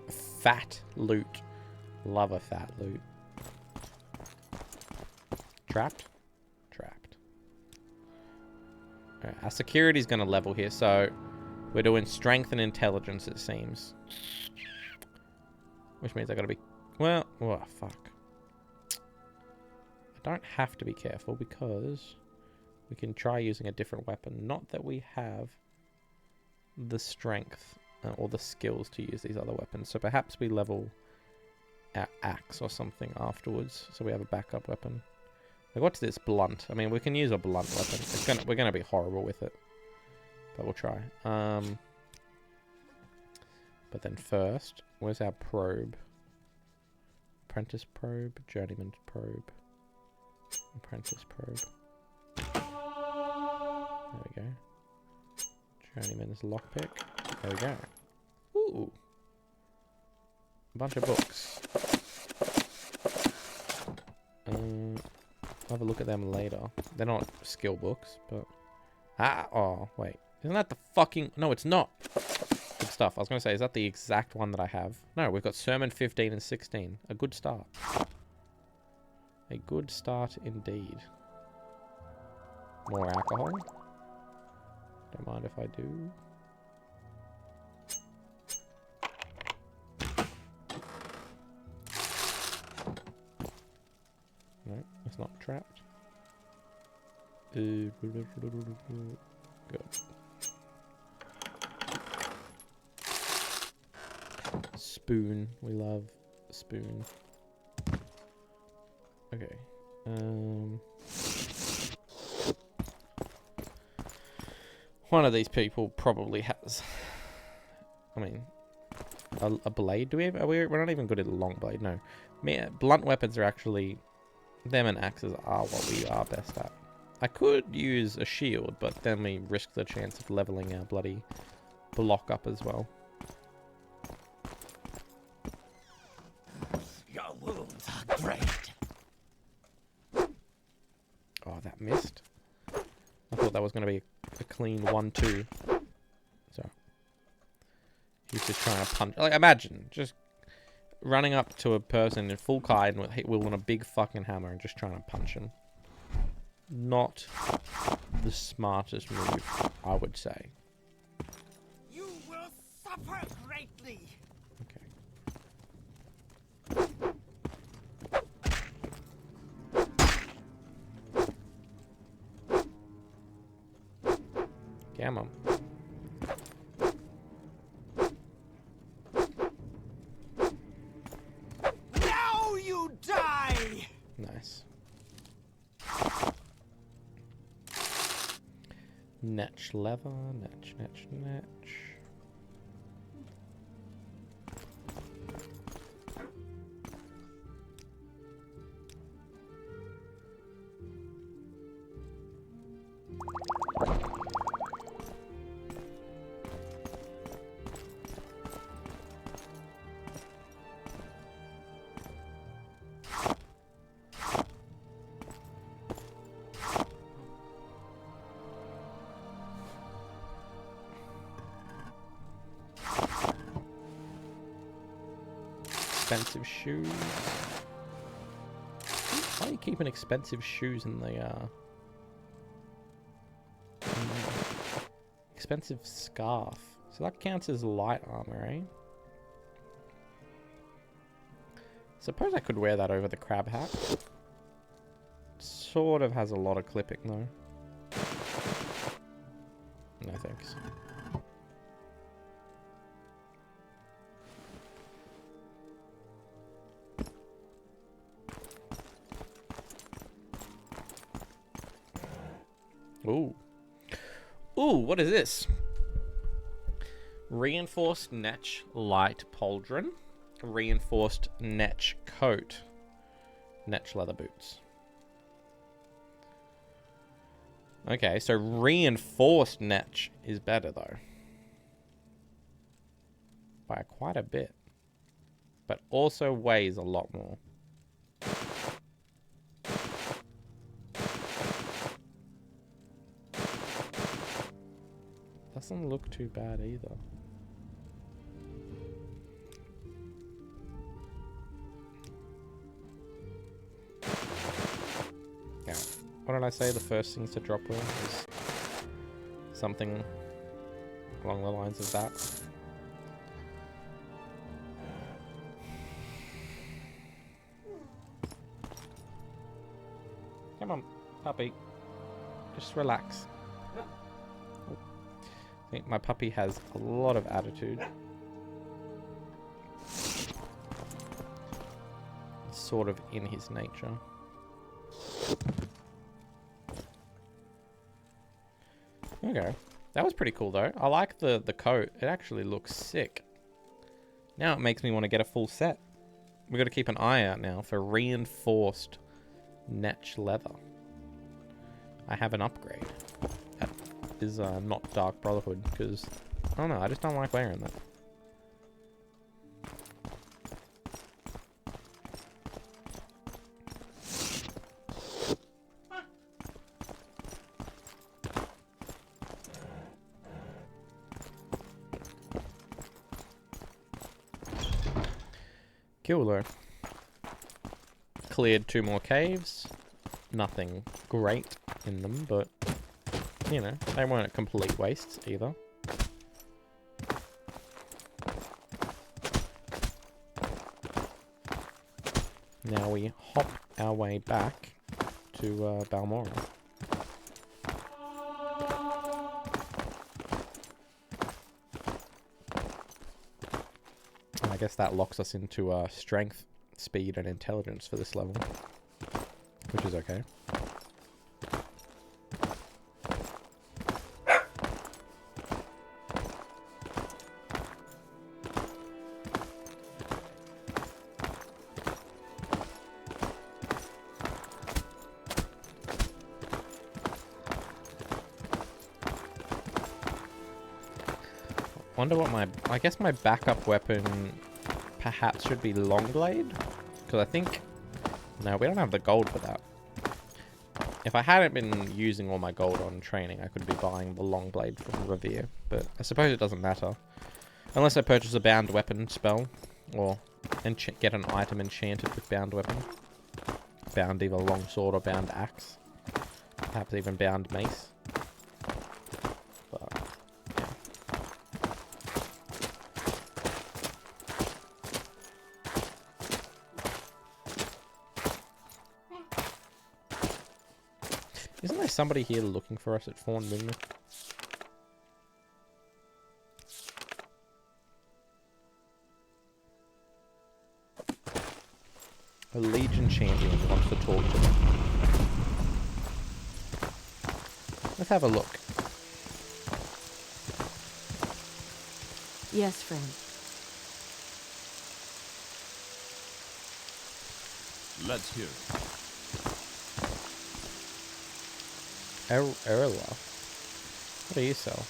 Fat loot. Love a fat loot. Trapped? Trapped. Alright, our security's gonna level here, so we're doing strength and intelligence, it seems. Which means I gotta be... Well, oh, fuck. I don't have to be careful because we can try using a different weapon. Not that we have the strength or the skills to use these other weapons. So perhaps we level our axe or something afterwards, so we have a backup weapon. Like, what's this? Blunt. I mean, we can use a blunt weapon. We're gonna be horrible with it, but we'll try. But then first, where's our probe? Apprentice probe, journeyman's probe, apprentice probe. There we go. Journeyman's lockpick. There we go. Ooh. A bunch of books. I'll have a look at them later. They're not skill books, but... Oh, wait. Isn't that the fucking... No, it's not. Good stuff. I was going to say, is that the exact one that I have? No, we've got Sermon 15 and 16. A good start. A good start indeed. More alcohol. Don't mind if I do. No, it's not trapped. Good. Spoon. We love spoon. Okay. One of these people probably has... I mean... A blade? Do we have... We're not even good at a long blade, no. Blunt weapons are actually... Them and axes are what we are best at. I could use a shield, but then we risk the chance of leveling our bloody block up as well. Your wounds are great. Oh, that missed. I thought that was going to be a clean 1-2. So. He's just trying to punch. Like, imagine, just running up to a person in full kite and wielding a big fucking hammer and just trying to punch him. Not the smartest move, I would say. You will suffer greatly. Okay. Come on. Now you die! Nice. Netch leather, netch. expensive shoes. Why are you keeping expensive shoes in the, expensive scarf? So that counts as light armor, eh? Suppose I could wear that over the crab hat. Sort of has a lot of clipping, though. No thanks. Ooh. Ooh, what is this? Reinforced Netch light pauldron. Reinforced Netch coat. Netch leather boots. Okay, so reinforced Netch is better, though. By quite a bit. But also weighs a lot more. Doesn't look too bad either. Yeah. What did I say the first things to drop were? Was something along the lines of that. Come on, puppy. Just relax. I think my puppy has a lot of attitude. It's sort of in his nature. Okay. That was pretty cool, though. I like the coat. It actually looks sick. Now it makes me want to get a full set. We've got to keep an eye out now for reinforced Netch leather. I have an upgrade. That is not Dark Brotherhood, because, I don't know, I just don't like wearing that. Cool though. Cleared 2 more caves. Nothing great in them, but, you know, they weren't complete wastes either. Now we hop our way back to Balmoral. I guess that locks us into strength, speed, and intelligence for this level, which is okay. Wonder what I guess my backup weapon perhaps should be Longblade, because I think, no, we don't have the gold for that. If I hadn't been using all my gold on training, I could be buying the Longblade from Revere, but I suppose it doesn't matter. Unless I purchase a bound weapon spell, or get an item enchanted with bound weapon. Bound either longsword or bound axe. Perhaps even bound mace. But, yeah. Isn't there somebody here looking for us at Fawn Moonmouth? A Legion champion wants to talk to me. Let's have a look. Yes, friend. Let's hear it. Erla. What do you sell?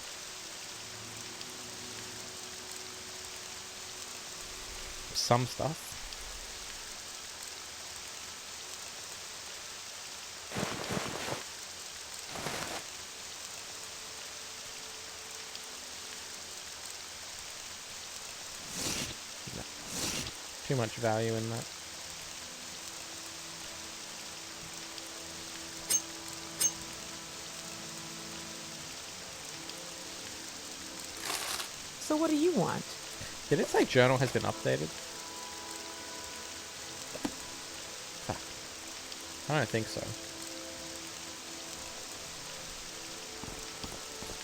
Some stuff. Too much value in that. So what do you want? Did it say journal has been updated? Fuck. I don't think so.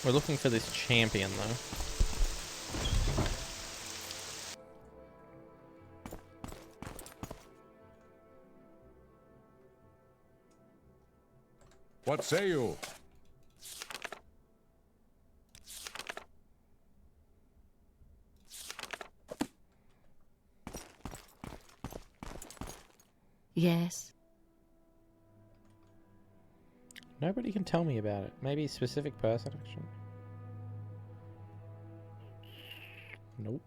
We're looking for this champion, though. What say you? Yes. Nobody can tell me about it. Maybe a specific person, actually. Nope.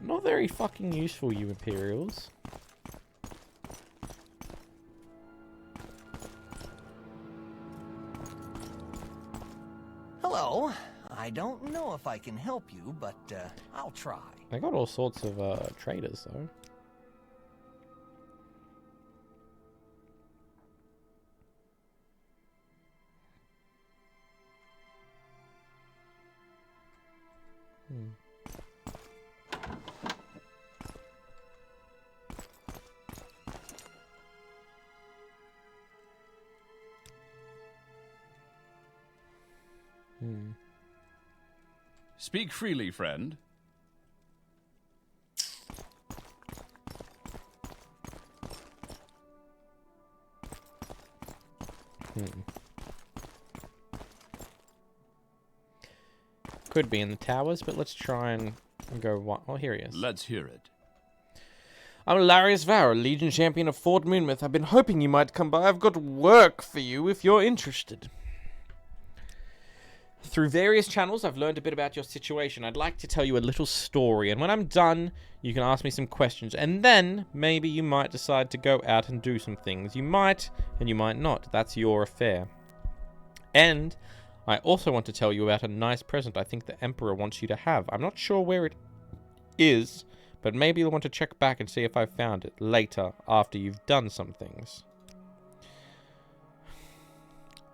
Not very fucking useful, you Imperials. Hello. I don't know if I can help you, but I'll try. I got all sorts of traders, though. Speak freely, friend. Could be in the towers, but let's try and go... Oh, here he is. Let's hear it. I'm Larius Vower, Legion Champion of Fort Moonmouth. I've been hoping you might come by. I've got work for you if you're interested. Through various channels, I've learned a bit about your situation. I'd like to tell you a little story, and when I'm done, you can ask me some questions, and then maybe you might decide to go out and do some things. You might, and you might not. That's your affair. And I also want to tell you about a nice present I think the Emperor wants you to have. I'm not sure where it is, but maybe you'll want to check back and see if I've found it later, after you've done some things.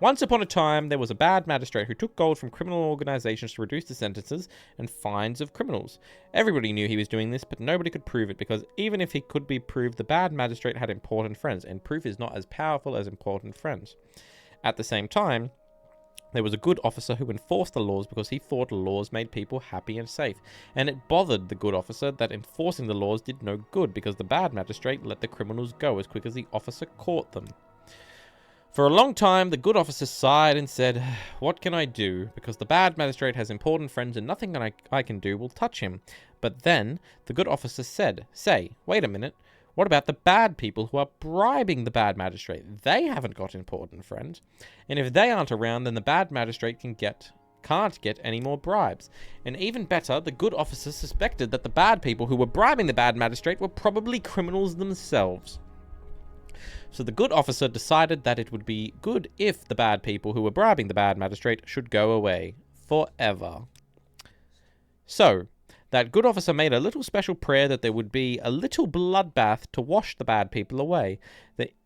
Once upon a time, there was a bad magistrate who took gold from criminal organizations to reduce the sentences and fines of criminals. Everybody knew he was doing this, but nobody could prove it, because even if he could be proved, the bad magistrate had important friends, and proof is not as powerful as important friends. At the same time, there was a good officer who enforced the laws because he thought laws made people happy and safe, and it bothered the good officer that enforcing the laws did no good, because the bad magistrate let the criminals go as quick as the officer caught them. For a long time, the good officer sighed and said, "What can I do? Because the bad magistrate has important friends and nothing that I can do will touch him." But then, the good officer said, wait a minute, what about the bad people who are bribing the bad magistrate? They haven't got important friends. And if they aren't around, then the bad magistrate can't get any more bribes. And even better, the good officer suspected that the bad people who were bribing the bad magistrate were probably criminals themselves. So the good officer decided that it would be good if the bad people who were bribing the bad magistrate should go away forever. So, that good officer made a little special prayer that there would be a little bloodbath to wash the bad people away.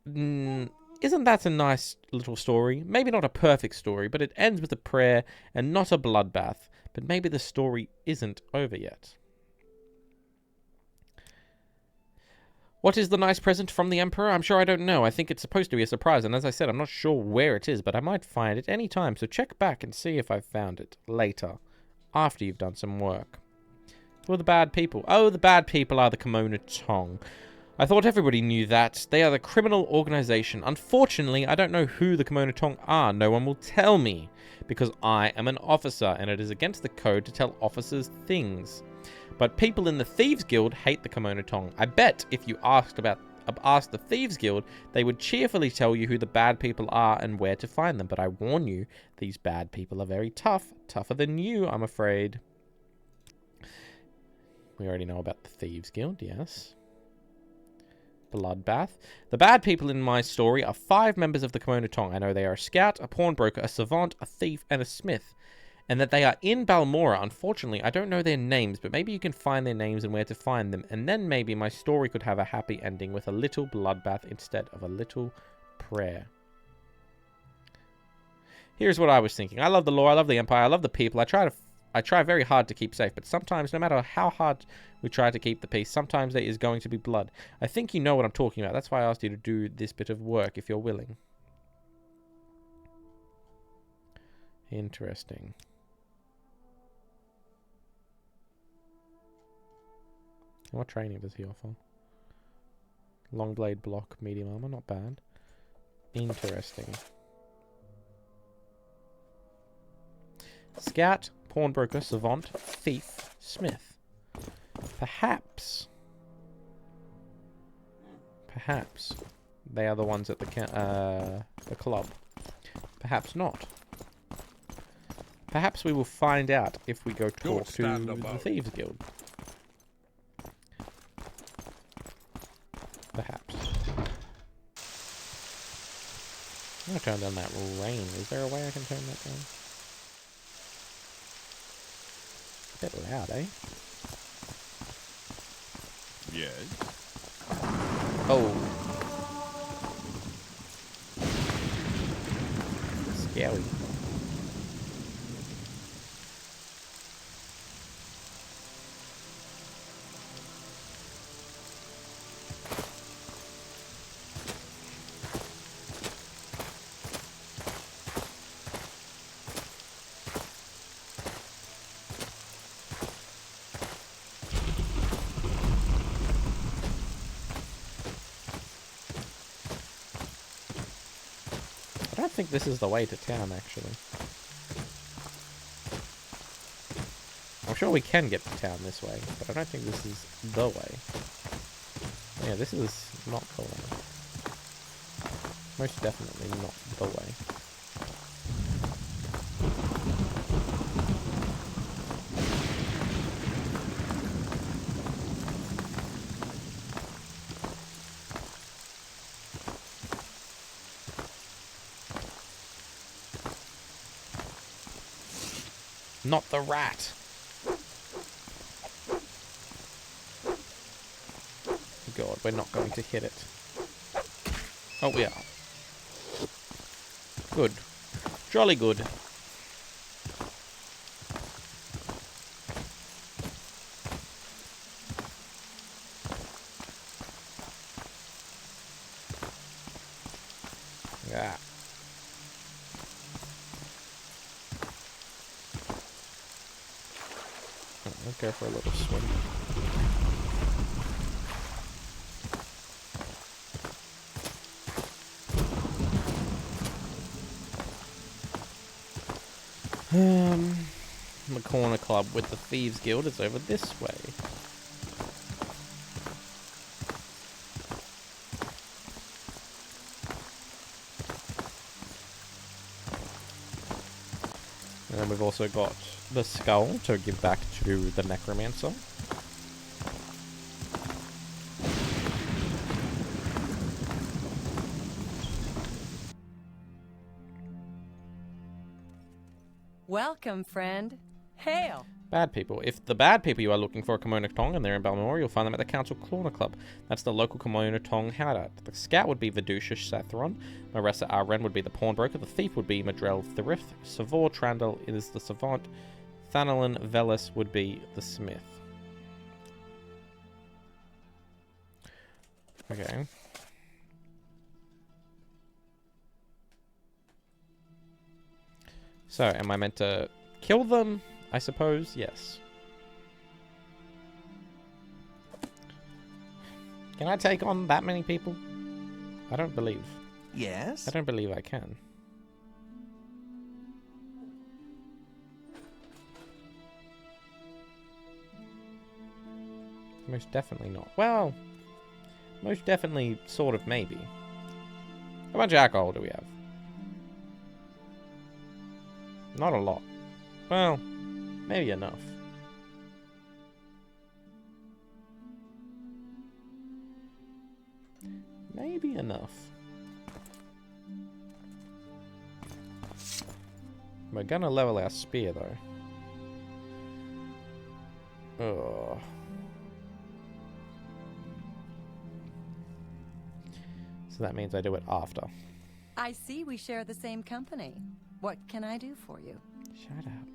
Isn't that a nice little story? Maybe not a perfect story, but it ends with a prayer and not a bloodbath. But maybe the story isn't over yet. What is the nice present from the Emperor? I'm sure I don't know. I think it's supposed to be a surprise, and as I said, I'm not sure where it is, but I might find it any time, so check back and see if I've found it later, after you've done some work. Who are the bad people? Oh, the bad people are the Kimono Tong. I thought everybody knew that. They are the criminal organization. Unfortunately, I don't know who the Kimono Tong are. No one will tell me, because I am an officer, and it is against the code to tell officers things. But people in the Thieves Guild hate the Kimono Tong. I bet if you asked the Thieves Guild, they would cheerfully tell you who the bad people are and where to find them. But I warn you, these bad people are very tough. Tougher than you, I'm afraid. We already know about the Thieves Guild, yes. Bloodbath. The bad people in my story are 5 members of the Kimono Tong. I know they are a scout, a pawnbroker, a savant, a thief, and a smith. and that they are in Balmora. Unfortunately, I don't know their names, but maybe you can find their names and where to find them, and then maybe my story could have a happy ending with a little bloodbath instead of a little prayer. Here's what I was thinking. I love the lore, I love the Empire, I love the people. I try very hard to keep safe, but sometimes, no matter how hard we try to keep the peace, sometimes there is going to be blood. I think you know what I'm talking about. That's why I asked you to do this bit of work, if you're willing. Interesting. What training does he offer? Long blade block, medium armor, not bad. Interesting. Scout, pawnbroker, savant, thief, smith. Perhaps they are the ones at the club. Perhaps not. Perhaps we will find out if we go talk to the Thieves Guild. Perhaps. I'm gonna turn down that rain. Is there a way I can turn that down? A bit loud, eh? Yes. Oh. Scary. I don't think this is the way to town, actually. I'm sure we can get to town this way, but I don't think this is the way. Yeah, this is not the way. Most definitely not the way. Not the rat. God, we're not going to hit it. Oh, we are. Good. Jolly good. Yeah. Let's go for a little swim. The corner club with the Thieves Guild is over this way. And then we've also got the skull to give back to the necromancer. Welcome, friend. Hail. Bad people. If the bad people you are looking for are Kimono Tong and they're in Balmora, you'll find them at the Council Corner Club. That's the local Kimono Tong hideout. The scout would be Vidusha Sathron. Maressa Arren would be the pawnbroker. The thief would be Madrell Thirith. Savor Trandal is the savant. Thanalin Velis would be the smith. Okay. So, am I meant to kill them? I suppose, yes. Can I take on that many people? I don't believe. Yes? I don't believe I can. Most definitely not. Well, most definitely, sort of, maybe. How much alcohol do we have? Not a lot. Well, maybe enough. Maybe enough. We're gonna level our spear, though. Oh. So that means I do it after. I see we share the same company. What can I do for you? Shut up.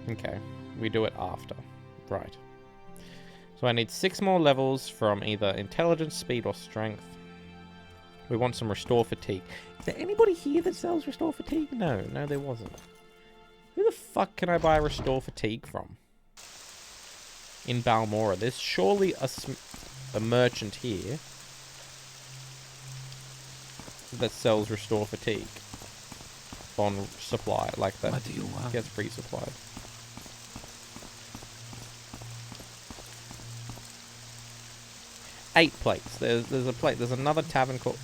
Okay, we do it after. Right. So I need 6 more levels from either intelligence, speed, or strength. We want some restore fatigue. Is there anybody here that sells restore fatigue? No, there wasn't. Who the fuck can I buy restore fatigue from? In Balmora. There's surely a merchant here that sells restore fatigue on supply like that. What do you want? Gets free supplied. Eight plates. There's a plate. There's another tavern called.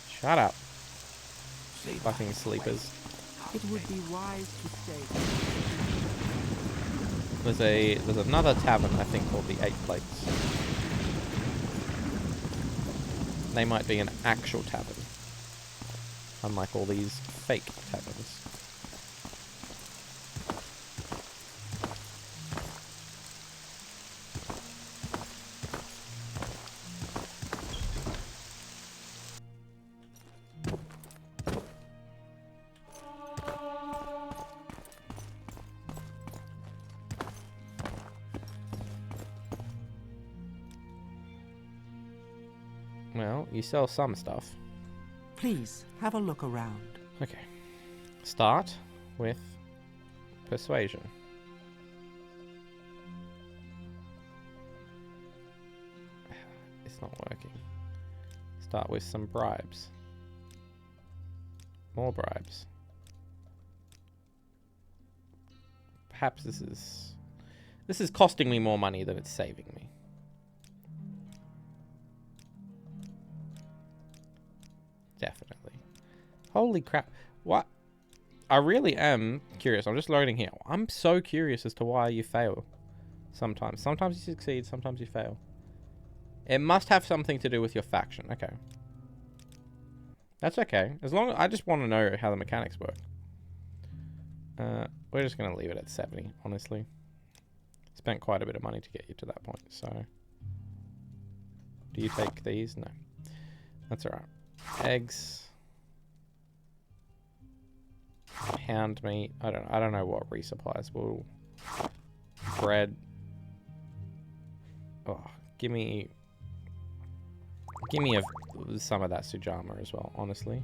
Shut up. Fucking sleepers. It would be wise to stay. There's another tavern I think called the 8 Plates. They might be an actual tavern, unlike all these fake taverns. Well, you sell some stuff. Please, have a look around. Okay. Start with persuasion. It's not working. Start with some bribes. More bribes. Perhaps this is costing me more money than it's saving me. Definitely. Holy crap. What? I really am curious. I'm just loading here. I'm so curious as to why you fail sometimes. Sometimes you succeed, sometimes you fail. It must have something to do with your faction. Okay. That's okay. As long as I just want to know how the mechanics work. We're just going to leave it at 70, honestly. Spent quite a bit of money to get you to that point, so. Do you take these? No. That's alright. Eggs. Pound meat. I don't know what resupplies will. Bread. Oh, give me some of that Sujama as well, honestly.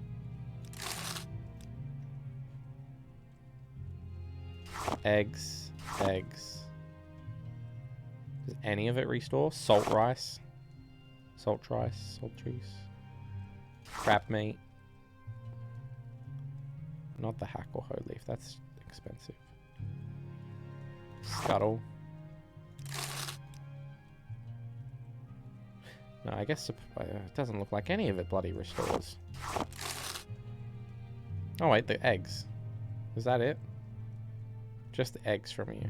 Eggs. Does any of it restore? Salt rice. Salt rice. Salt trees. Crab meat. Not the hack or hoe leaf. That's expensive. Scuttle. No, I guess it doesn't look like any of it bloody restores. Oh wait, the eggs. Is that it? Just the eggs from you.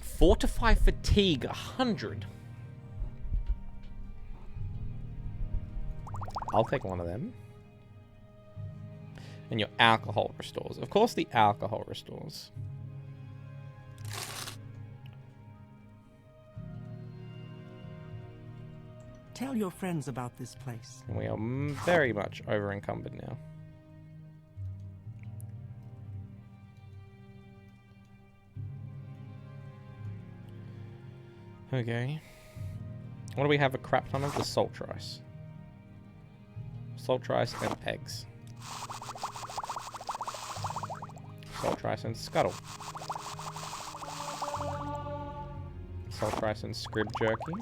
Fortify fatigue 100. I'll take one of them. And your alcohol restores. Of course the alcohol restores. Tell your friends about this place. And we are very much over encumbered now. Okay. What do we have a crap ton of? The salt rice. Salt rice and eggs. Salt rice and scuttle. Salt rice and scrib jerky.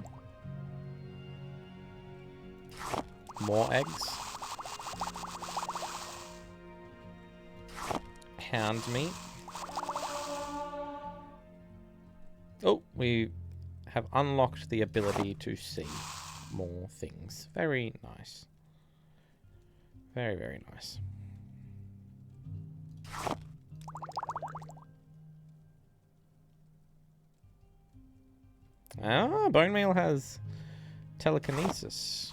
More eggs. Pound meat. Oh, we have unlocked the ability to see more things. Very nice. Very, very nice. Ah, bone meal has telekinesis.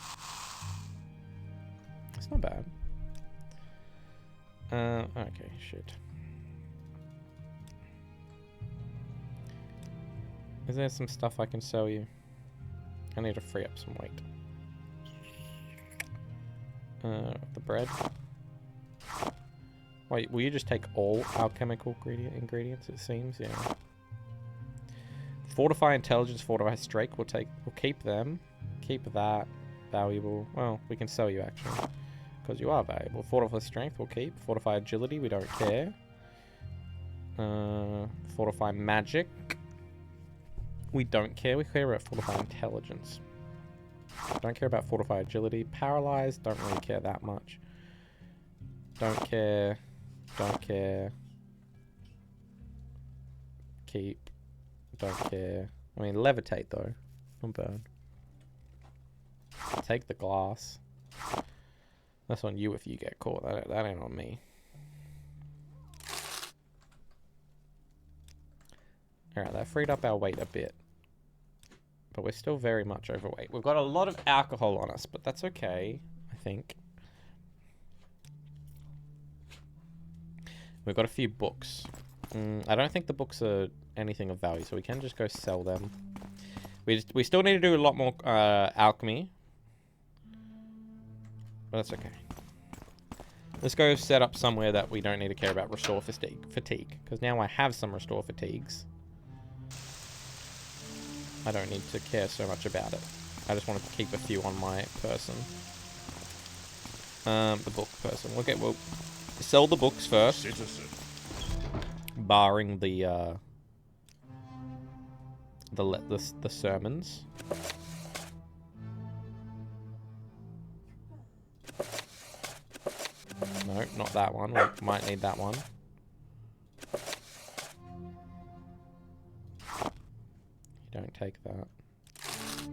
That's not bad. Okay, shit. Is there some stuff I can sell you? I need to free up some weight. The bread. Wait, will you just take all alchemical ingredients, it seems? Yeah. Fortify intelligence, fortify strength. We'll keep them. Keep that. Valuable. Well, we can sell you actually. Because you are valuable. Fortify strength, we'll keep. Fortify agility, we don't care. Fortify magic. We don't care. We care about fortify intelligence. Don't care about fortify agility. Paralyzed, don't really care that much. Don't care. Don't care. Keep. Don't care. I mean, levitate though. Not bad. Take the glass. That's on you if you get caught. That ain't on me. Alright, that freed up our weight a bit. But we're still very much overweight. We've got a lot of alcohol on us, but that's okay, I think. We've got a few books. I don't think the books are anything of value, so we can just go sell them. We still need to do a lot more alchemy. But that's okay. Let's go set up somewhere that we don't need to care about restore fatigue. Because now I have some restore fatigues. I don't need to care so much about it. I just wanted to keep a few on my person. The book person. We'll sell the books first. Citizen. Barring the sermons. No, not that one. We might need that one. You don't take that.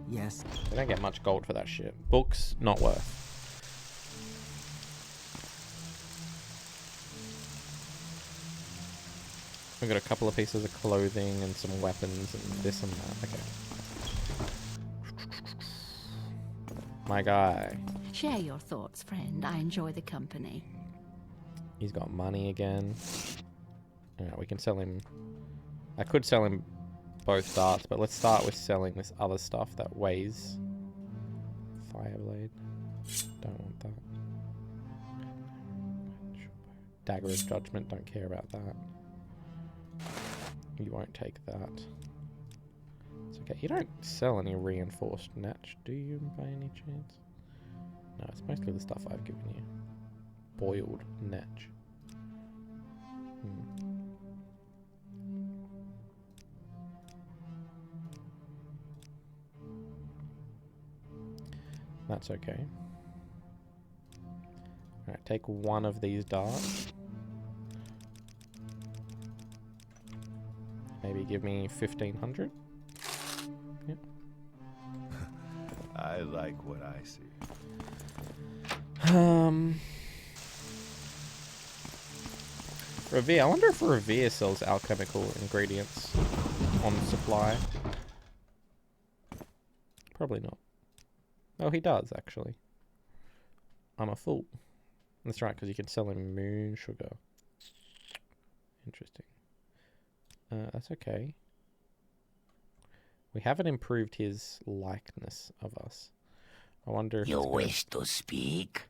Yes. They don't get much gold for that shit. Books, not worth. We've got a couple of pieces of clothing and some weapons and this and that. Okay. My guy. Share your thoughts, friend. I enjoy the company. He's got money again. Alright, we can sell him. I could sell him both darts, but let's start with selling this other stuff that weighs. Fireblade. Don't want that. Dagger of Judgment. Don't care about that. You won't take that. It's okay. You don't sell any reinforced natch, do you, by any chance? No, it's mostly the stuff I've given you. Boiled natch. That's okay. Alright, take one of these darts. Maybe give me 1,500. Yep. I like what I see. Revere. I wonder if Revere sells alchemical ingredients on supply. Probably not. Oh, he does, actually. I'm a fool. That's right, because you can sell him moon sugar. Interesting. That's okay. We haven't improved his likeness of us. I wonder if You wish to speak?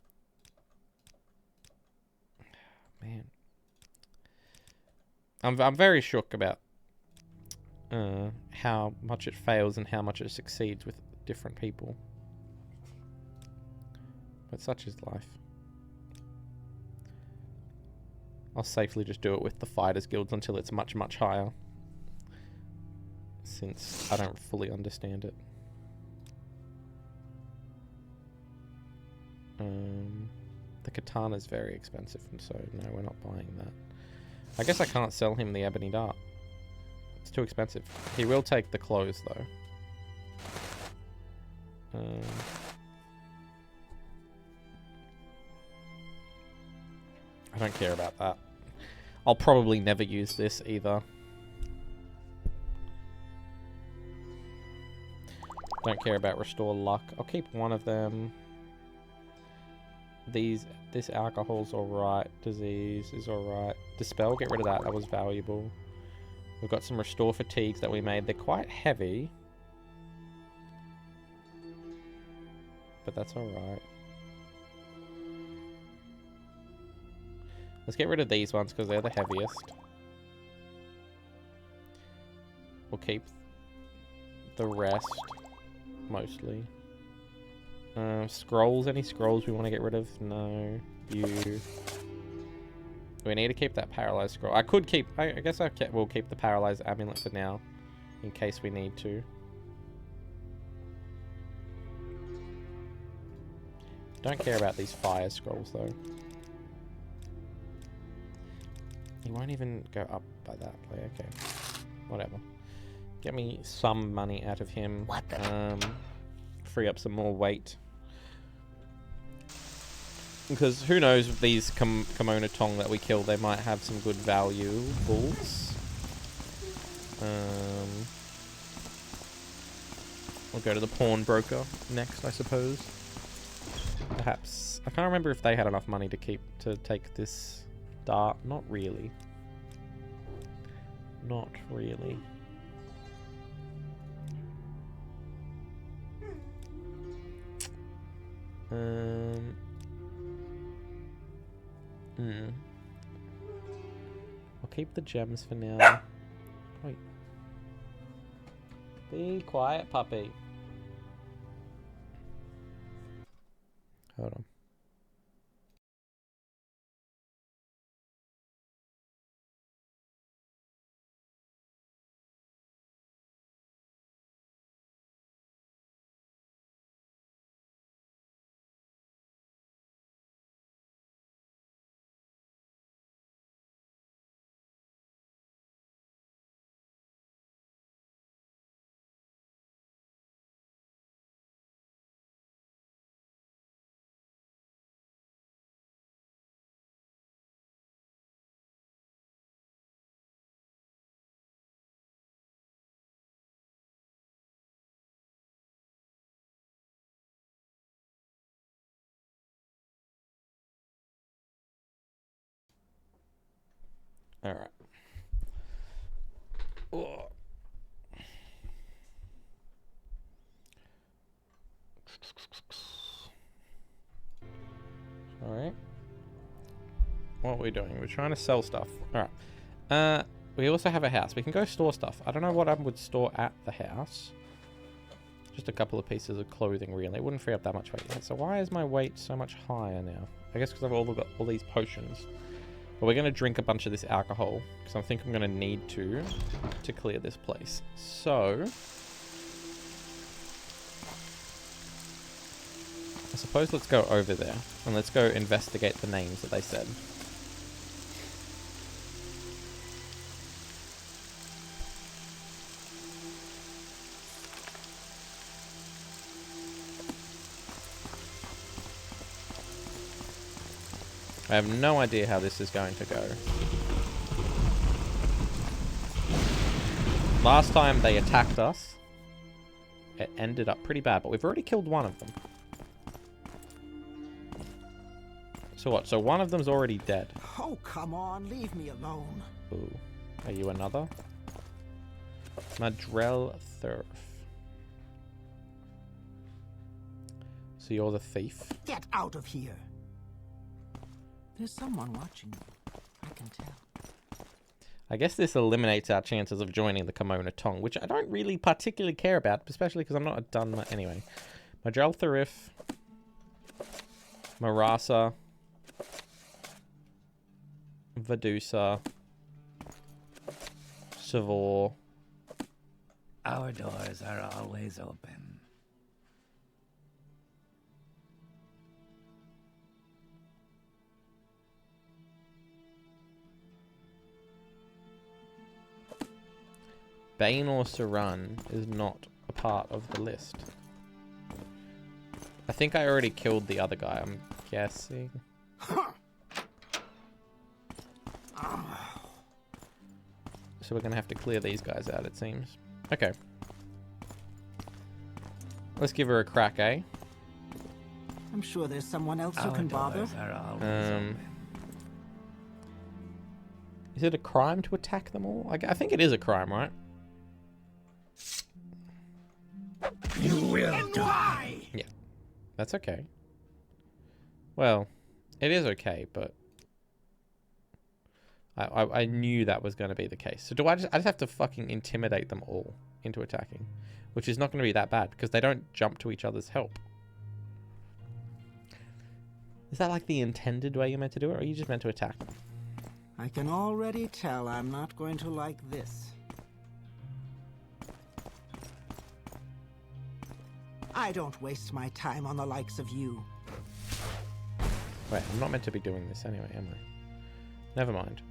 Man. I'm very shook about how much it fails and how much it succeeds with different people. But such is life. I'll safely just do it with the fighters guilds until it's much, much higher. Since I don't fully understand it. The katana's very expensive, and so no, we're not buying that. I guess I can't sell him the ebony dart. It's too expensive. He will take the clothes, though. I don't care about that. I'll probably never use this either. Don't care about restore luck. I'll keep one of them. This alcohol's alright. Disease is alright. Dispel, get rid of that. That was valuable. We've got some restore fatigues that we made. They're quite heavy. But that's alright. Let's get rid of these ones because they're the heaviest. We'll keep the rest, mostly. Scrolls, any scrolls we want to get rid of? No. You. We need to keep that paralyzed scroll. I could keep, I guess we'll keep the paralyzed amulet for now, in case we need to. Don't care about these fire scrolls though. He won't even go up by that. Like, okay, whatever. Get me some money out of him. What the? Free up some more weight. Because who knows, with these Kimono Tong that we kill, they might have some good valuables. We'll go to the pawnbroker next, I suppose. Perhaps. I can't remember if they had enough money to take this dart. Not really. Not really. I'll keep the gems for now. Wait. Be quiet, puppy. Hold on. Alright. Oh. Alright. What are we doing? We're trying to sell stuff. Alright. We also have a house. We can go store stuff. I don't know what I would store at the house. Just a couple of pieces of clothing, really. It wouldn't free up that much weight. So why is my weight so much higher now? I guess because I've got all these potions. But we're going to drink a bunch of this alcohol, because I think I'm going to need to clear this place. So, I suppose let's go over there, and let's go investigate the names that they said. I have no idea how this is going to go. Last time they attacked us, it ended up pretty bad, but we've already killed one of them. So what? So one of them's already dead. Oh, come on, leave me alone. Ooh. Are you another? Madrell Thurf. So you're the thief? Get out of here. There's someone watching you. I can tell. I guess this eliminates our chances of joining the Kimono Tong, which I don't really particularly care about, especially because I'm not done anyway. Madrell Thurif. Marasa. Vadusa. Savor. Our doors are always open. Bainor Saran is not a part of the list. I think I already killed the other guy, I'm guessing. So we're going to have to clear these guys out, it seems. Okay. Let's give her a crack, eh? I'm sure there's someone else who can bother. Is it a crime to attack them all? I think it is a crime, right? You will die. Yeah, that's okay. Well, it is okay, but I knew that was going to be the case. So I just have to fucking intimidate them all into attacking, which is not going to be that bad because they don't jump to each other's help. Is that like the intended way you're meant to do it, or are you just meant to attack them? I can already tell I'm not going to like this. I don't waste my time on the likes of you. Wait, I'm not meant to be doing this anyway, am I? Never mind.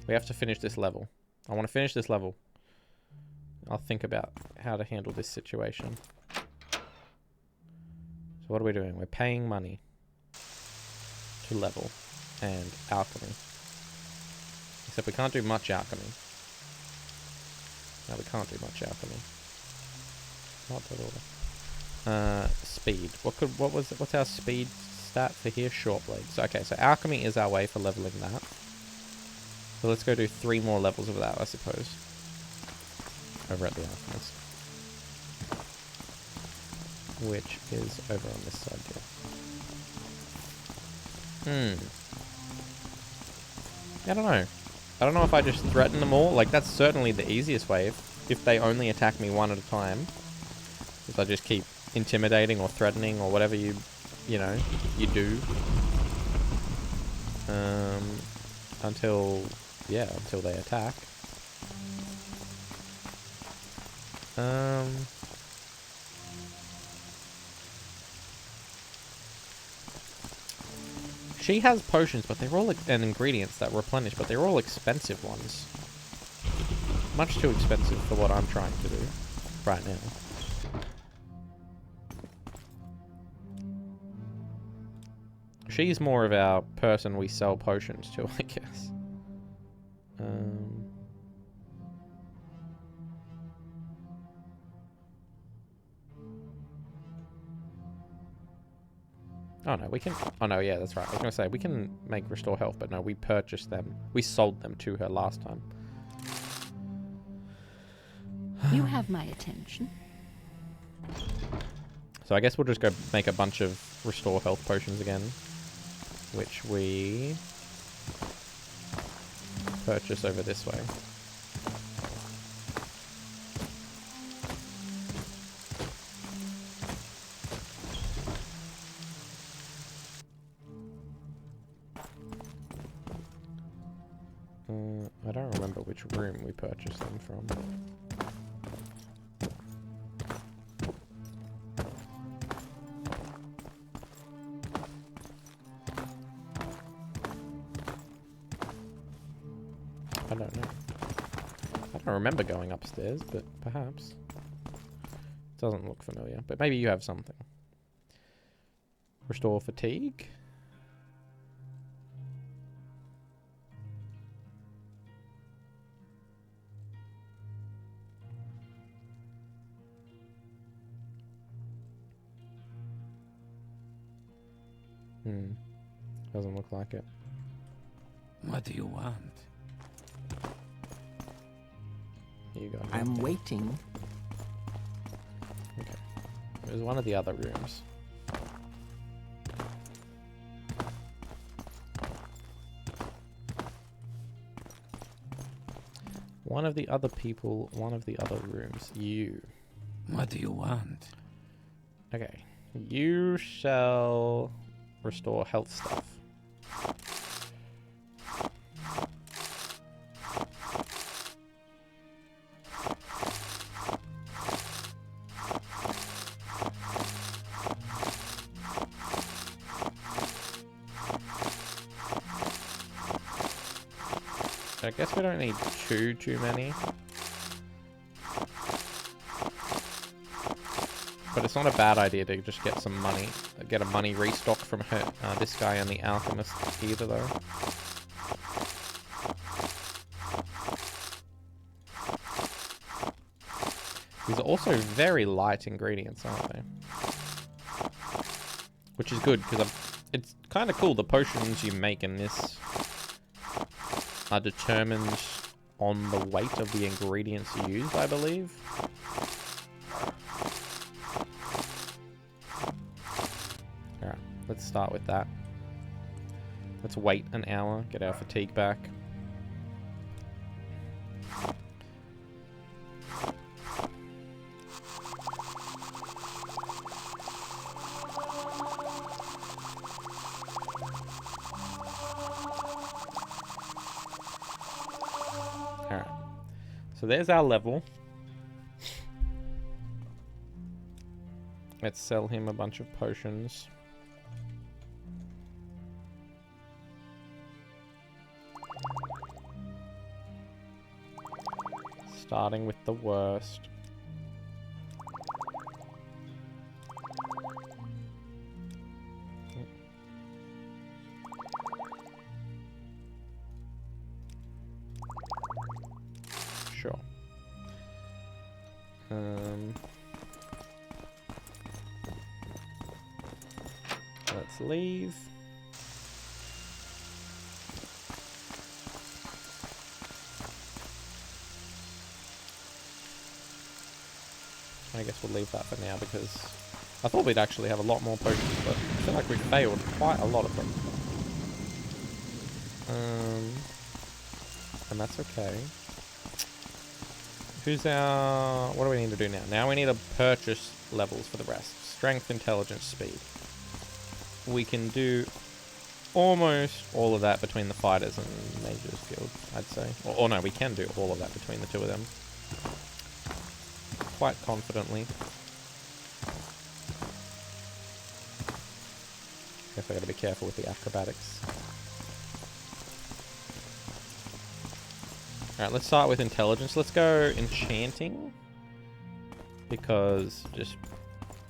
We have to finish this level. I want to finish this level. I'll think about how to handle this situation. So what are we doing? We're paying money to level and alchemy. Except we can't do much alchemy. No, we can't do much alchemy. Not at all. Speed. What's our speed stat for here? Short blade. So okay, so alchemy is our way for leveling that. So let's go do 3 more levels of that, I suppose. Over at the alchemist. Which is over on this side here. I don't know. I don't know if I just threaten them all. Like, that's certainly the easiest way. If they only attack me one at a time. If I just keep intimidating or threatening or whatever you do. Until they attack. She has potions, but they're all and ingredients that replenish, but they're all expensive ones. Much too expensive for what I'm trying to do right now. She's more of our person we sell potions to, I guess. Oh no, we can... Oh no, yeah, that's right. I was going to say, we can make restore health, but no, we purchased them. We sold them to her last time. You have my attention. So I guess we'll just go make a bunch of restore health potions again. Which we... purchase over this way. I don't remember which room we purchased them from. I don't know. I don't remember going upstairs, but perhaps. It doesn't look familiar, but maybe you have something. Restore fatigue? Doesn't look like it. What do you want? Here you go. I'm waiting. Okay. There's one of the other rooms. One of the other people, one of the other rooms. You. What do you want? Okay. You shall restore health stuff. I guess we don't need too many. But it's not a bad idea to just get some money, get a money restock from her, this guy and the alchemist either though. These are also very light ingredients, aren't they? which is good because it's kind of cool. The potions you make in this are determined on the weight of the ingredients you use, I believe. Alright, let's start with that. Let's wait an hour, get our fatigue back. Alright, so there's our level. Let's sell him a bunch of potions. Starting with the worst. Sure. Let's leave. I guess we'll leave that for now because I thought we'd actually have a lot more potions, but I feel like we failed quite a lot of them. And that's okay. Who's our... What do we need to do now? Now we need to purchase levels for the rest. Strength, intelligence, speed. We can do almost all of that between the fighters and mages guild, I'd say. Or no, we can do all of that between the two of them. Quite confidently. Guess I gotta be careful with the acrobatics. Alright, let's start with intelligence. Let's go enchanting. Because just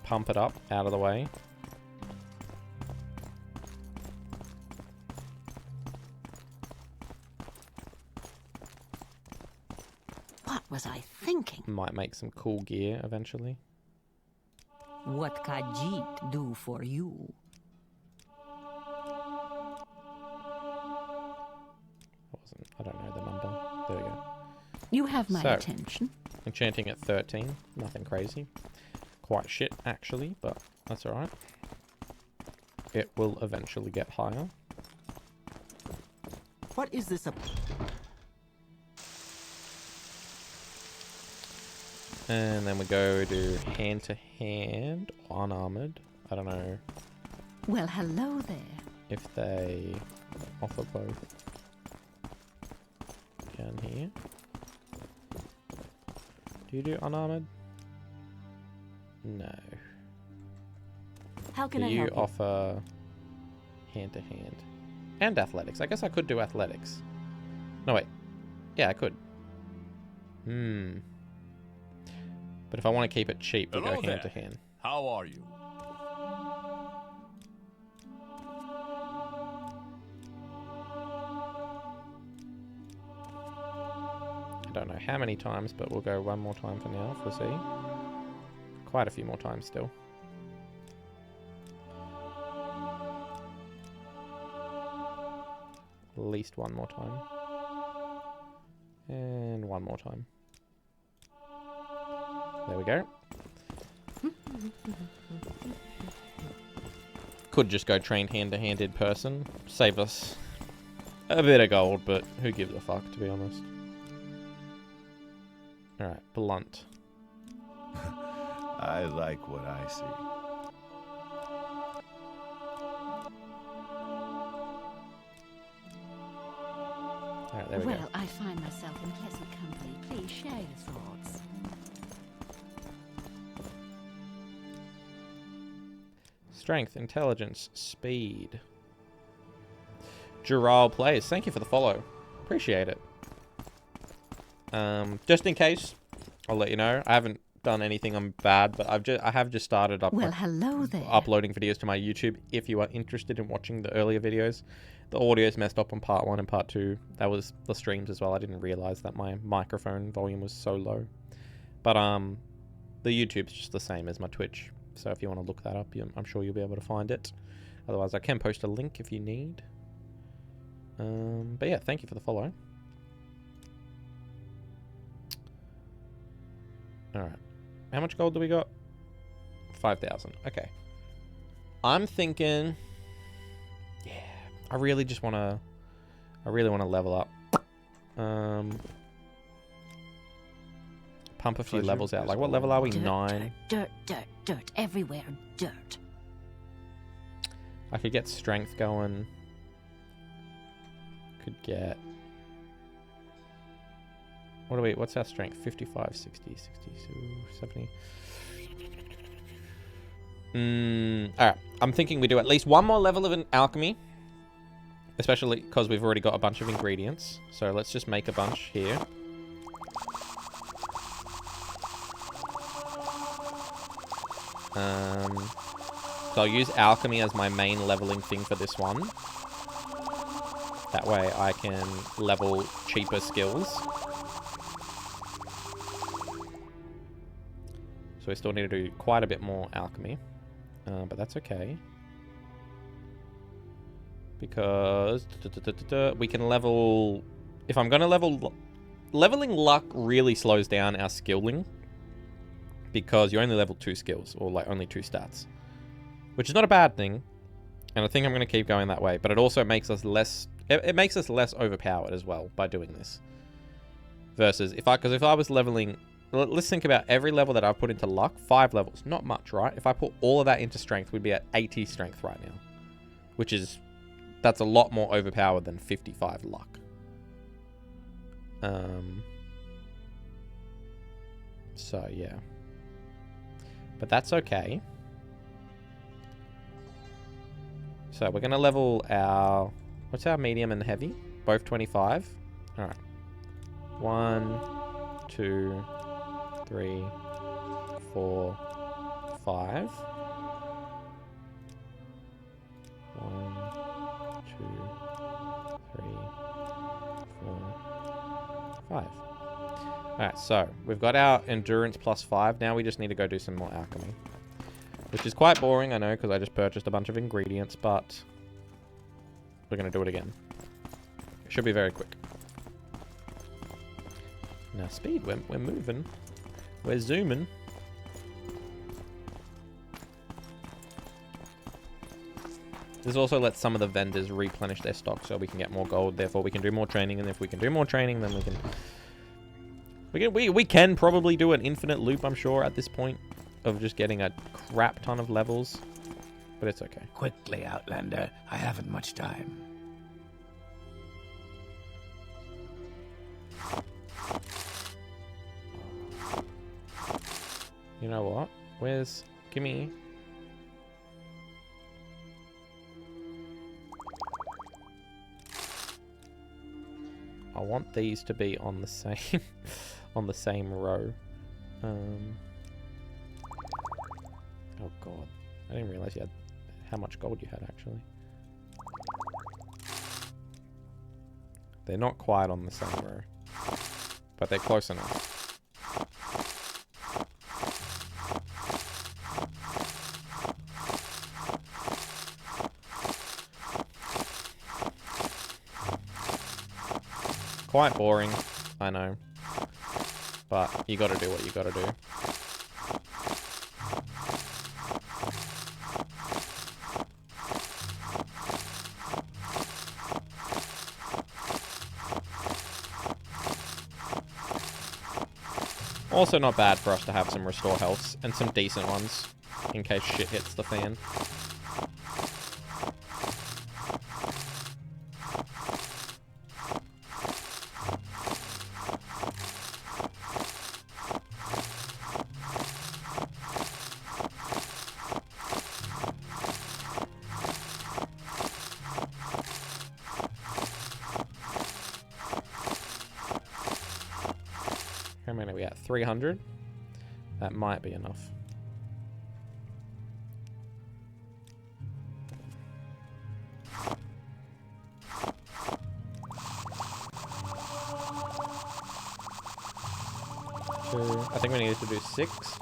pump it up out of the way. What was I thinking? Might make some cool gear eventually. What Khajiit do for you? I don't know the number. There we go. You have my So, attention. Enchanting at 13. Nothing crazy. Quite shit, actually, but that's alright. It will eventually get higher. What is this? And then we go to hand to hand, unarmored. I don't know Well, hello there. if they offer both. Down here. Do you do unarmored? No. How can Do I you help you? offer hand to hand? And athletics. I guess I could do athletics. No, wait. Yeah, I could. But if I want to keep it cheap, we go Hello hand to there. hand. How are you? I don't know how many times, but we'll go one more time for now, if we'll see. Quite a few more times still. At least one more time. And one more time. There we go. Could just go train hand-to-hand in person. Save us a bit of gold, but who gives a fuck, to be honest. Alright, blunt. I like what I see. Alright, there we go. Well, I find myself in pleasant company. Please share your thoughts. Strength, intelligence, speed. Dural plays. Thank you for the follow. Appreciate it. Just in case, I'll let you know. I haven't done anything bad, but I have just started Well, hello there. uploading videos to my YouTube. If you are interested in watching the earlier videos, the audio's messed up on part 1 and part 2. That was the streams as well. I didn't realize that my microphone volume was so low. But the YouTube's just the same as my Twitch. So if you want to look that up, I'm sure you'll be able to find it. Otherwise, I can post a link if you need. But yeah, thank you for the follow. Alright. How much gold do we got? 5,000. Okay. I'm thinking... Yeah. I really want to level up. Pump a few levels out. Like, what level are we? Dirt, 9. Dirt. Everywhere, dirt. I could get strength going. Could get... What's our strength? 55, 60, 62, 70. Alright. I'm thinking we do at least one more level of an alchemy. Especially because we've already got a bunch of ingredients. So let's just make a bunch here. So I'll use alchemy as my main leveling thing for this one. That way I can level cheaper skills. So we still need to do quite a bit more alchemy. But that's okay. Because we can level... If I'm going to level... Leveling luck really slows down our skilling. Because you only level 2 skills. Or like only 2 stats. Which is not a bad thing. And I think I'm going to keep going that way. But it also makes us less... It makes us less overpowered as well by doing this. Versus if I was leveling... Let's think about every level that I've put into luck. 5 levels. Not much, right? If I put all of that into strength, we'd be at 80 strength right now. Which is... That's a lot more overpowered than 55 luck. So, yeah. But that's okay. So, we're going to level our... What's our medium and heavy? Both 25? Alright. 1, 2, 3, 4, 5. 1, 2, 3, 4, 5. Alright, so we've got our endurance plus 5. Now we just need to go do some more alchemy. Which is quite boring, I know, because I just purchased a bunch of ingredients, but we're going to do it again. It should be very quick. Now speed, we're moving. We're zooming. This also lets some of the vendors replenish their stock so we can get more gold. Therefore, we can do more training. And if we can do more training, then we can probably do an infinite loop, I'm sure, at this point. Of just getting a crap ton of levels. But it's okay. Quickly, Outlander. I haven't much time. You know what? Where's... Gimme... I want these to be on the same on the same row. Oh god. I didn't realize you had how much gold you had actually. They're not quite on the same row. But they're close enough. Quite boring, I know. But you gotta do what you gotta do. Also not bad for us to have some restore healths, and some decent ones, in case shit hits the fan. How many are we at? 300? That might be enough. I think we need to do 6.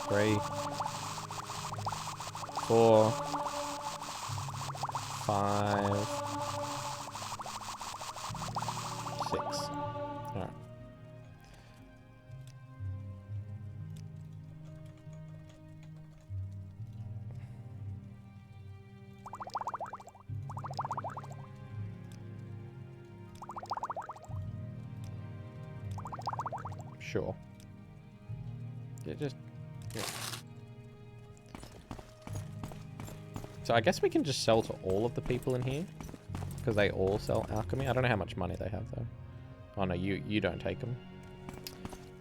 3. 4, 5, 6. Alright. Sure. Yeah, just... Yeah. So I guess we can just sell to all of the people in here. Because they all sell alchemy. I don't know how much money they have, though. Oh, no, you don't take them.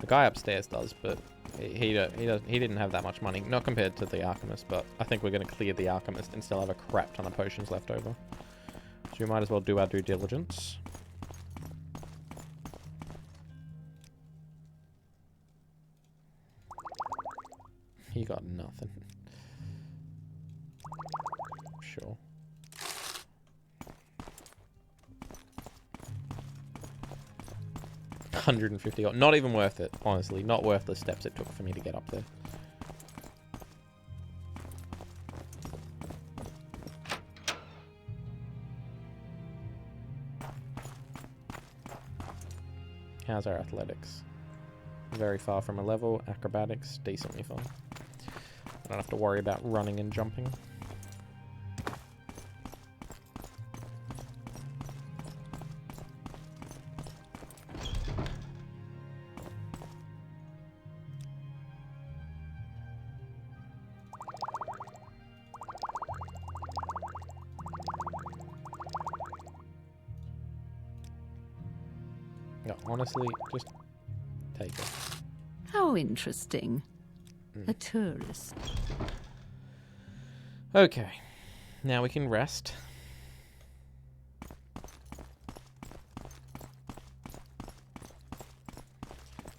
The guy upstairs does, but he didn't have that much money. Not compared to the alchemist, but I think we're going to clear the alchemist and still have a crap ton of potions left over. So we might as well do our due diligence. He got nothing. Sure. $150. Not even worth it, honestly. Not worth the steps it took for me to get up there. How's our athletics? Very far from a level. Acrobatics, decently far. I don't have to worry about running and jumping. No, honestly, just take it. How interesting. A tourist. Okay. Now we can rest.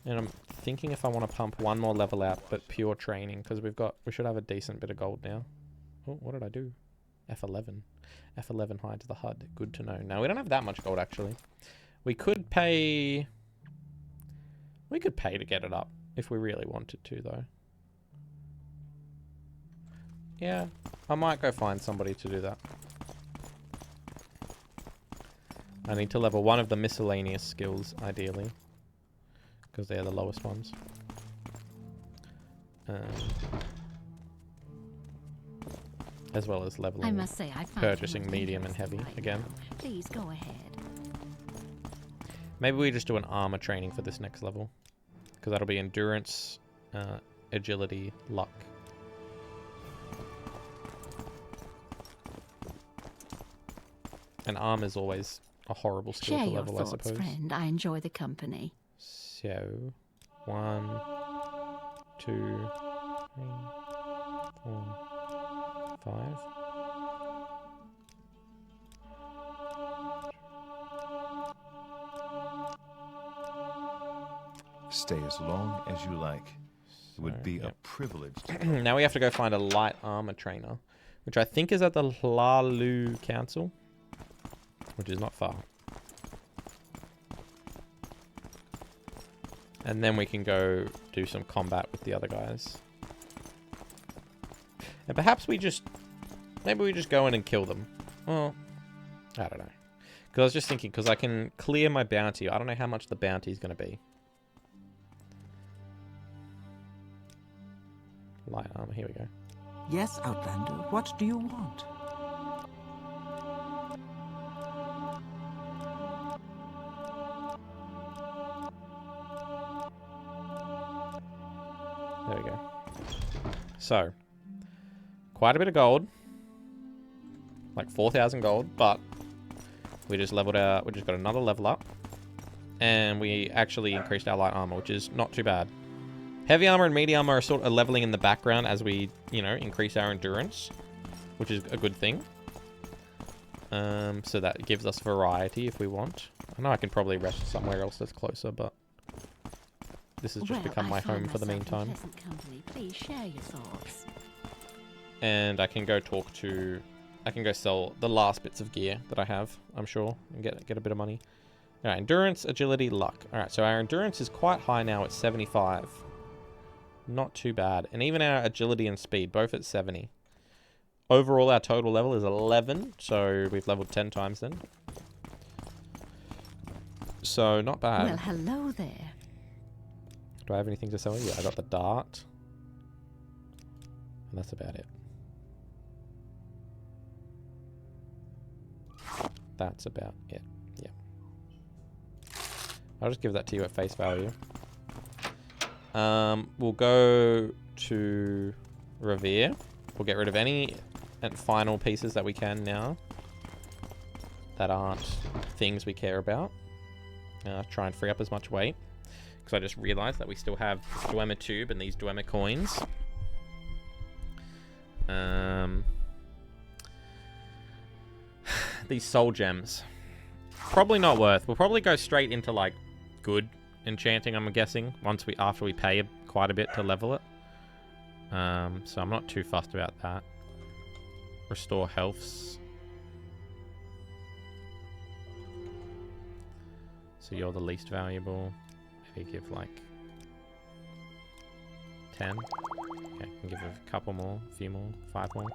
And I'm thinking if I want to pump one more level out, but pure training, because we should have a decent bit of gold now. Oh, what did I do? F11. F11 hides the HUD. Good to know. Now, we don't have that much gold, actually. We could pay... We could pay to get it up, if we really wanted to, though. Yeah, I might go find somebody to do that. I need to level one of the miscellaneous skills, ideally. Because they're the lowest ones. As well as leveling I must say, I find purchasing medium and heavy again. Please go ahead. Maybe we just do an armor training for this next level. Because that'll be endurance, agility, luck. And armor is always a horrible skill Share to your level, thoughts, I suppose. friend. I enjoy the company. So, 1, 2, 3, 4, 5. Stay as long as you like. It would be a privilege. Now we have to go find a light armor trainer, which I think is at the Hlalu Council, which is not far. And then we can go do some combat with the other guys. And perhaps we just... Maybe we just go in and kill them. Well, I don't know. Because I was just thinking, because I can clear my bounty. I don't know how much the bounty is going to be. Light armor, here we go. Yes, Outlander, what do you want? There we go. So, quite a bit of gold. Like 4,000 gold, but we just leveled our... We just got another level up. And we actually increased our light armor, which is not too bad. Heavy armor and medium armor are sort of leveling in the background as we, you know, increase our endurance, which is a good thing. So that gives us variety if we want. I know I can probably rest somewhere else that's closer, but this has just become my home for the meantime. Please share your thoughts. And I can go talk to... I can go sell the last bits of gear that I have, I'm sure, and get a bit of money. Alright, endurance, agility, luck. Alright, so our endurance is quite high now at 75. Not too bad. And even our agility and speed, both at 70. Overall, our total level is 11, so we've leveled 10 times then. So, not bad. Well, hello there. Do I have anything to sell? Yeah, I got the dart. And that's about it. That's about it. Yeah. I'll just give that to you at face value. We'll go to Revere. We'll get rid of any final pieces that we can now that aren't things we care about. Try and free up as much weight. Because I just realized that we still have this Dwemer tube and these Dwemer coins. These soul gems. Probably not worth. We'll probably go straight into like good enchanting, I'm guessing, after we pay quite a bit to level it. So I'm not too fussed about that. Restore healths. So you're the least valuable. Maybe give like 10. Okay, I can give a couple more, a few more, 5 more.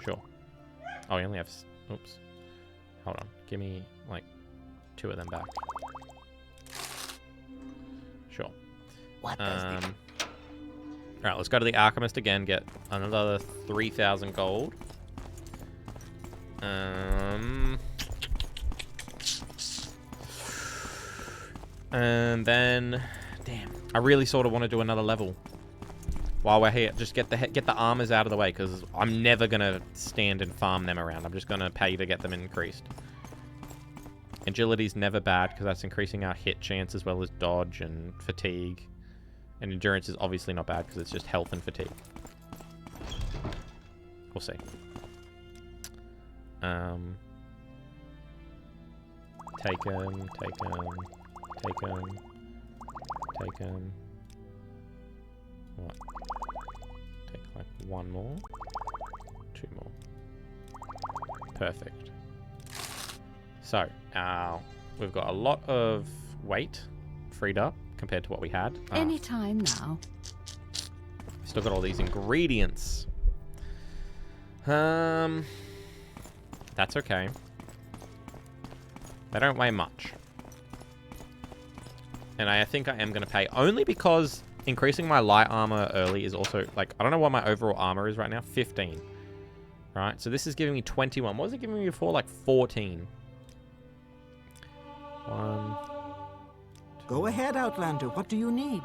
Sure. Oh, we only have... Oops. Hold on. Give me like 2 of them back. Sure. What does this... Alright, let's go to the Alchemist again, get another 3,000 gold. And then... Damn. I really sort of want to do another level. While we're here, just get the armors out of the way, because I'm never going to stand and farm them around. I'm just going to pay to get them increased. Agility's never bad, because that's increasing our hit chance as well as dodge and fatigue. And endurance is obviously not bad, because it's just health and fatigue. We'll see. Take 'em, take 'em, take 'em, take 'em. What? Take like 1 more, 2 more. Perfect. So, we've got a lot of weight freed up compared to what we had. Anytime now. Still got all these ingredients. That's okay. They don't weigh much. And I think I am going to pay only because increasing my light armor early is also, like, I don't know what my overall armor is right now. 15. Right? So this is giving me 21. What was it giving me before? Like 14. 1. Go ahead, Outlander. What do you need?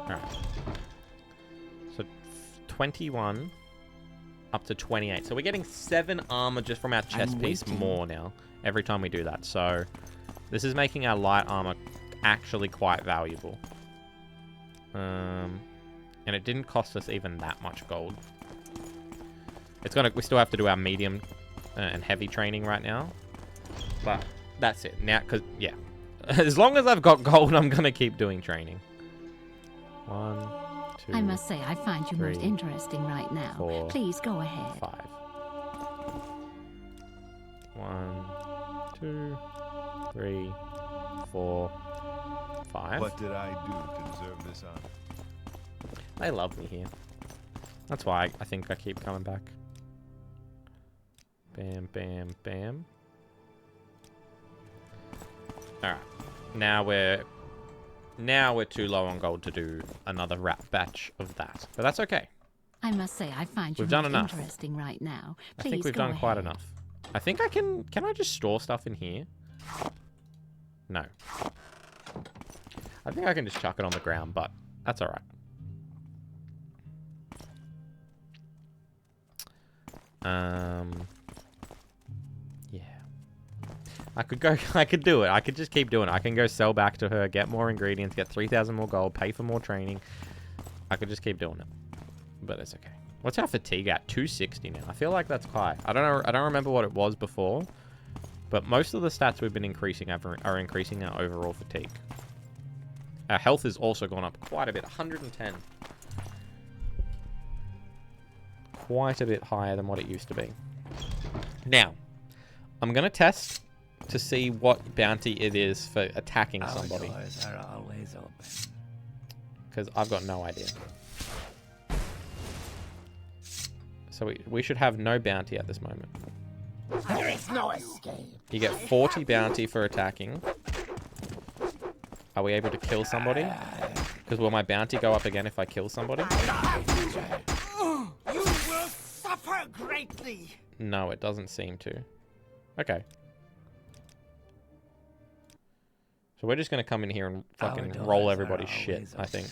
Alright. So 21 up to 28. So we're getting 7 armor just from our chest piece more now every time we do that. So this is making our light armor actually quite valuable. And it didn't cost us even that much gold. We still have to do our medium and heavy training right now. But that's it. Now, because, yeah. As long as I've got gold, I'm going to keep doing training. 1, 2, I must say, I find you 3, most interesting right now. 4, Please go ahead. 5. 1, 2, 3, 4, 5. What did I do to deserve this honor? They love me here. That's why I think I keep coming back. Bam, bam, bam. Alright. Now we're too low on gold to do another batch of that. But that's okay. I must say, I find you We've done most enough. interesting right now. Please I think we've go done quite ahead. enough. I think I can I just store stuff in here? No. I think I can just chuck it on the ground, but that's alright. Yeah. I could do it. I could just keep doing it. I can go sell back to her, get more ingredients, get 3,000 more gold, pay for more training. I could just keep doing it. But it's okay. What's our fatigue at? 260 now. I feel like that's high. I don't know. I don't remember what it was before. But most of the stats we've been increasing are increasing our overall fatigue. Our health has also gone up quite a bit. 110. Quite a bit higher than what it used to be. Now, I'm going to test to see what bounty it is for attacking Our somebody. doors are always open. Because I've got no idea. So we should have no bounty at this moment. There is no escape. You get 40 bounty for attacking. Are we able to kill somebody? Because will my bounty go up again if I kill somebody? You will suffer greatly. No, it doesn't seem to. Okay. So we're just going to come in here and fucking roll everybody's shit, I think.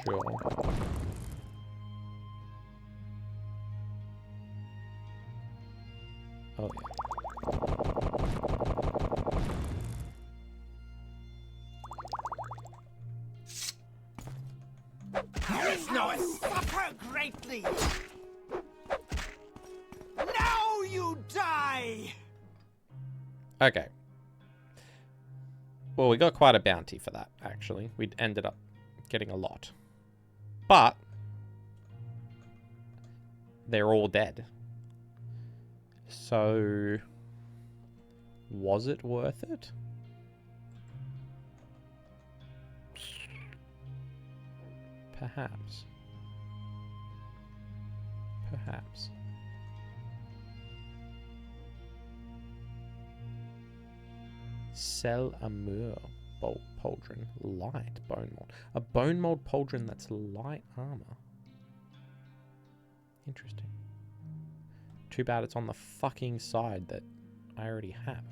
Sure. Oh, There is no suffer greatly. Now you die. okay. Well, we got quite a bounty for that, actually. We ended up getting a lot. But they're all dead. So was it worth it? Perhaps. Perhaps. Sell a Moor pauldron. Light bone mold. A bone mold pauldron that's light armor. Interesting. Too bad it's on the fucking side that I already have.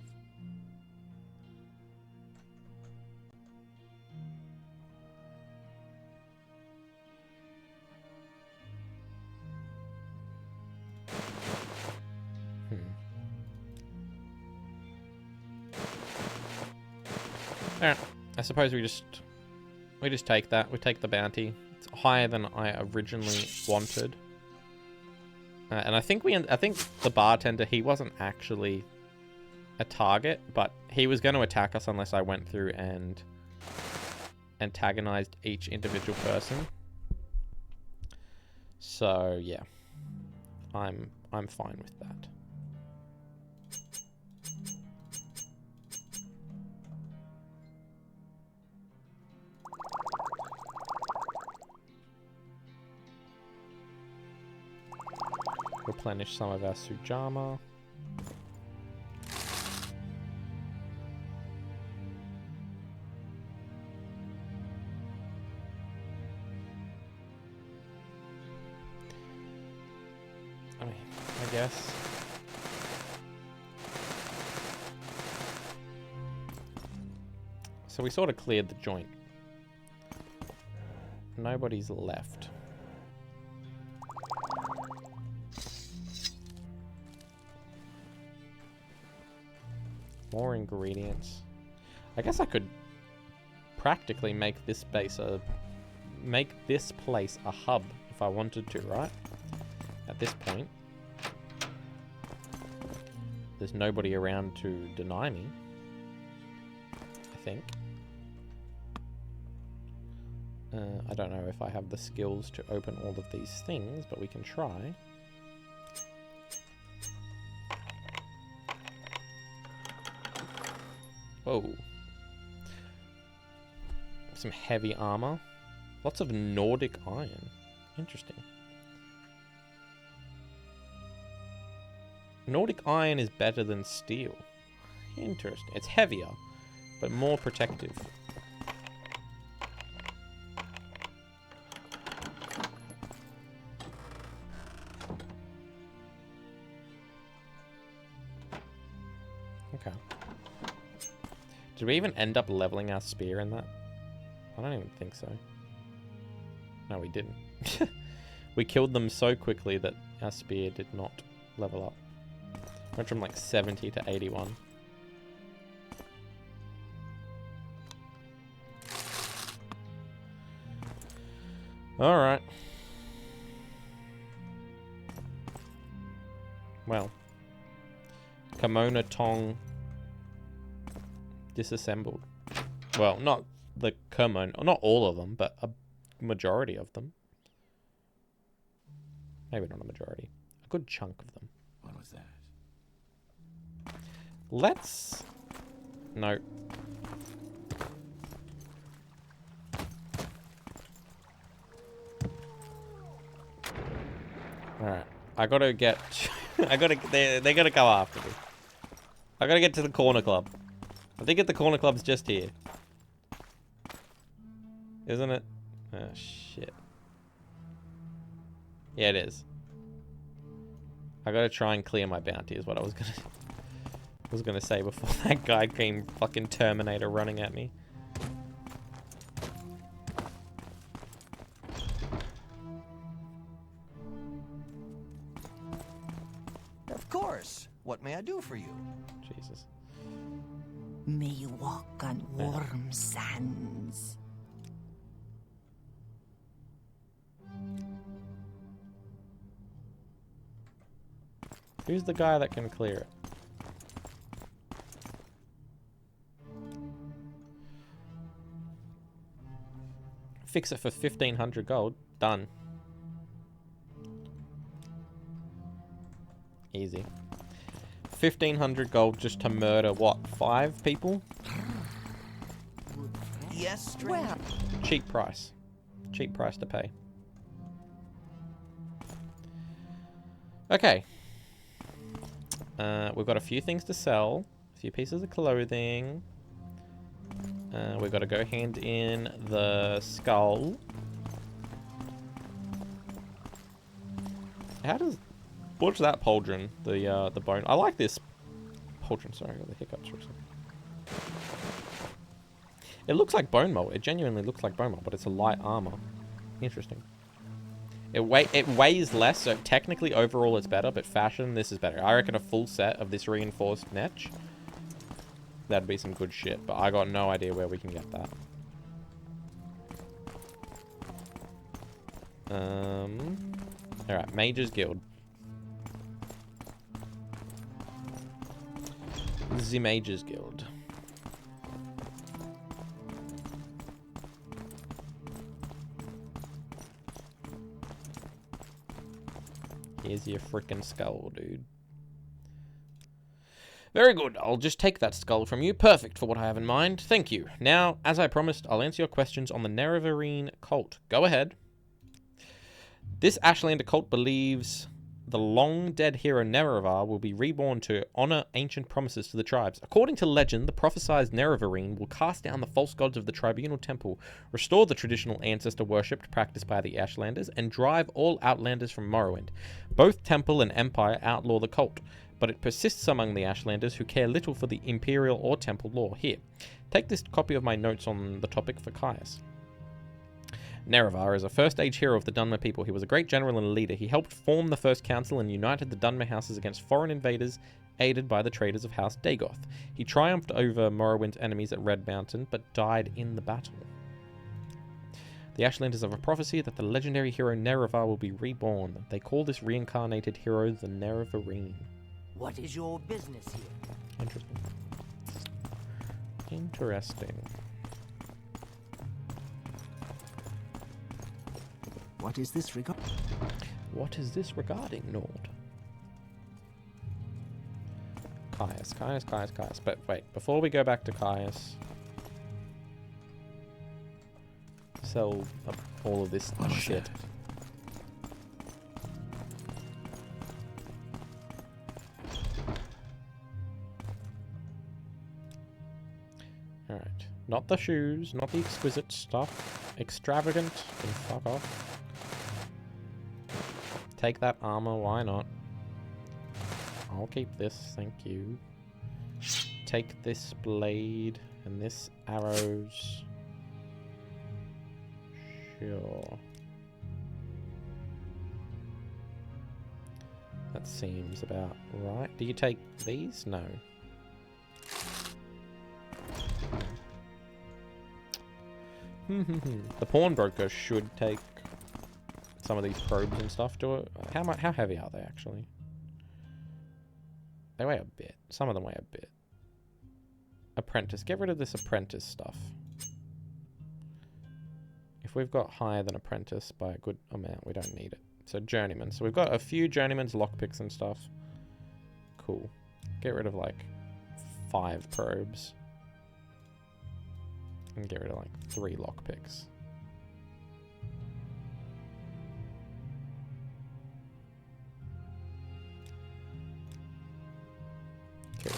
Alright, I suppose we just take that. We take the bounty. It's higher than I originally wanted. And I think the bartender, he wasn't actually a target, but he was going to attack us unless I went through and antagonized each individual person. So yeah, I'm fine with that. Replenish some of our Sujama. I mean, I guess. So we sort of cleared the joint. Nobody's left. More ingredients. I guess I could practically make this place a hub if I wanted to, right? At this point. There's nobody around to deny me. I think. I don't know if I have the skills to open all of these things, but we can try. Whoa. Some heavy armor. Lots of Nordic iron. Interesting. Nordic iron is better than steel. Interesting. It's heavier, but more protective. Okay. Did we even end up leveling our spear in that? I don't even think so. No, we didn't. We killed them so quickly that our spear did not level up. Went from like 70 to 81. Alright. Well. Kimono Tong disassembled. Well, not the kimono, not all of them, but a majority of them. Maybe not a majority. A good chunk of them. What was that? Let's... No. Alright. I gotta get... They're gonna come after me. I gotta get to the corner club. I think the corner club's just here. Isn't it? Oh, shit. Yeah, it is. I gotta try and clear my bounty is what I was gonna say before that guy came fucking Terminator running at me. Of course. What may I do for you? Jesus. May you walk on warm sands. Who's the guy that can clear it? Fix it for 1,500 gold. Done. Easy. 1,500 gold just to murder, what, 5 people? Yes, stranger. Cheap price. Cheap price to pay. Okay. We've got a few things to sell. A few pieces of clothing. We've got to go hand in the skull. How does... What's that pauldron? The bone. I like this pauldron. Sorry, I got the hiccups for a second. It looks like bone mold. It genuinely looks like bone mold, but it's a light armor. Interesting. It weighs less, so technically overall it's better, but fashion, this is better. I reckon a full set of this reinforced netch, that'd be some good shit, but I got no idea where we can get that. Alright, Mage's Guild. The Mage's Guild. Here's your freaking skull, dude. Very good. I'll just take that skull from you. Perfect for what I have in mind. Thank you. Now, as I promised, I'll answer your questions on the Nerevarine cult. Go ahead. This Ashlander cult believes the long-dead hero Nerevar will be reborn to honor ancient promises to the tribes. According to legend, the prophesied Nerevarine will cast down the false gods of the Tribunal Temple, restore the traditional ancestor worship practiced by the Ashlanders, and drive all Outlanders from Morrowind. Both Temple and Empire outlaw the cult, but it persists among the Ashlanders who care little for the Imperial or Temple law. Here, take this copy of my notes on the topic for Caius. Nerevar is a first-age hero of the Dunmer people. He was a great general and leader. He helped form the First Council and united the Dunmer houses against foreign invaders, aided by the traders of House Dagoth. He triumphed over Morrowind's enemies at Red Mountain, but died in the battle. The Ashlanders have a prophecy that the legendary hero Nerevar will be reborn. They call this reincarnated hero the Nerevarine. What is your business here? Interesting. Interesting. What is this regarding? What is this regarding, Nord? Caius. But wait, before we go back to Caius, sell all of this shit. Alright. Not the shoes, not the exquisite stuff. Extravagant, then fuck off. Take that armor, why not? I'll keep this, thank you. Take this blade and this arrows. Sure. That seems about right. Do you take these? No. The pawnbroker should take some of these probes and stuff. How heavy are they actually? They weigh a bit. Some of them weigh a bit. Apprentice. Get rid of this apprentice stuff. If we've got higher than apprentice by a good amount, we don't need it. So journeyman. So we've got a few journeymans, lockpicks and stuff. Cool. Get rid of like 5 probes. And get rid of like 3 lockpicks. Okay.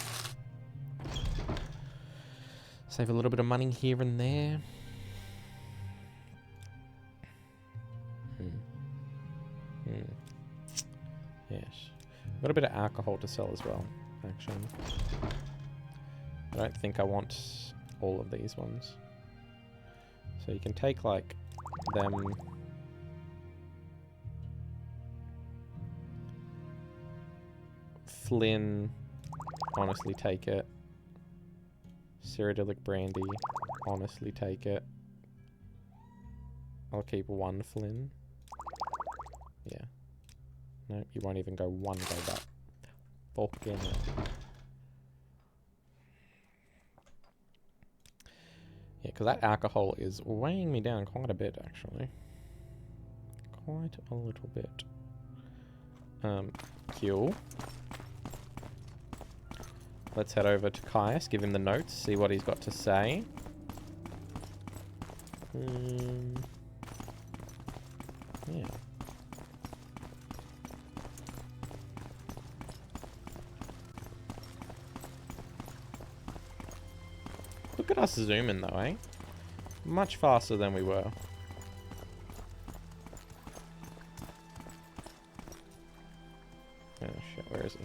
Save a little bit of money here and there. Yes. Got a bit of alcohol to sell as well, actually. I don't think I want all of these ones. So you can take, like, them. Flynn, honestly take it. Cyrodiilic brandy, honestly take it. I'll keep 1 Flynn. Yeah. No, you won't even go 1 go back. Fucking hell. Yeah, because that alcohol is weighing me down quite a bit, actually. Quite a little bit. Cool. Let's head over to Caius, give him the notes, see what he's got to say. Yeah. Look at us zooming though, eh? Much faster than we were. Oh shit, where is he?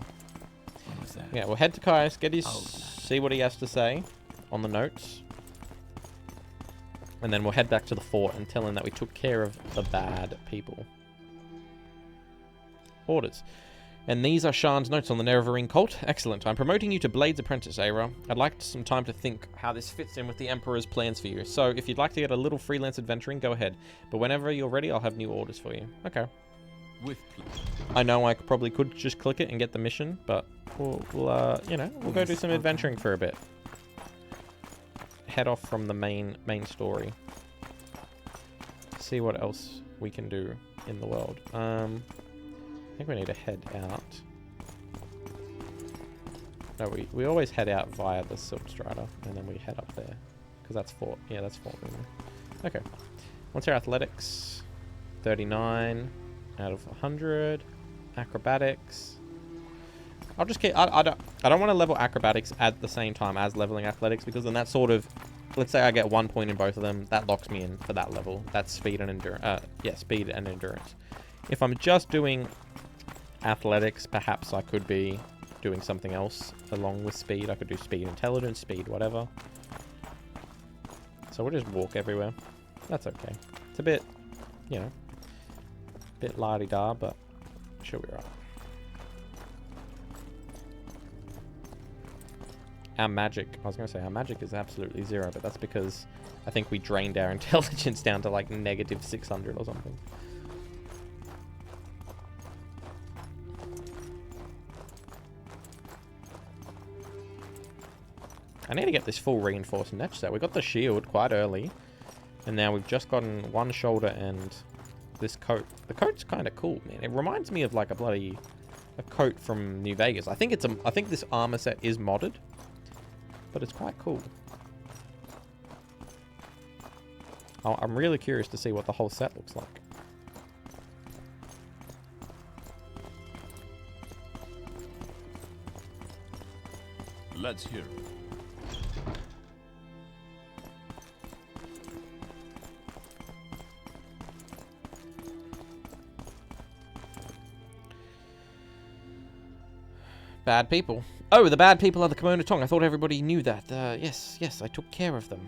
What was that? Yeah, we'll head to Caius, get his, see what he has to say on the notes. And then we'll head back to the fort and tell him that we took care of the bad people. Orders. And these are Shan's notes on the Nerevarine cult. Excellent. I'm promoting you to Blade's Apprentice, Aira. I'd like some time to think how this fits in with the Emperor's plans for you. So if you'd like to get a little freelance adventuring, go ahead. But whenever you're ready, I'll have new orders for you. Okay. I know I probably could just click it and get the mission, but we'll you know, we'll go do some adventuring for a bit. Head off from the main story. See what else we can do in the world. I think we need to head out. No, we always head out via the Silk Strider, and then we head up there. Because that's Fort. Yeah, that's Fort Rumor. Okay. What's our athletics? 39 out of 100. Acrobatics. I'll just keep... I don't want to level acrobatics at the same time as leveling athletics, because then that sort of... Let's say I get 1 point in both of them. That locks me in for that level. That's speed and endurance. Yeah, speed and endurance. If I'm just doing athletics, perhaps I could be doing something else along with speed. I could do speed intelligence, speed whatever. So we'll just walk everywhere. That's okay. It's a bit, you know, a bit la-di-da, but she'll be right. Our magic, I was going to say, our magic is absolutely 0, but that's because I think we drained our intelligence down to like -600 or something. I need to get this full reinforced netch set. We got the shield quite early, and now we've just gotten 1 shoulder and this coat. The coat's kind of cool, man. It reminds me of like a coat from New Vegas. I think this armor set is modded, but it's quite cool. I'm really curious to see what the whole set looks like. Let's hear it. Bad people. Oh, the bad people are the Kimono Tong. I thought everybody knew that. Yes, I took care of them.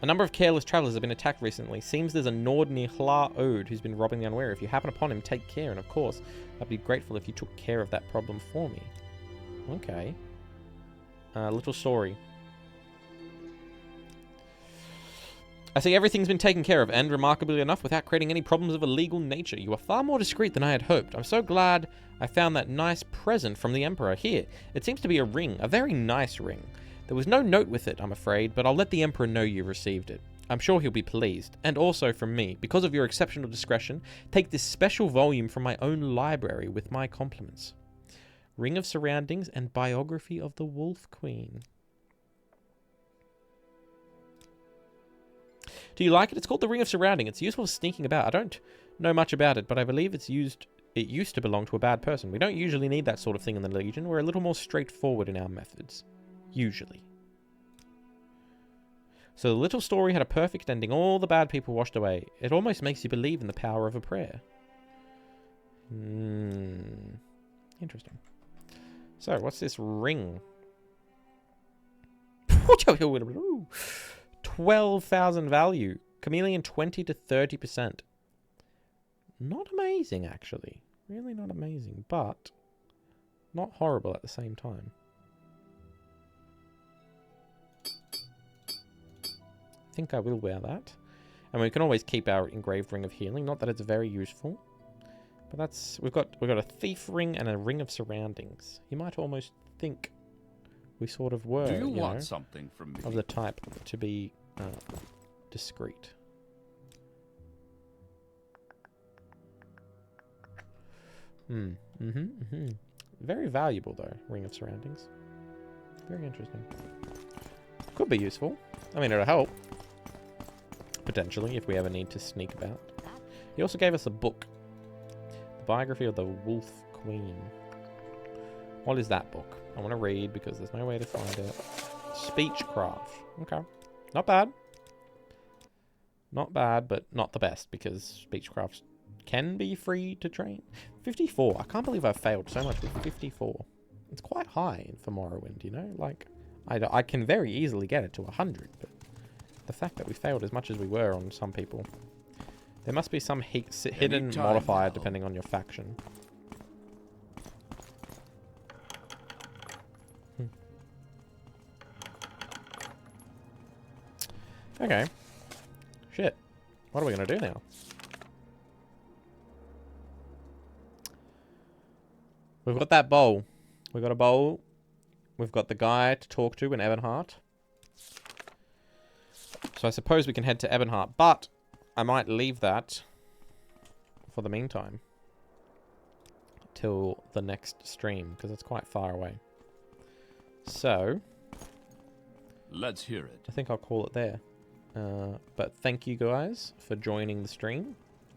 A number of careless travelers have been attacked recently. Seems there's a Nord near Hla Ode who's been robbing the unwary. If you happen upon him, take care. And of course, I'd be grateful if you took care of that problem for me. Okay. Little story. I see everything's been taken care of, and remarkably enough, without creating any problems of a legal nature. You are far more discreet than I had hoped. I'm so glad I found that nice present from the Emperor. Here, it seems to be a ring, a very nice ring. There was no note with it, I'm afraid, but I'll let the Emperor know you received it. I'm sure he'll be pleased. And also from me, because of your exceptional discretion, take this special volume from my own library with my compliments. Ring of Surroundings and Biography of the Wolf Queen. Do you like it? It's called the Ring of Surrounding. It's useful for sneaking about. I don't know much about it, but I believe it used to belong to a bad person. We don't usually need that sort of thing in the Legion. We're a little more straightforward in our methods. Usually. So the little story had a perfect ending. All the bad people washed away. It almost makes you believe in the power of a prayer. Interesting. So, what's this ring? 12,000 value. Chameleon 20 to 30%. Not amazing, actually. Really not amazing, but not horrible at the same time. I think I will wear that. And we can always keep our engraved ring of healing. Not that it's very useful. But that's... We've got a thief ring and a ring of surroundings. You might almost think we sort of were, Do you want something from me? of the type to be discreet. Very valuable, though, Ring of Surroundings. Very interesting. Could be useful. I mean, it'll help. Potentially, if we ever need to sneak about. He also gave us a book. The Biography of the Wolf Queen. What is that book? I want to read because there's no way to find it. Speechcraft. Okay. Not bad. Not bad, but not the best because Speechcraft can be free to train. 54. I can't believe I failed so much with 54. It's quite high for Morrowind, you know? Like, I can very easily get it to 100, but the fact that we failed as much as we were on some people. There must be some hidden modifier depending on your faction. Okay. Shit. What are we going to do now? We've got that bowl. We've got a bowl. We've got the guy to talk to in Ebonheart. So I suppose we can head to Ebonheart, but I might leave that for the meantime. Till the next stream, because it's quite far away. So... Let's hear it. I think I'll call it there. But thank you guys for joining the stream.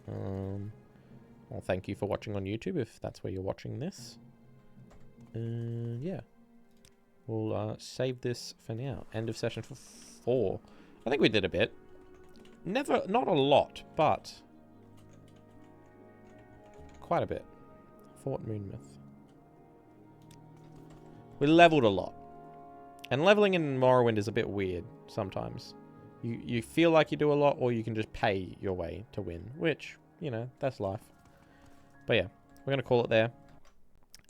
Well, thank you for watching on YouTube if that's where you're watching this. Yeah. We'll save this for now. End of session for 4. I think we did a bit. Not a lot, but quite a bit. Fort Moonmouth. We leveled a lot. And leveling in Morrowind is a bit weird sometimes. You feel like you do a lot, or you can just pay your way to win, which, you know, that's life. But yeah, we're going to call it there.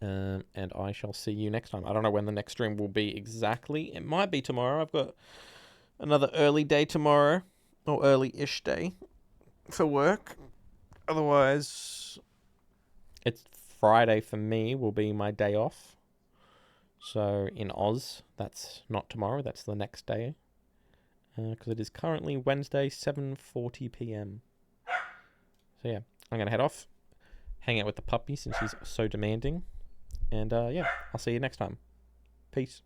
And I shall see you next time. I don't know when the next stream will be exactly. It might be tomorrow. I've got another early day tomorrow, or early-ish day for work. Otherwise, it's Friday for me will be my day off. So in Oz, that's not tomorrow, that's the next day. Because it is currently Wednesday, 7:40 PM. So yeah, I'm going to head off, hang out with the puppy since he's so demanding. And yeah, I'll see you next time. Peace.